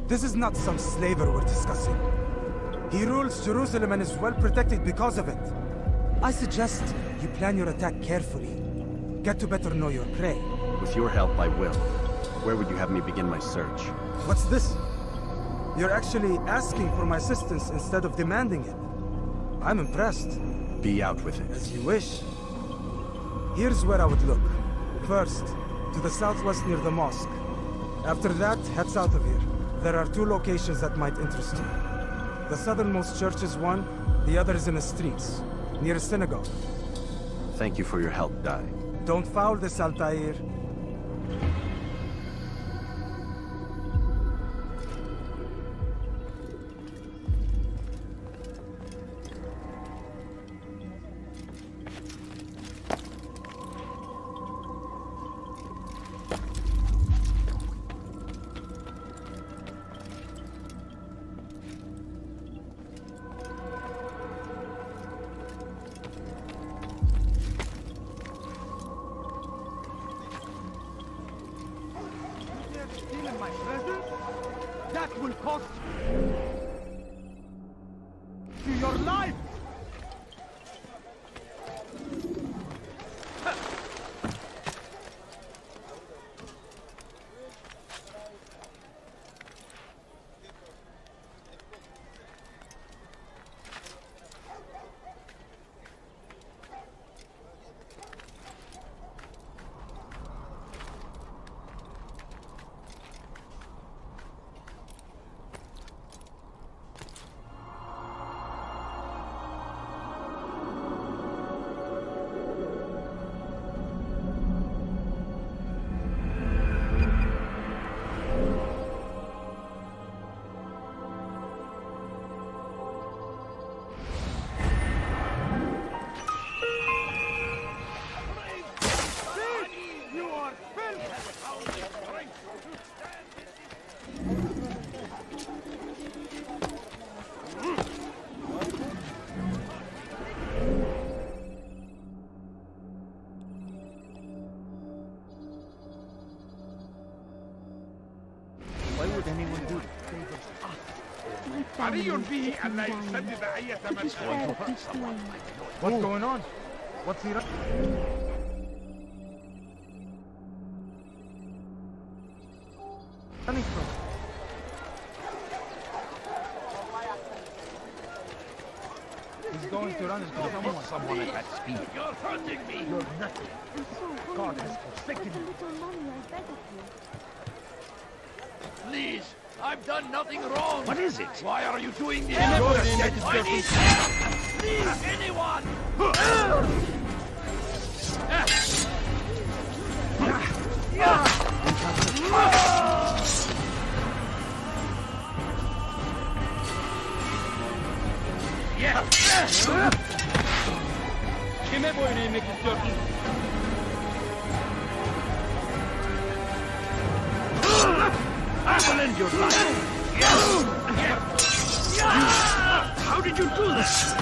This is not some slaver we're discussing. He rules Jerusalem and is well protected because of it. I suggest you plan your attack carefully. Get to better know your prey.
With your help, I will. Where would you have me begin my search?
What's this? You're actually asking for my assistance instead of demanding it. I'm impressed.
Be out with it.
As you wish. Here's where I would look. First, to the southwest near the mosque. After that, head south of here. There are two locations that might interest you. The southernmost church is one, the other is in the streets, near a synagogue.
Thank you for your help, Dai.
Don't foul this, Altair.
Stealing my presents? That will cost you your life!
What's going on? What's he up? Running from? He's going to run into someone at that speed.
You're hurting me!
You're nothing. God has forsaken you.
Please, I've done nothing wrong.
What is it?
Why are you doing this?
I
need help! Please, anyone!
Kime boyun eğmek istiyorsun?
I will end your life! How did you do this?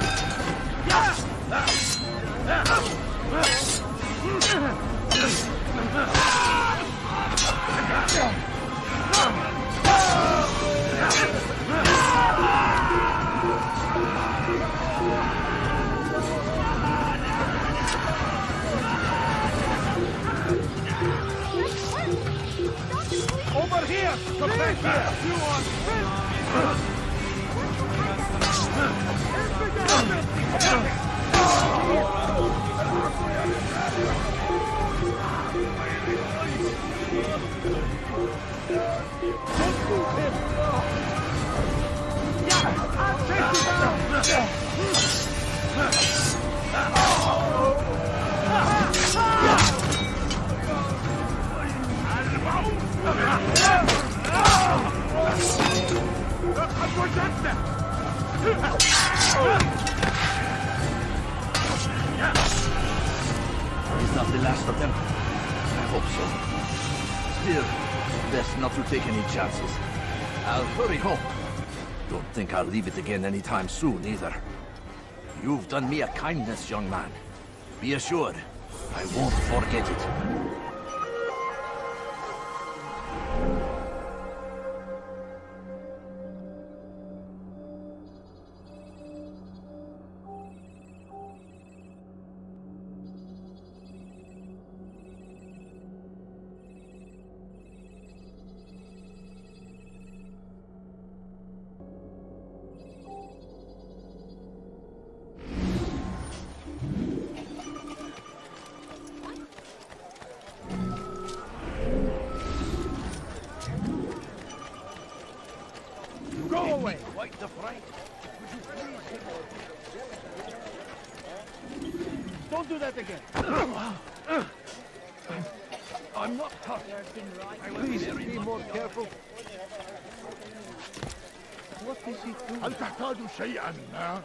Over here! Come back here! You are...
He's not the last of them. I hope so. Still, best not to take any chances. I'll hurry home. Don't think I'll leave it again anytime soon, either. You've done me a kindness, young man. Be assured, I won't forget it.
Go away!
Quite the fright.
Don't do that again!
I'm not hurt.
Please be more careful. What is he doing?
هل تحتاج شيئا ما؟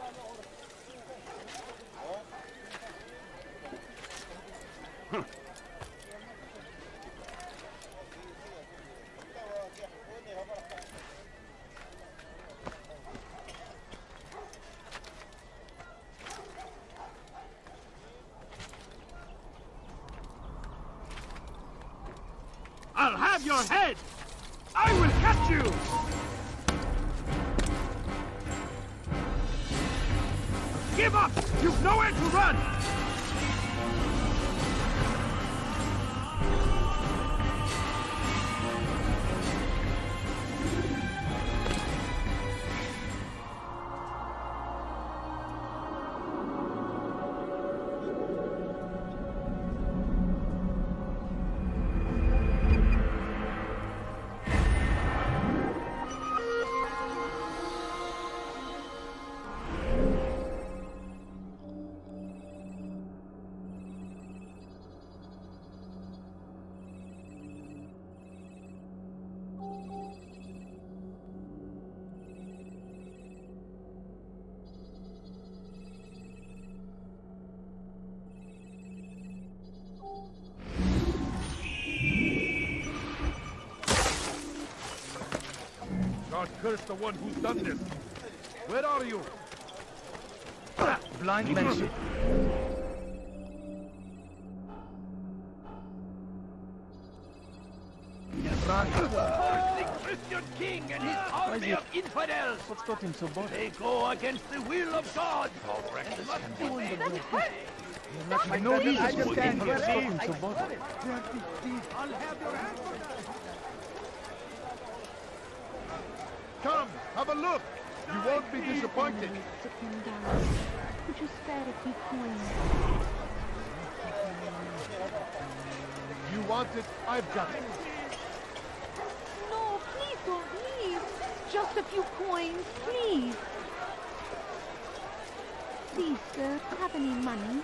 I'll have your head! I will catch you! Give up! You've nowhere to run!
God curse the one who's done this. Where are you?
Blind mention.
Christian king and his army of infidels!
What's got him so bothered?
They go against the will of God! And must be
Then hey!
I know this is what got him so bothered.
I'll have your hand for that. Come, have a look. You won't be disappointed.
To pin down. Could you spare a few coins?
You want it? I've got it.
No, please don't leave. Just a few coins, please. Please, sir, have any money?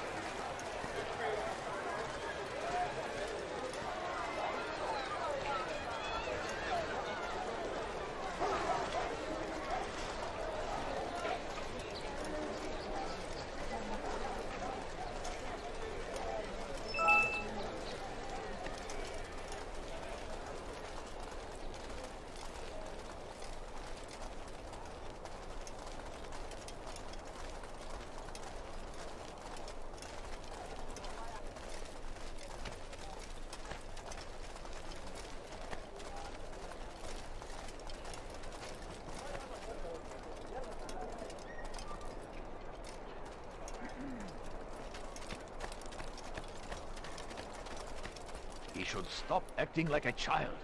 He should stop acting like a child.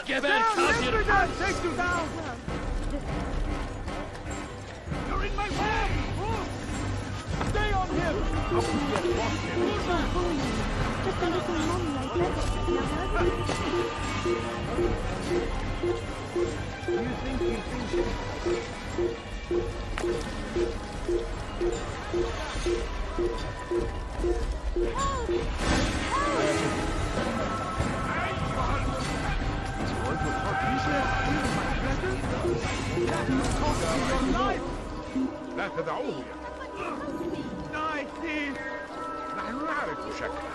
Get back! Take you down! You're in my way! Stay on him!
Please don't bully me. Just a little money, I guess.
Do you think he thinks
لا تدعوه نحن نعرف شكله.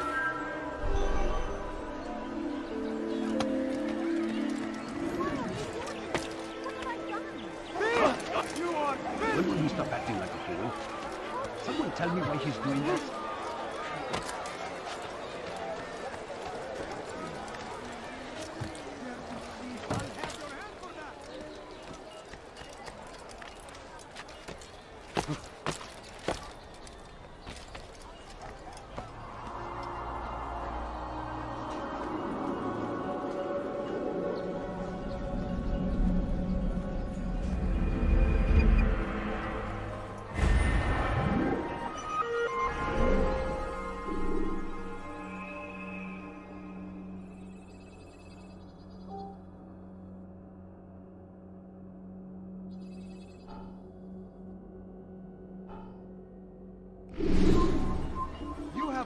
When will you stop acting like a fool? Someone tell me why he's doing this?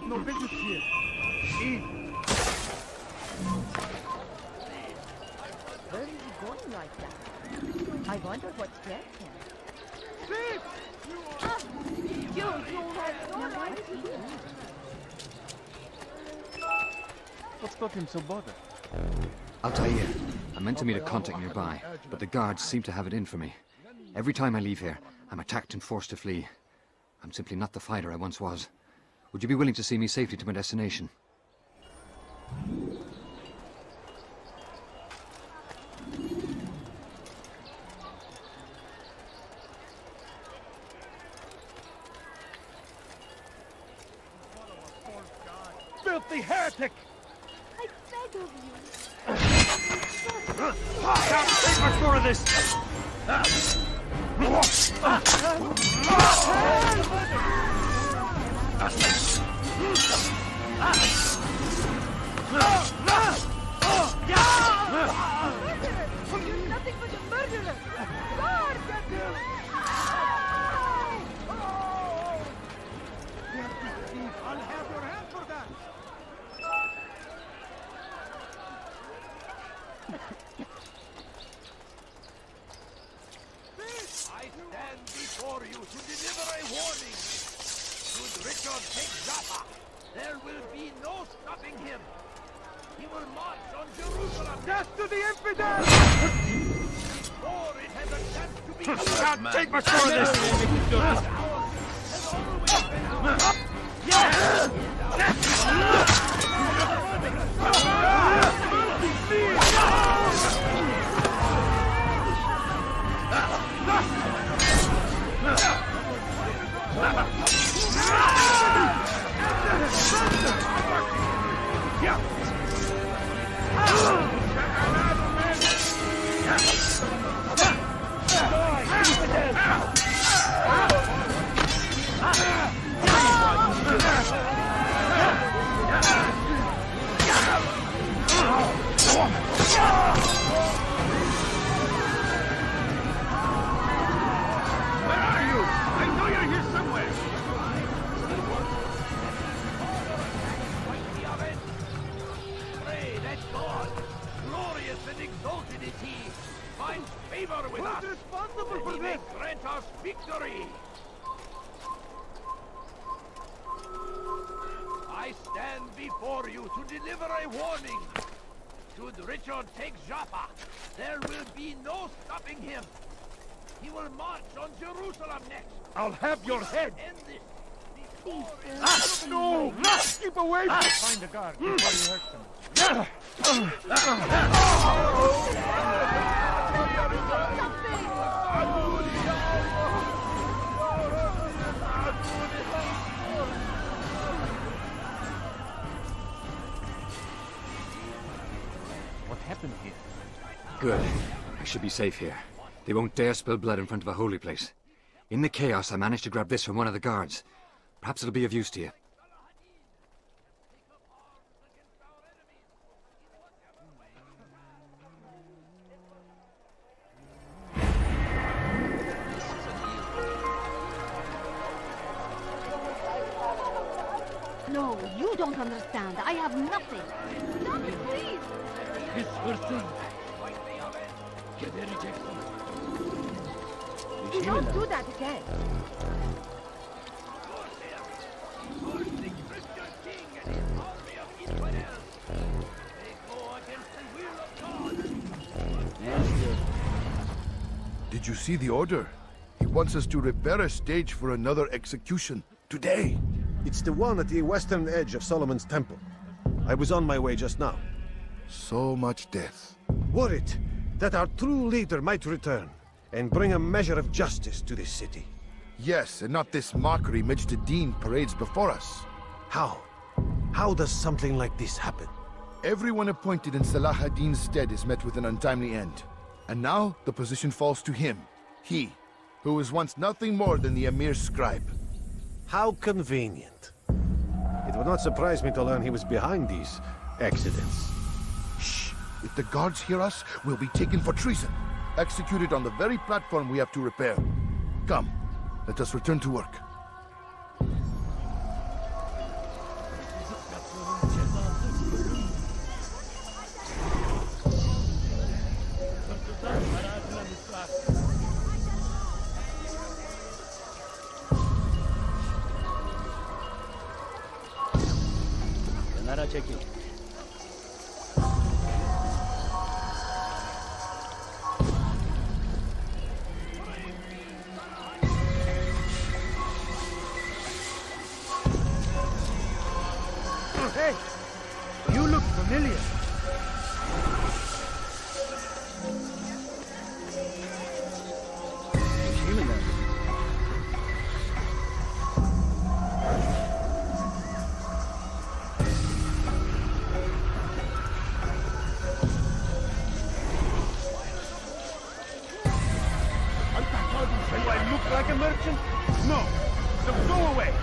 No business here. Eat.
Where is he going like that? I wonder what scared him.
Sit!
You have no idea.
What's got him so bothered?
Altair,
I'm meant to meet a contact nearby, but the guards seem to have it in for me. Every time I leave here, I'm attacked and forced to flee. I'm simply not the fighter I once was. Would you be willing to see me safely to my destination?
Filthy heretic!
I beg of you.
Can't take much more of this!
You're nothing but a murderer! Lord!
I'll have your hand for that! I stand before you to deliver a warning. Should Richard take Jaffa, there will be no stopping him. He will march on Jerusalem. Death to the infidel! Before it has a chance to be... Can't take much more of this! I stand before you to deliver a warning. Should Richard take Jaffa, there will be no stopping him. He will march on Jerusalem next. I'll have your head. End this. No! Keep away from Find a guard before you hurt them.
What happened here?
Good. I should be safe here. They won't dare spill blood in front of a holy place. In the chaos, I managed to grab this from one of the guards. Perhaps it'll be of use to you.
No, you don't understand. I have nothing. Stop it, please!
This person. Get the rejection.
You don't do that again.
Did you see the order? He wants us to repair a stage for another execution. Today.
It's the one at the western edge of Solomon's Temple. I was on my way just now.
So much death.
Worried that our true leader might return and bring a measure of justice to this city.
Yes, and not this mockery Mujtadeen parades before us.
How? How does something like this happen?
Everyone appointed in Salah ad-Din's stead is met with an untimely end. And now the position falls to him. He, who was once nothing more than the Emir's scribe.
How convenient. It would not surprise me to learn he was behind these accidents.
Shh! If the guards hear us, we'll be taken for treason. Executed on the very platform we have to repair. Come, let us return to work.
Hey, you look familiar.
Do I look like a merchant? No. So go away.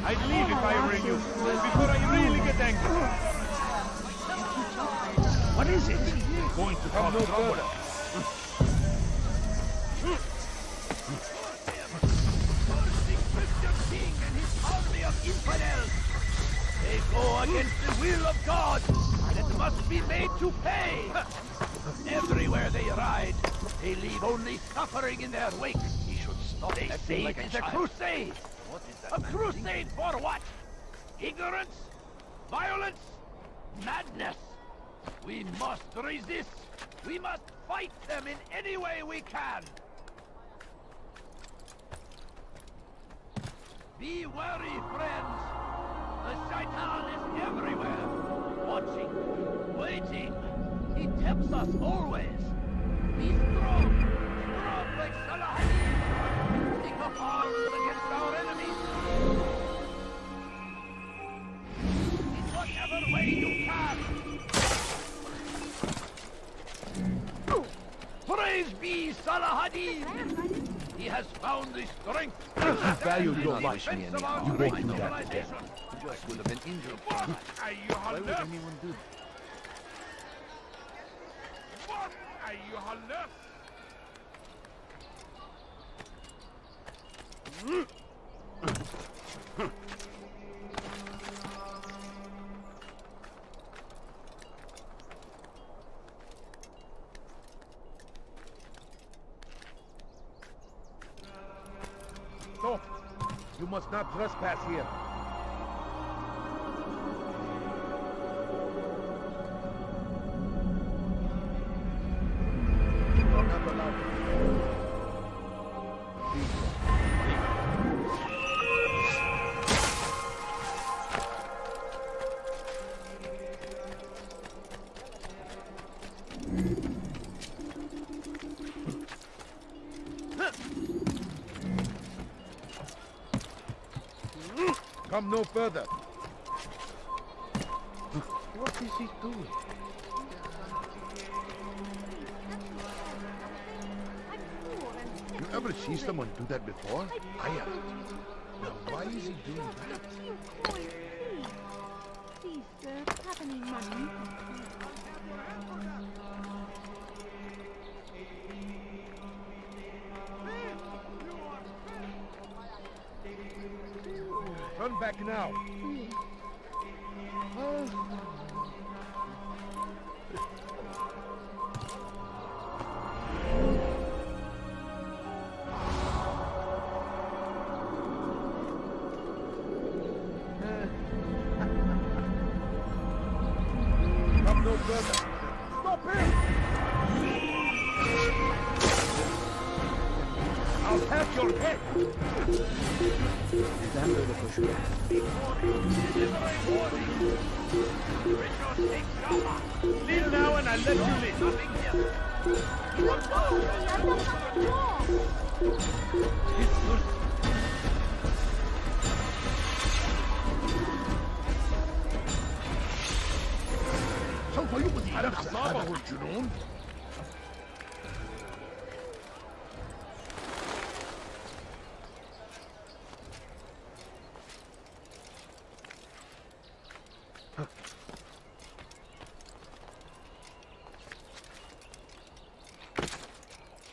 I'd leave if I were you, before I really get angry. What is it? Going to come no further.
King and his army of infidels. They go against the will of God and must be made to pay. Everywhere they ride, they leave only suffering in their wake. He should stop. They say it is a crusade. A crusade for what? Ignorance? Violence? Madness? We must resist. We must fight them in any way we can. Be wary, friends. The Shaitan is everywhere. Watching. Waiting. He tempts us always. Be strong. Strong like Salahadin. Take up arms against our enemies. In whatever way you can. Praise be Salahadin. He has found the strength.
If you value your life, you won't do that again.
Just would have been injured.
What are you
Why would
left?
anyone do that?
What are you left? Stop! You must not trespass here. You are not allowed. Come no further. What is he doing? You ever see someone do that before? I have. Now, why is he doing that?
Please, sir, have any money?
Turn back now. Come no further. Stop him! I'll have your head! Leave now and I'll let you live. سوف يقضي أعصابه الجنون.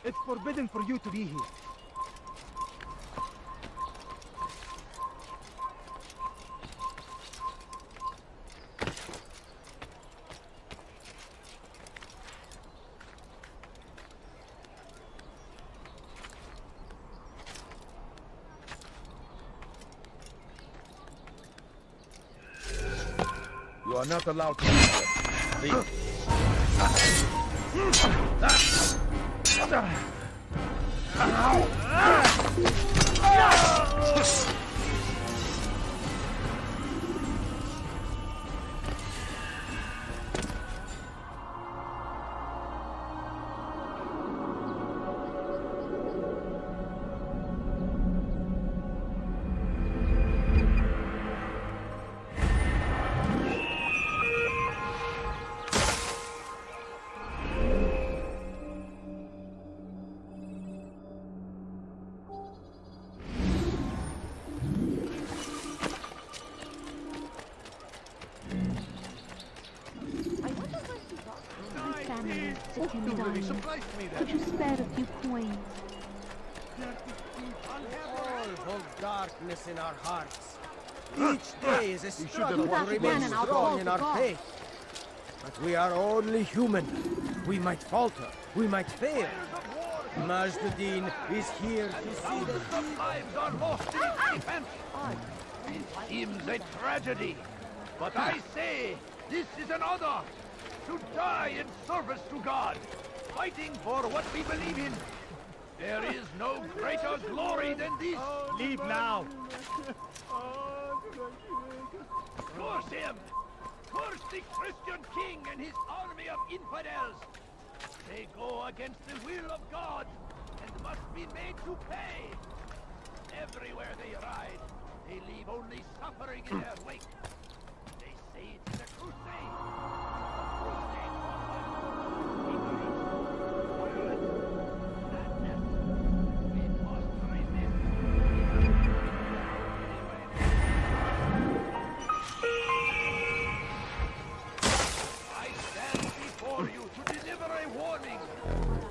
It's forbidden for you to be here.
You are not allowed to leave.
Could you spare a few coins?
All hold darkness in our hearts. Each day is a struggle to remain strong in our faith. But we are only human. We might falter. We might fail. Majduddin is here to see that
Some lives are lost in its defense. It seems a tragedy. But I say, this is an honor. To die in service to God. Fighting for what we believe in. There is no greater glory than this.
Leave now.
Curse him! Curse the Christian king and his army of infidels! They go against the will of God and must be made to pay. Everywhere they ride, they leave only suffering in their wake. They say it's a crusade.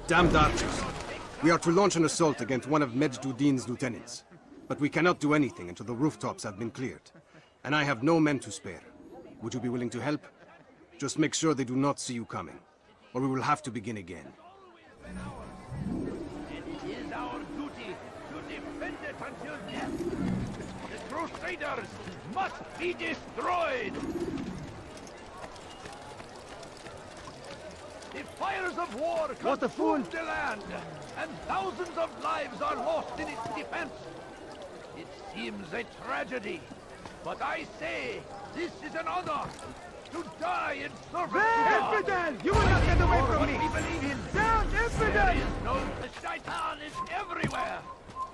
Damned archers. We are to launch an assault against one of Majduddin's lieutenants. But we cannot do anything until the rooftops have been cleared. And I have no men to spare. Would you be willing to help? Just make sure they do not see you coming, or we will have to begin again.
It is our duty to defend it until death. The Crusaders must be destroyed! The fires of war consume the land, and thousands of lives are lost in its defense. It seems a tragedy, but I say this is an honor to die in service to God.
Infidel! You will not get away from me!
We believe in.
Down, infidel!
There is no. The Shaitan is everywhere,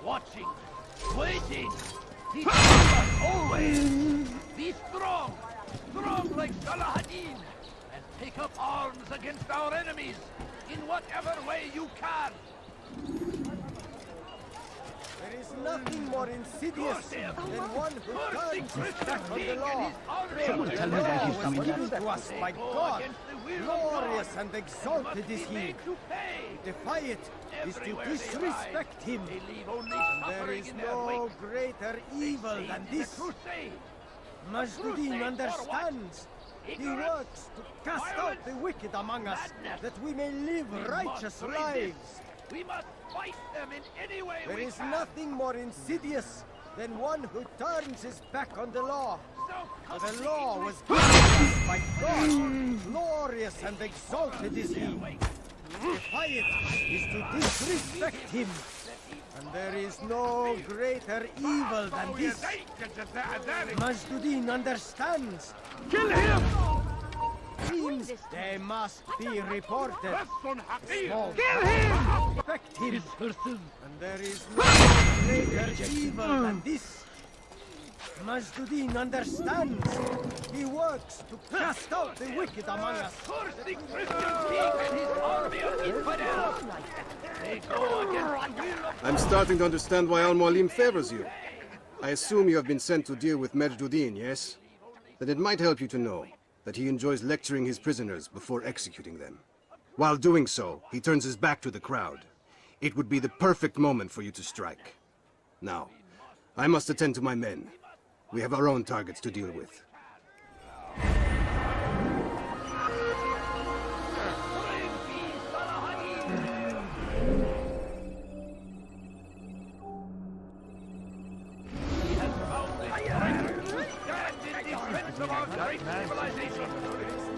watching, waiting. He tells us always, be strong, strong like Salahadin. Take up arms against our enemies in whatever way you can.
There is nothing more insidious than one who turns his back on the law.
Someone tell me why he's coming
given
down.
to us by God. Glorious and exalted is he. To defy it is to disrespect him. And there is no greater evil than this. Majduddin understands. He works to cast out the wicked among us, that we may live righteous lives.
We must fight them in any way
There
we
is
can.
nothing more insidious than one who turns his back on the law. For the law was given us by God. Glorious and exalted is he. To defy it is to disrespect him. And there is no greater evil than this. Majduddin understands.
Kill him!
Seems they must be reported. Small
Kill him!
respect him. And there is no greater evil than this. Majduddin understands. He works to cast out the wicked among us.
Curse the Christian king and his army of infidels! They go against the will of
I'm starting to understand why Al-Mualim favors you. I assume you have been sent to deal with Majduddin, yes? Then it might help you to know that he enjoys lecturing his prisoners before executing them. While doing so, he turns his back to the crowd. It would be the perfect moment for you to strike. Now, I must attend to my men. We have our own targets to deal with.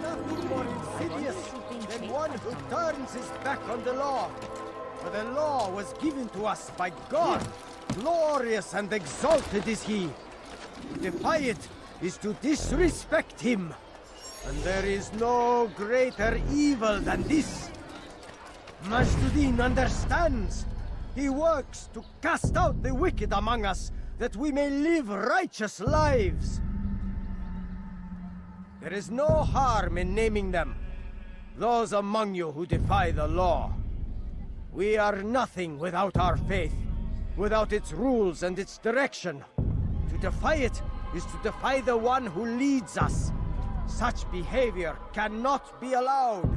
Nothing more insidious than one who turns his back on the law. For the law was given to us by God. Glorious and exalted is he. To defy it is to disrespect him. And there is no greater evil than this. Majduddin understands. He works to cast out the wicked among us, that we may live righteous lives. There is no harm in naming them. Those among you who defy the law. We are nothing without our faith, without its rules and its direction. To defy it is to defy the one who leads us. Such behavior cannot be allowed.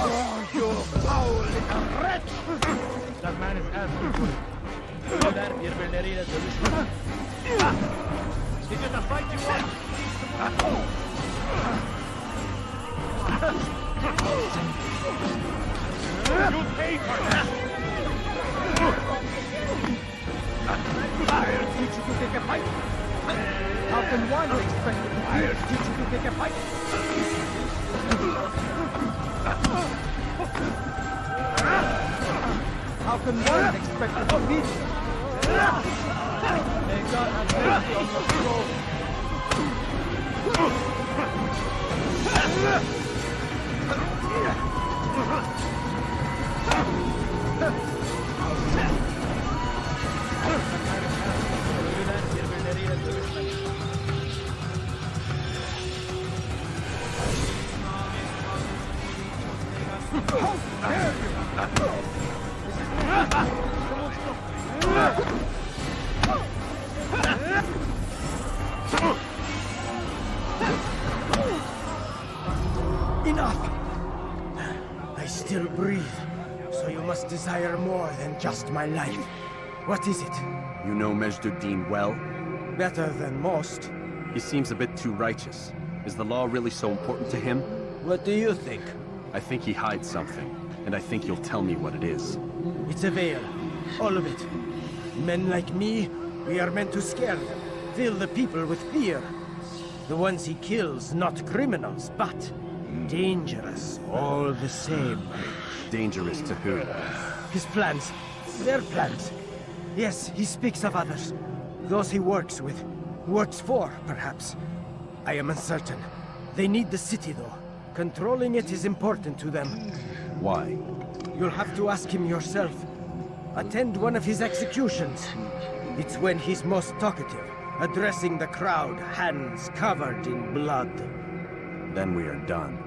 Oh, you foul little wretch! That man is asking for it. So that you're going to read the mission. Is it the fight you want? You pay for that! I'll teach you to take a fight. How can one expect to teach you to take a fight? How can one expect to beat? May God have mercy on your soul. Enough! I still breathe, so you must desire more than just my life. What is it?
You know Majduddin well?
Better than most.
He seems a bit too righteous. Is the law really so important to him?
What do you think?
I think he hides something, and I think you'll tell me what it is.
It's a veil. All of it. Men like me, we are meant to scare them, fill the people with fear. The ones he kills, not criminals, but dangerous all the same.
Dangerous to who?
His plans. Their plans. Yes, he speaks of others. Those he works with. Works for, perhaps. I am uncertain. They need the city, though. Controlling it is important to them.
Why?
You'll have to ask him yourself. Attend one of his executions. It's when he's most talkative, addressing the crowd, hands covered in blood.
Then we are done.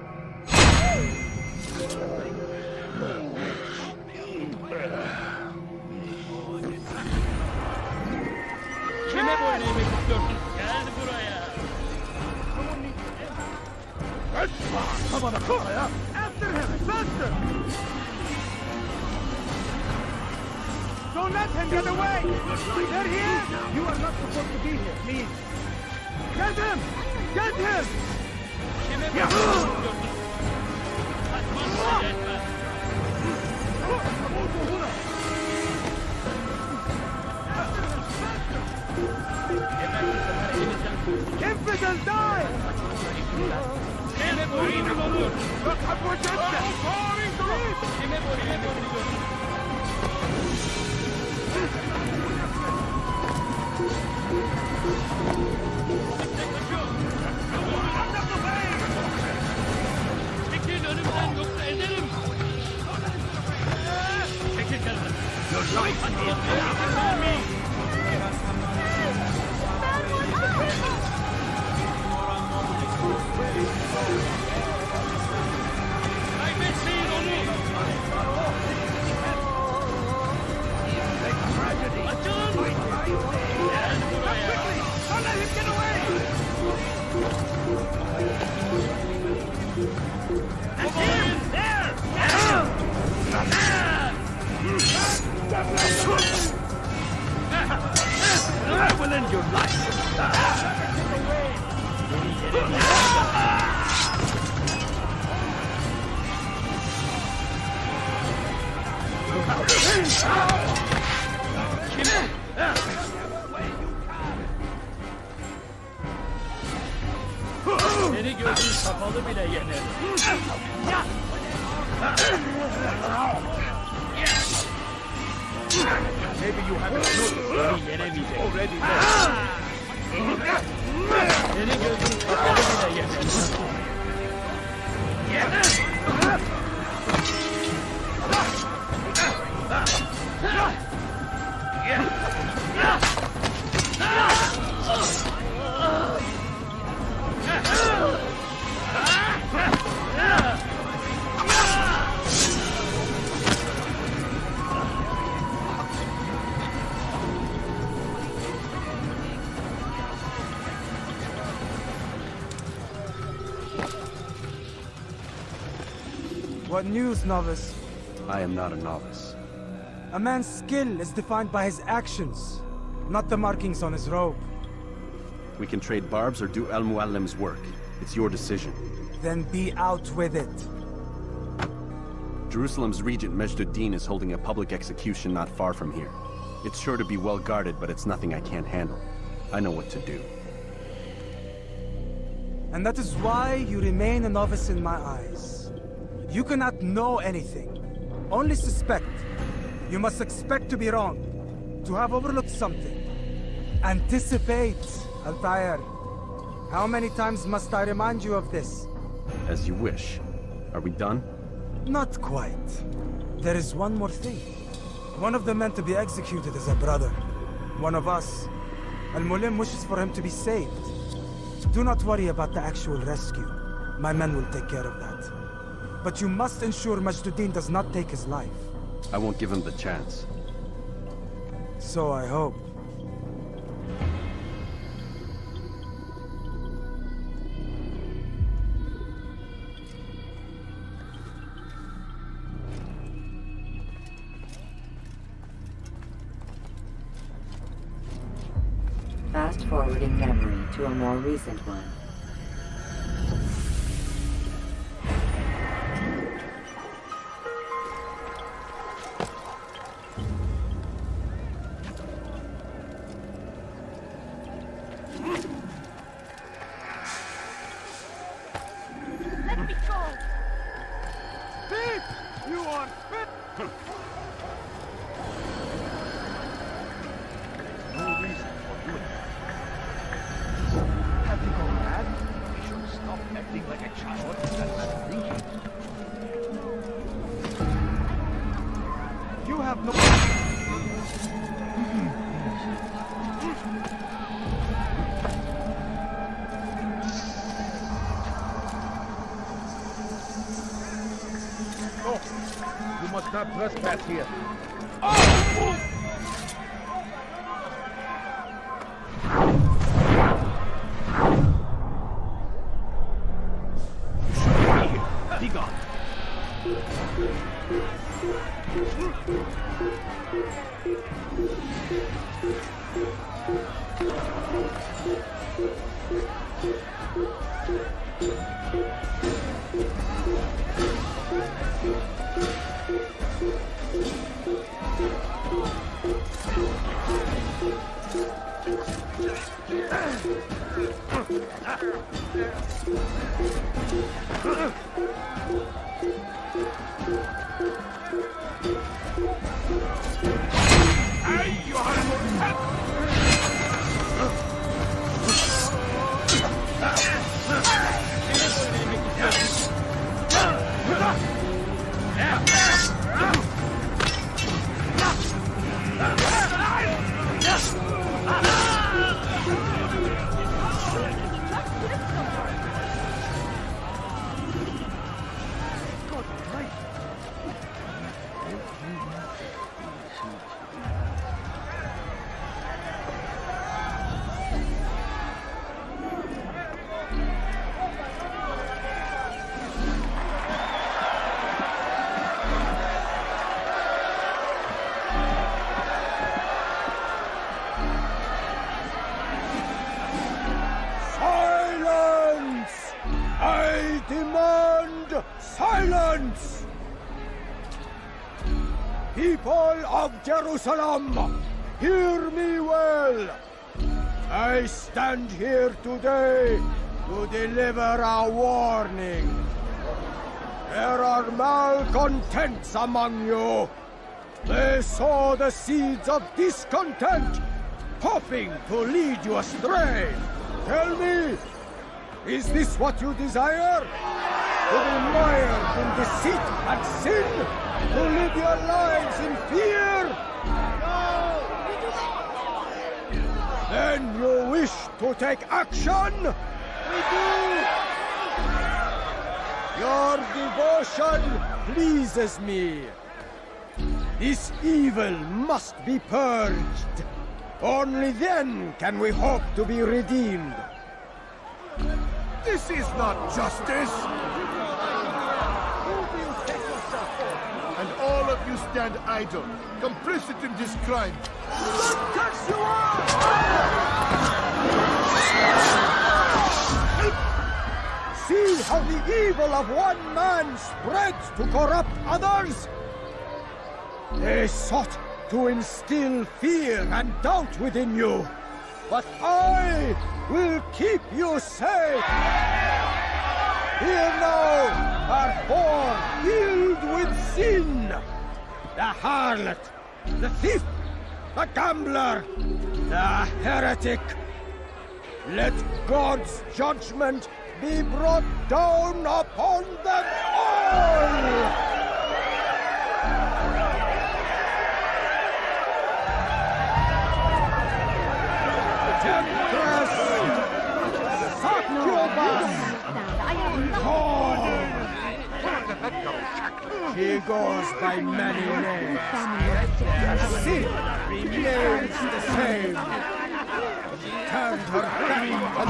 Kime boyun eğmek istiyorsun? Gel buraya. Come on, after him, faster!
Don't let him get away! They're here! You are not supposed to be here, please! Get him! Get him! Infidel, die!
Çekil önümden yoksa ederim. Çekil kenara. Kaybetmeyin onu. Açılın. Gel buraya. Don't let him get away. That's him! There! I will end your life! Seni gözün kapalı bile yener. Maybe you haven't noticed beni yenemeyecek. Already seni gözün kapalı bile yener.
What news, novice?
I am not a novice.
A man's skill is defined by his actions, not the markings on his robe.
We can trade barbs or do Al Muallim's work. It's your decision.
Then be out with it.
Jerusalem's regent Majd-ud-Din is holding a public execution not far from here. It's sure to be well guarded, but it's nothing I can't handle. I know what to do.
And that is why you remain a novice in my eyes. You cannot know anything, only suspect. You must expect to be wrong, to have overlooked something. Anticipate, Altair. How many times must I remind you of this?
As you wish. Are we done?
Not quite. There is one more thing. One of the men to be executed is a brother. One of us. Al-Mulim wishes for him to be saved. Do not worry about the actual rescue. My men will take care of that. But you must ensure Majd-ud-Din does not take his life.
I won't give him the chance.
So I hope.
Fast-forwarding memory to a more recent one.
Let me go! Fit! You are fit! No reason for doing that. Have you gone mad? You should stop acting like a child and thinking. You have no... No! You must not trespass here. Oh! Be gone.
Silence! People of Jerusalem, hear me well. I stand here today to deliver a warning. There are malcontents among you. They sow the seeds of discontent, hoping to lead you astray. Tell me, is this what you desire? To be mired in deceit and sin? To live your lives in fear? Then you wish to take action? We do! Your devotion pleases me. This evil must be purged. Only then can we hope to be redeemed.
This is not justice! And all of you stand idle, complicit in this crime.
Catch you up! See how the evil of one man spreads to corrupt others? They sought to instill fear and doubt within you. But I will keep you safe. Here now are four filled with sin. The harlot, the thief, the gambler, the heretic. Let God's judgment be brought down upon them all! She goes by many names. Sin remains the same. She turned her back on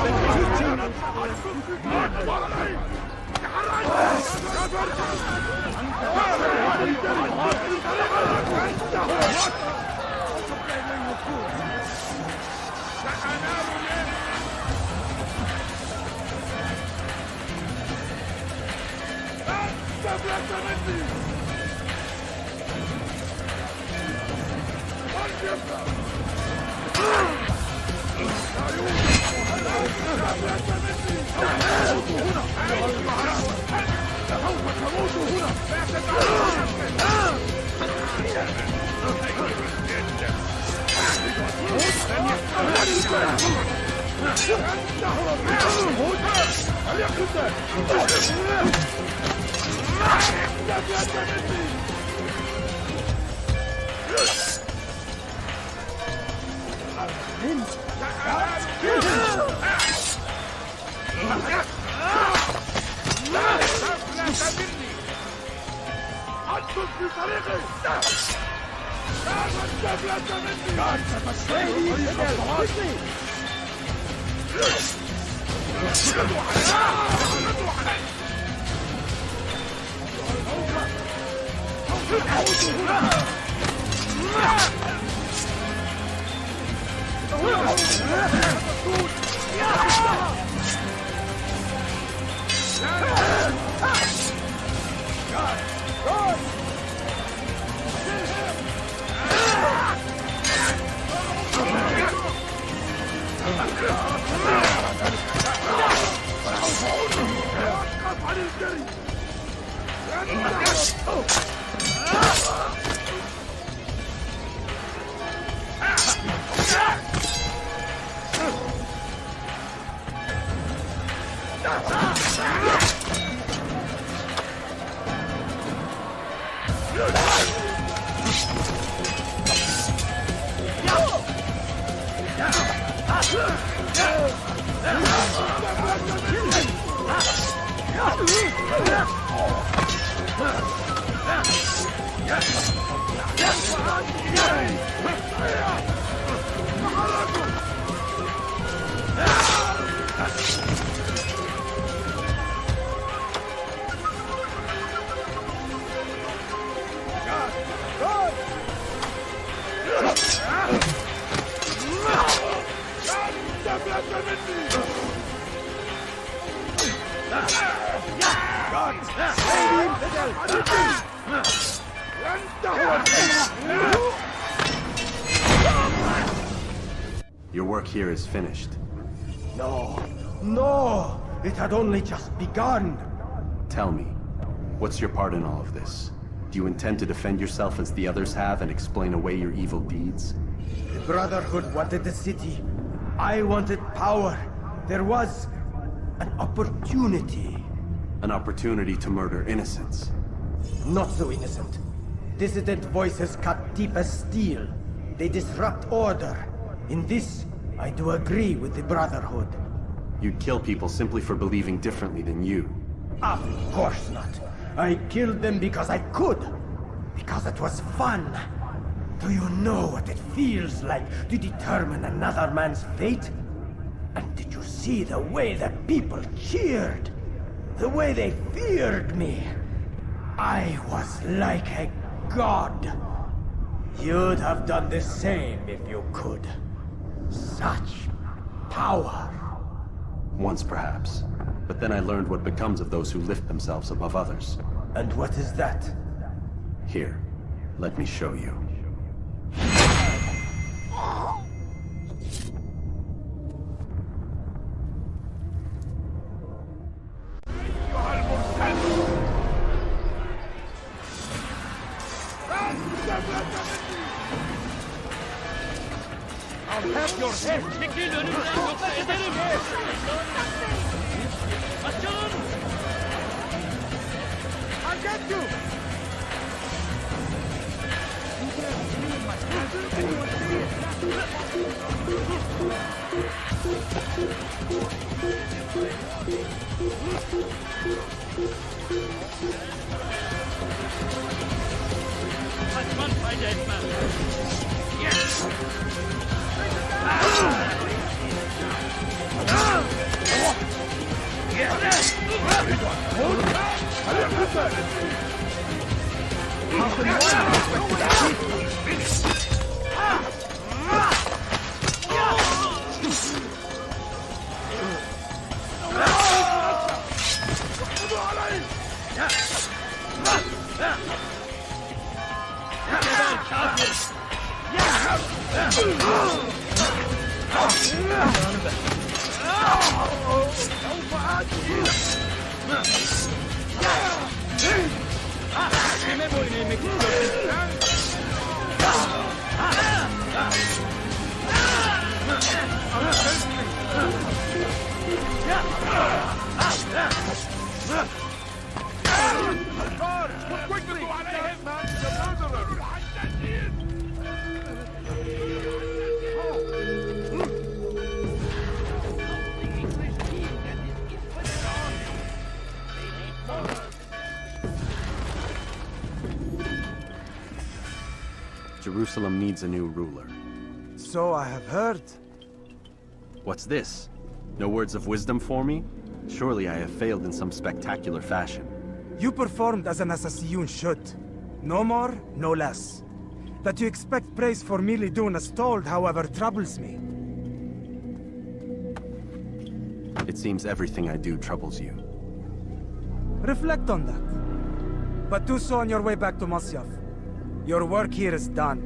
Your work here is finished.
No, no! It had only just begun!
Tell me, what's your part in all of this? Do you intend to defend yourself as the others have and explain away your evil deeds?
The Brotherhood wanted the city. I wanted power. There was an opportunity.
An opportunity to murder innocents.
Not so innocent. Dissident voices cut deep as steel. They disrupt order. In this, I do agree with the Brotherhood.
You'd kill people simply for believing differently than you.
Of course not. I killed them because I could. Because it was fun. Do you know what it feels like to determine another man's fate? And did you see the way the people cheered? The way they feared me? I was like a god. You'd have done the same if you could. Such power.
Once perhaps. But then I learned what becomes of those who lift themselves above others.
And what is that?
Here, let me show you.
I'll have your head. Çekil önümden yoksa ederim. Açılın. I'll get you. Kaçman fayda etmez. Yes!
Jerusalem needs a new ruler.
So I have heard.
What's this? No words of wisdom for me? Surely I have failed in some spectacular fashion.
You performed as an assassin should. No more, no less. That you expect praise for merely doing as told, however, troubles me.
It seems everything I do troubles you.
Reflect on that. But do so on your way back to Masyaf. Your work here is done.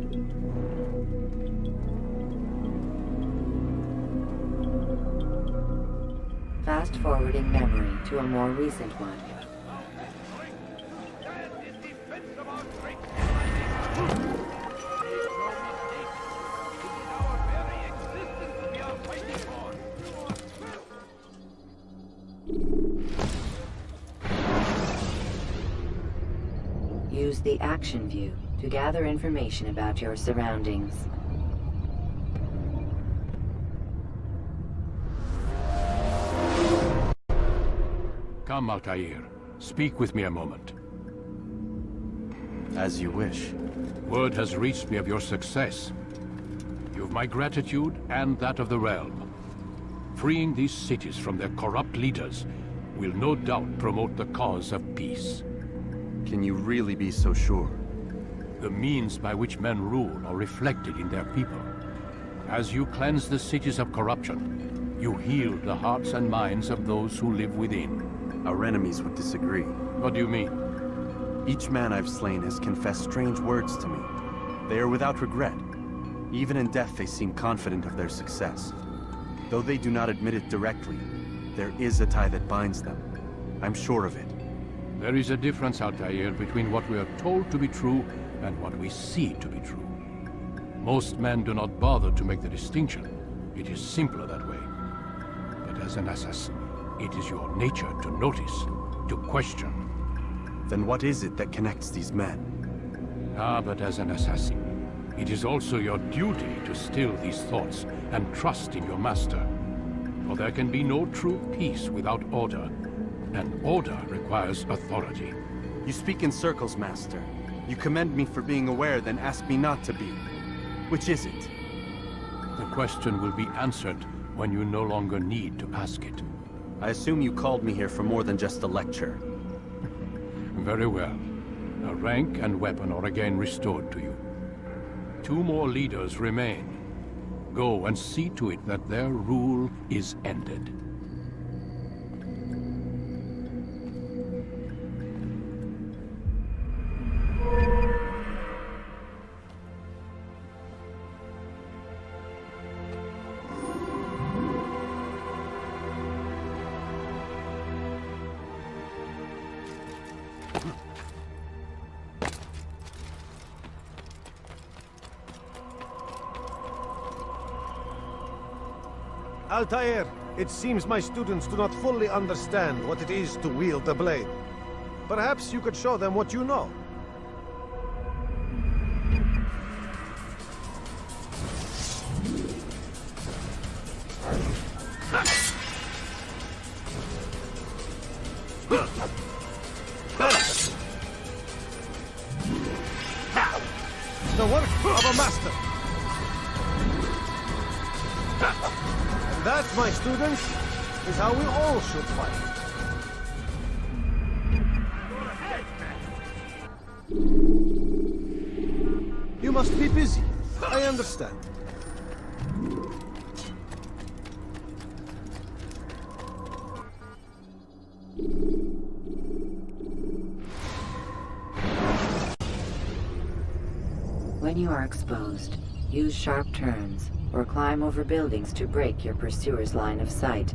Fast-forwarding memory to a more recent one. Use the action view to gather information about your surroundings.
Come, Altair. Speak with me a moment.
As you wish.
Word has reached me of your success. You've my gratitude and that of the realm. Freeing these cities from their corrupt leaders will no doubt promote the cause of peace.
Can you really be so sure?
The means by which men rule are reflected in their people. As you cleanse the cities of corruption, you heal the hearts and minds of those who live within.
Our enemies would disagree.
What do you mean?
Each man I've slain has confessed strange words to me. They are without regret. Even in death they seem confident of their success. Though they do not admit it directly, there is a tie that binds them. I'm sure of it.
There is a difference, Altair, between what we are told to be true and what we see to be true. Most men do not bother to make the distinction. It is simpler that way. But as an assassin, it is your nature to notice, to question.
Then what is it that connects these men?
But as an assassin, it is also your duty to still these thoughts and trust in your master. For there can be no true peace without order, and order requires authority.
You speak in circles, Master. You commend me for being aware, then ask me not to be. Which is it?
The question will be answered when you no longer need to ask it.
I assume you called me here for more than just a lecture.
Very well. A rank and weapon are again restored to you. 2 more leaders remain. Go and see to it that their rule is ended.
Altair, it seems my students do not fully understand what it is to wield the blade. Perhaps you could show them what you know. The work of a master. That, my students, is how we all should fight. You must be busy. I understand.
When you are exposed, use sharp turns or climb over buildings to break your pursuer's line of sight.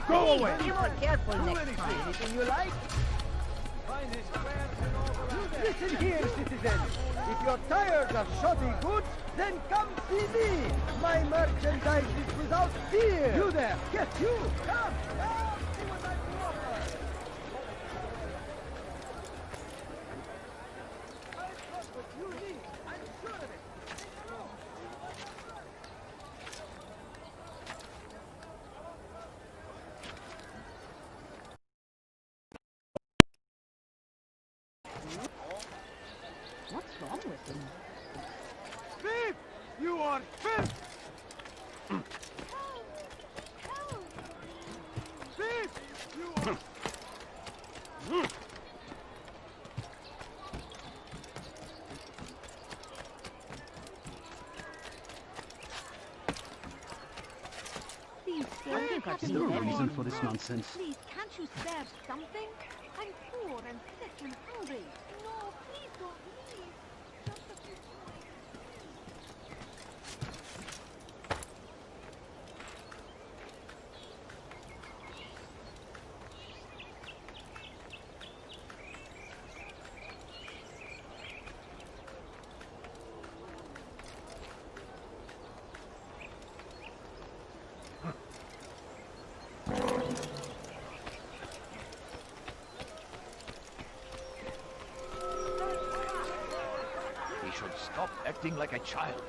Go away!
Be more careful next time.
Anything you like? Listen here, citizen.
If you're tired of shoddy goods, then come see me. My merchandise is without fear. You there, get you. Come, see what I can offer. I've got what you need. I'm sure of it.
What's wrong with him?
Thief! You are filth! Thief! You are...
Please, sir,
I think I've
have
seen
you
the
ever-
reason for this nonsense.
Please, can't you spare something? I'm poor and sick and hungry. No, please don't leave. Just a few coins.
He should stop acting like a child.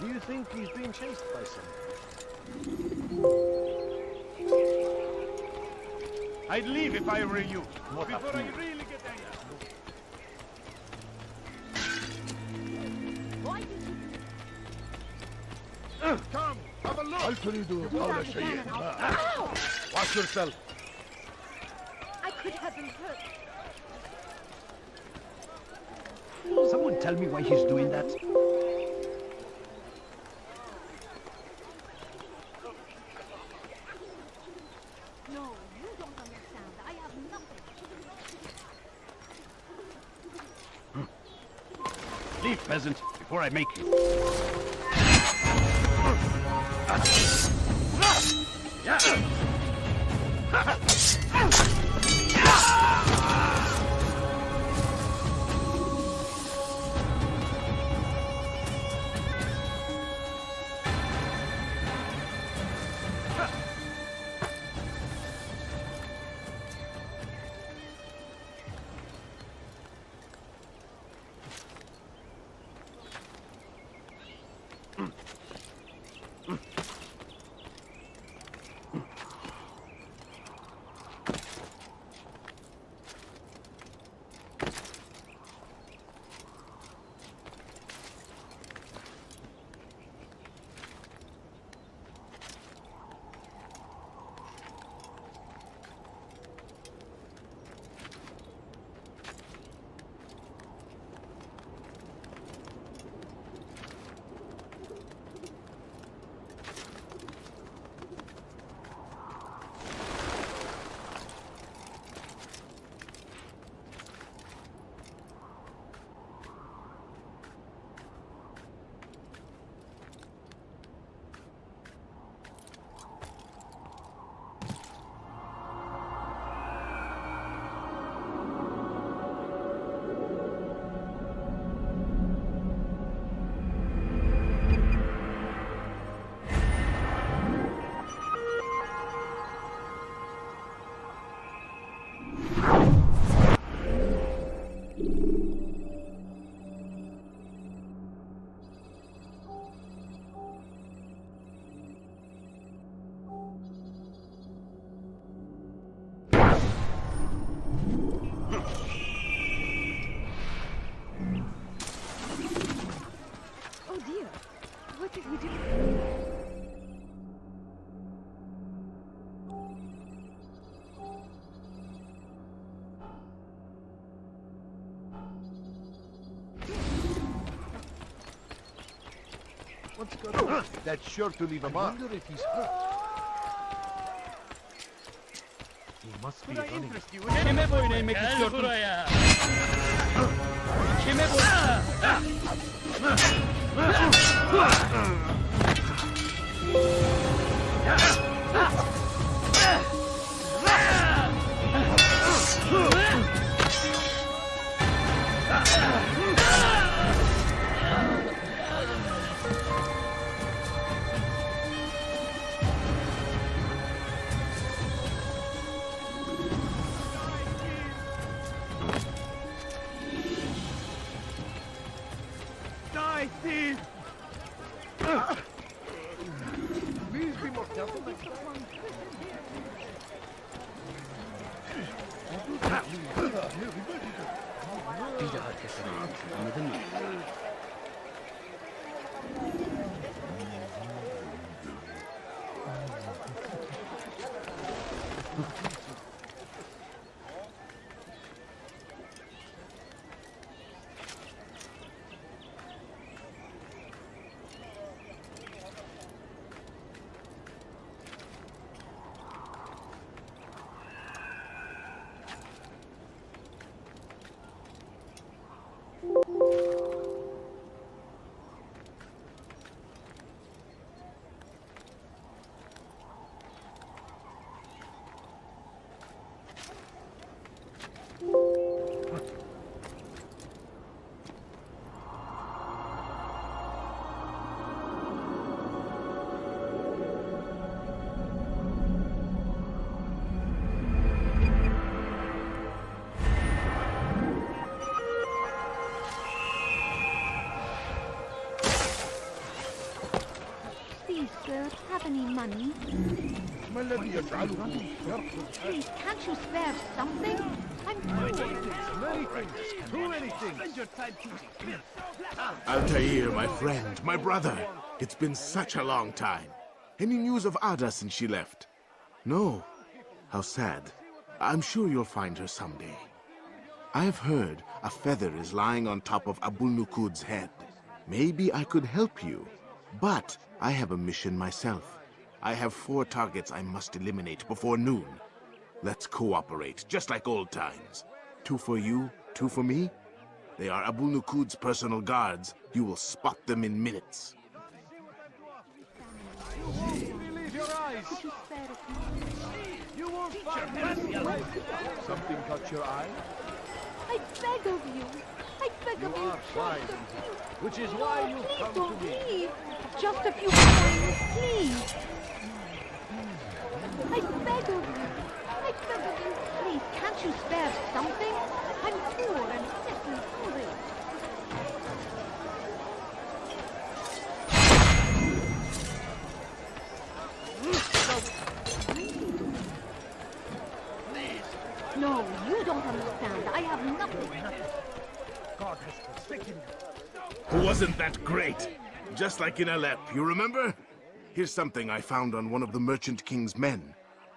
Do you think he's being chased by someone?
I'd leave if I were you.
What a
Before I
fool.
really get angry.
Come, have a look.
هل تريد قول شيء ما؟
Watch yourself.
I could have been hurt.
Someone tell me why he's doing that.
No, you don't understand. I have nothing.
Leave, peasant, before I make you.
What did we do?
What's going on? That's sure to leave a mark.
I wonder if he's hurt. He must be running.
Kime boyuna istiyorsun? Buraya. Kime
Die, thief! Please be more careful next time.
Bir daha kesemeyiz. Anladın mı?
Please, sir, have any money?
ما الذي يجعله
Please, can't you spare something? I'm poor.
Many things. Too many things.
Altair, my friend, my brother. It's been such a long time. Any news of Ada since she left? No. How sad. I'm sure you'll find her someday. I've heard a feather is lying on top of Abul Nukud's head. Maybe I could help you. But I have a mission myself. I have 4 targets I must eliminate before noon. Let's cooperate, just like old times. 2 for you, 2 for me. They are Abul Nukud's personal guards. You will spot them in minutes.
Believe your eyes. You won't find
Something caught your eye?
I beg of you. I beg of you.
are fine,
Just a few.
which is why
No,
you've
please
come
don't
to me.
leave. Just a few coins, please. I beg of you. I beg of you. Please, can't you spare something? I'm poor and sick and hungry. No, you don't understand. I have nothing.
God has forsaken you.
Wasn't that great? Just like in Alep, you remember? Here's something I found on one of the Merchant King's men.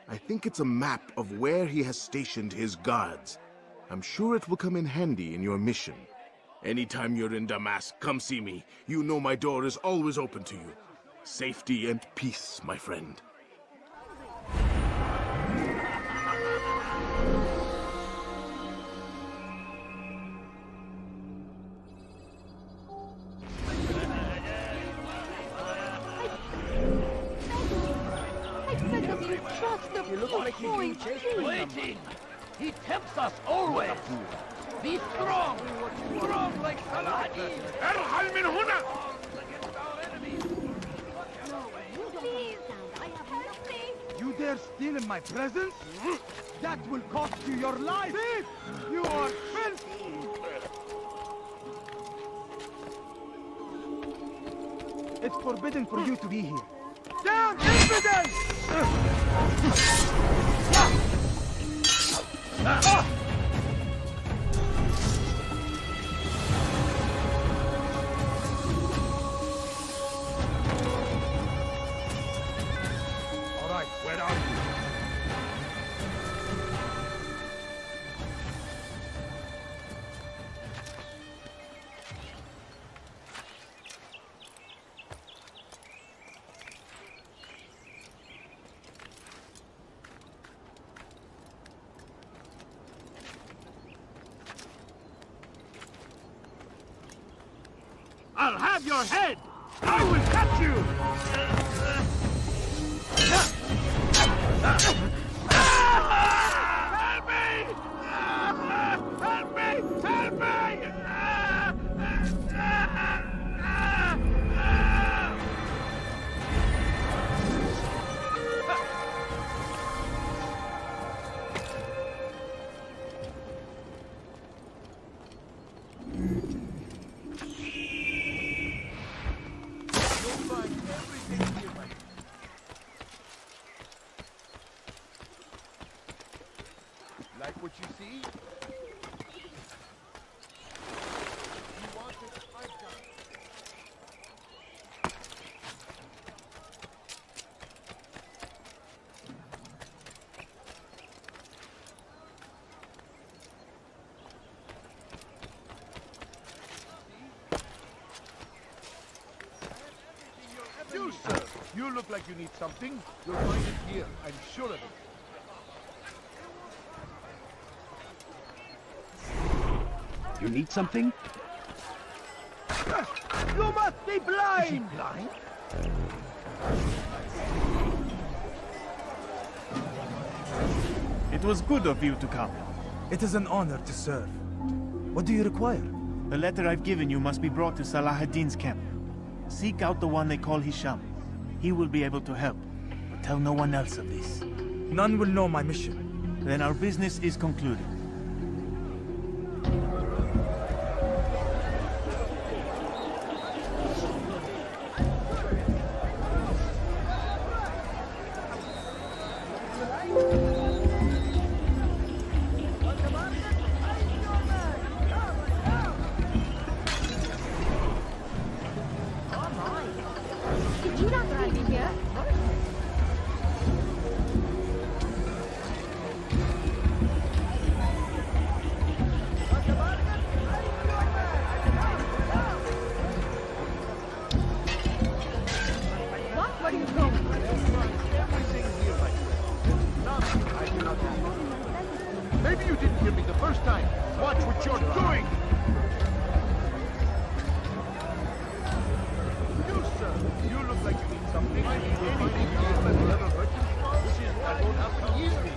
I think it's a map of where he has stationed his guards. I'm sure it will come in handy in your mission. Anytime you're in Damascus, come see me. You know my door is always open to you. Safety and peace, my friend.
You look like you're being chased.
Waiting! He tempts us always! Be strong! Strong like Saladin!
ارحل من هنا!
Please, I have nothing.
You dare steal in my presence? That will cost you your life! Thief! You are filthy! It's forbidden for you to be here. Down, infidels! I'll have your head! I will cut you! Help me! Help me! Help me!
Like what you see? You want it? I've got it. You, sir, you look like you need something. You'll find it here, I'm sure of it.
You need something?
You must be blind!
Is he blind?
It was good of you to come.
It is an honor to serve. What do you require?
The letter I've given you must be brought to Salah ad-Din's camp. Seek out the one they call Hisham. He will be able to help. But tell no one else of this.
None will know my mission.
Then our business is concluded.
Did you not drive me here? What? Where are you going?
Maybe you didn't hear me the first time. Watch what you're doing! You, sir, you look like you need something. I need anything you need at leather merchant store. That won't have to easily.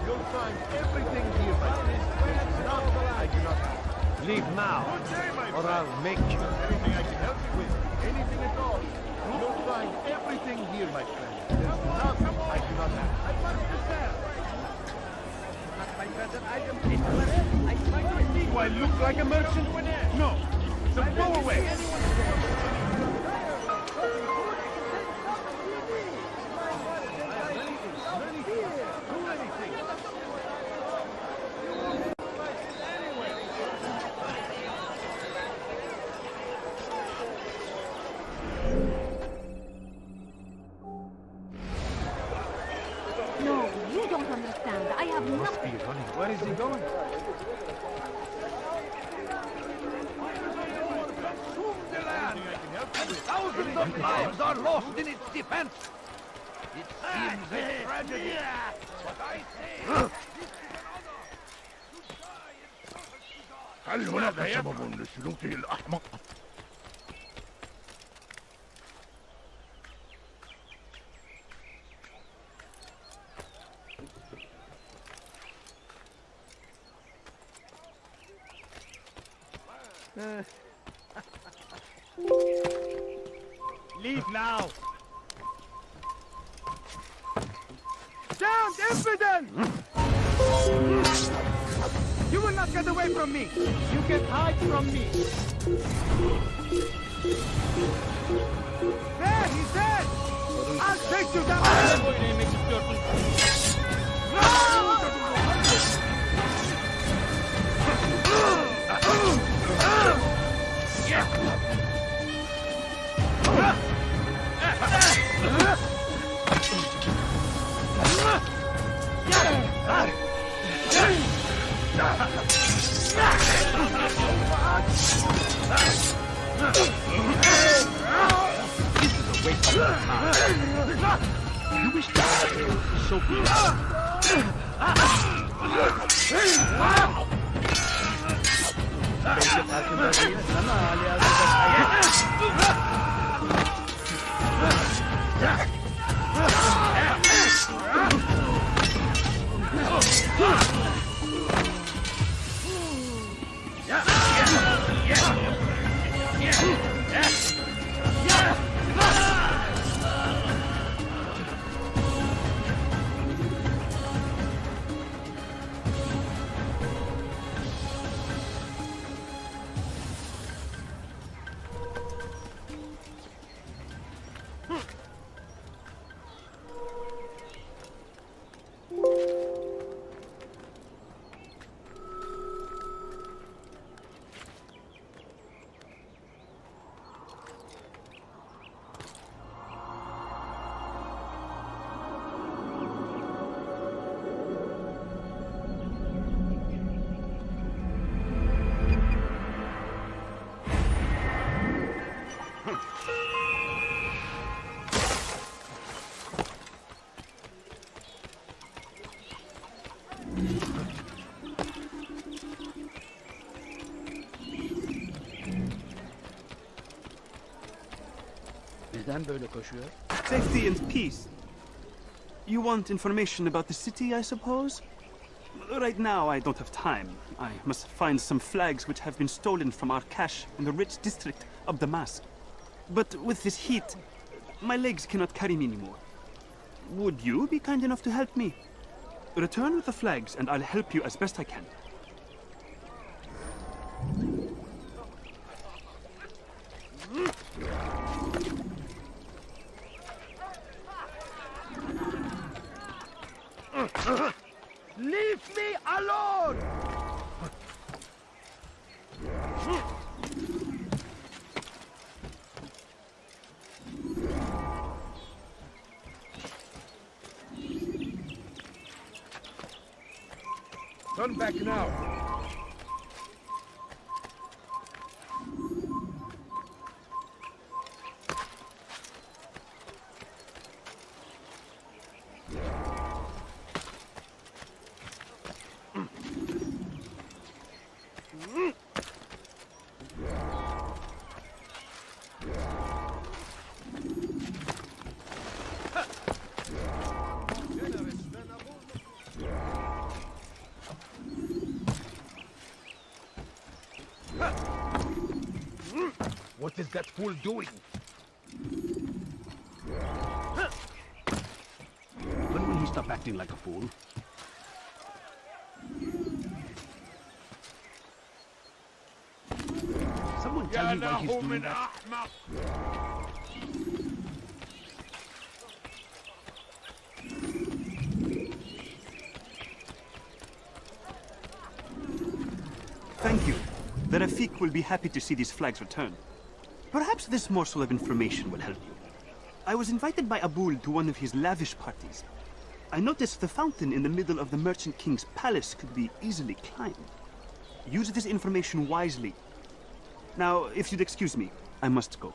You'll find everything here, my friend. There's nothing I do not have.
Leave now, or I'll make you.
Anything I can help you with. Anything at all. You'll find everything here, my friend. There's nothing I do not have.
Do I look like a merchant? No. So go away.
No, you don't understand. I have
Must be
nothing.
running. Where is he going?
Thousands of lives are lost in its defense. It seems a tragedy, but I say...
هل هناك سبب لسلوكه الأحمق؟
Leave now. Down, impudent! You will not get away from me. You can hide from me. There, he's dead. I'll take you down.
You wish to so be it. Neden böyle koşuyor?
Safety and peace. You want information about the city, I suppose? Right now, I don't have time. I must find some flags which have been stolen from our cache in the rich district of Damascus. But with this heat, my legs cannot carry me anymore. Would you be kind enough to help me? Return with the flags, and I'll help you as best I can.
Leave me alone!
Turn back now.
What is that fool doing?
When will he stop acting like a fool? Someone tell me why he's doing that.
Thank you. The Rafik will be happy to see these flags return. Perhaps this morsel of information will help you. I was invited by Abul to one of his lavish parties. I noticed the fountain in the middle of the Merchant King's palace could be easily climbed. Use this information wisely. Now, if you'd excuse me, I must go.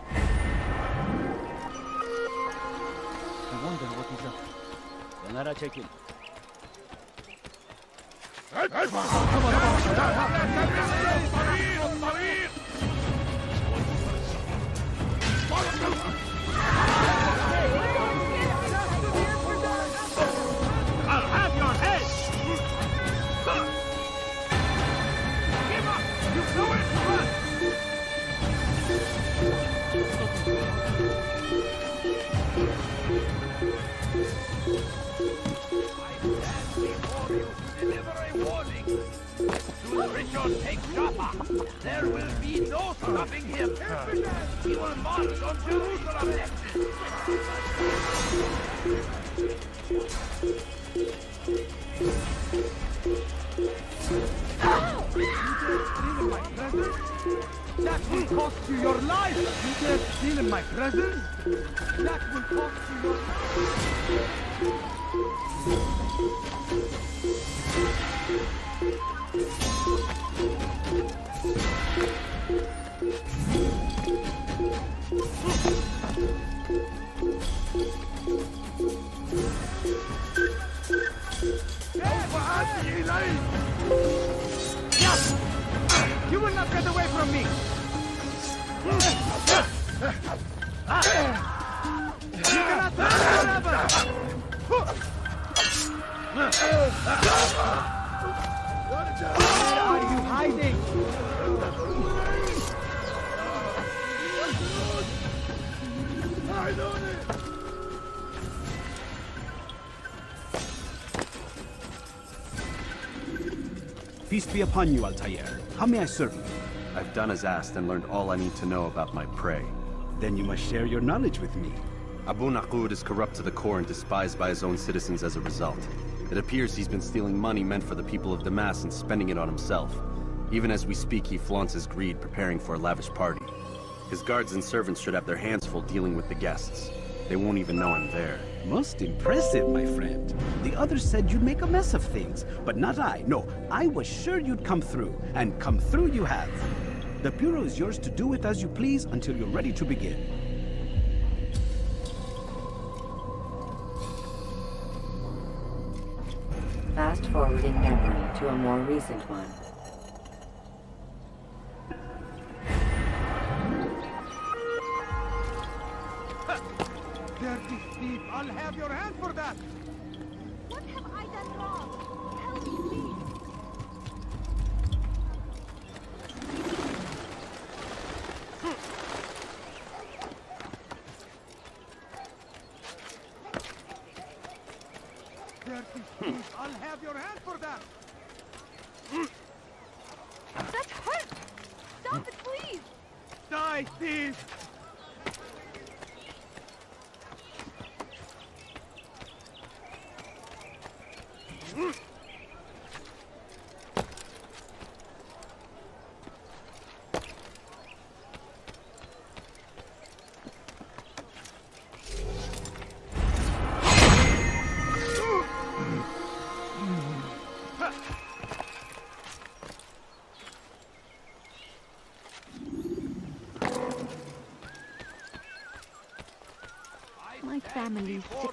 I wonder what he's up to. Kenara çekil.
I'll have your head! Give up! You've nowhere to run! Deliver a warning! Should Richard take Jaffa, there will be no stopping him! He will march on Jerusalem next!
That will cost you your life! You dare steal in my presence? That will cost you your
Yes!
cannot get away from me! You cannot run forever! Where are you hiding?
Peace be upon you, Altair. How may I serve you?
I've done as asked and learned all I need to know about my prey.
Then you must share your knowledge with me.
Abu Naqud is corrupt to the core and despised by his own citizens as a result. It appears he's been stealing money meant for the people of Damas and spending it on himself. Even as we speak, he flaunts his greed, preparing for a lavish party. His guards and servants should have their hands full dealing with the guests. They won't even know I'm there.
Most impressive, my friend. The others said you'd make a mess of things, but not I. No, I was sure you'd come through, and come through you have. The Bureau is yours to do with as you please until you're ready to begin.
Fast forwarding memory to a more recent one.
Dirty thief! I'll have your hand for that!
What have I done wrong? Tell me, please.
Dirty thief! I'll have your hand for that!
That hurts! Stop it, please!
Die, thief!
My family is sick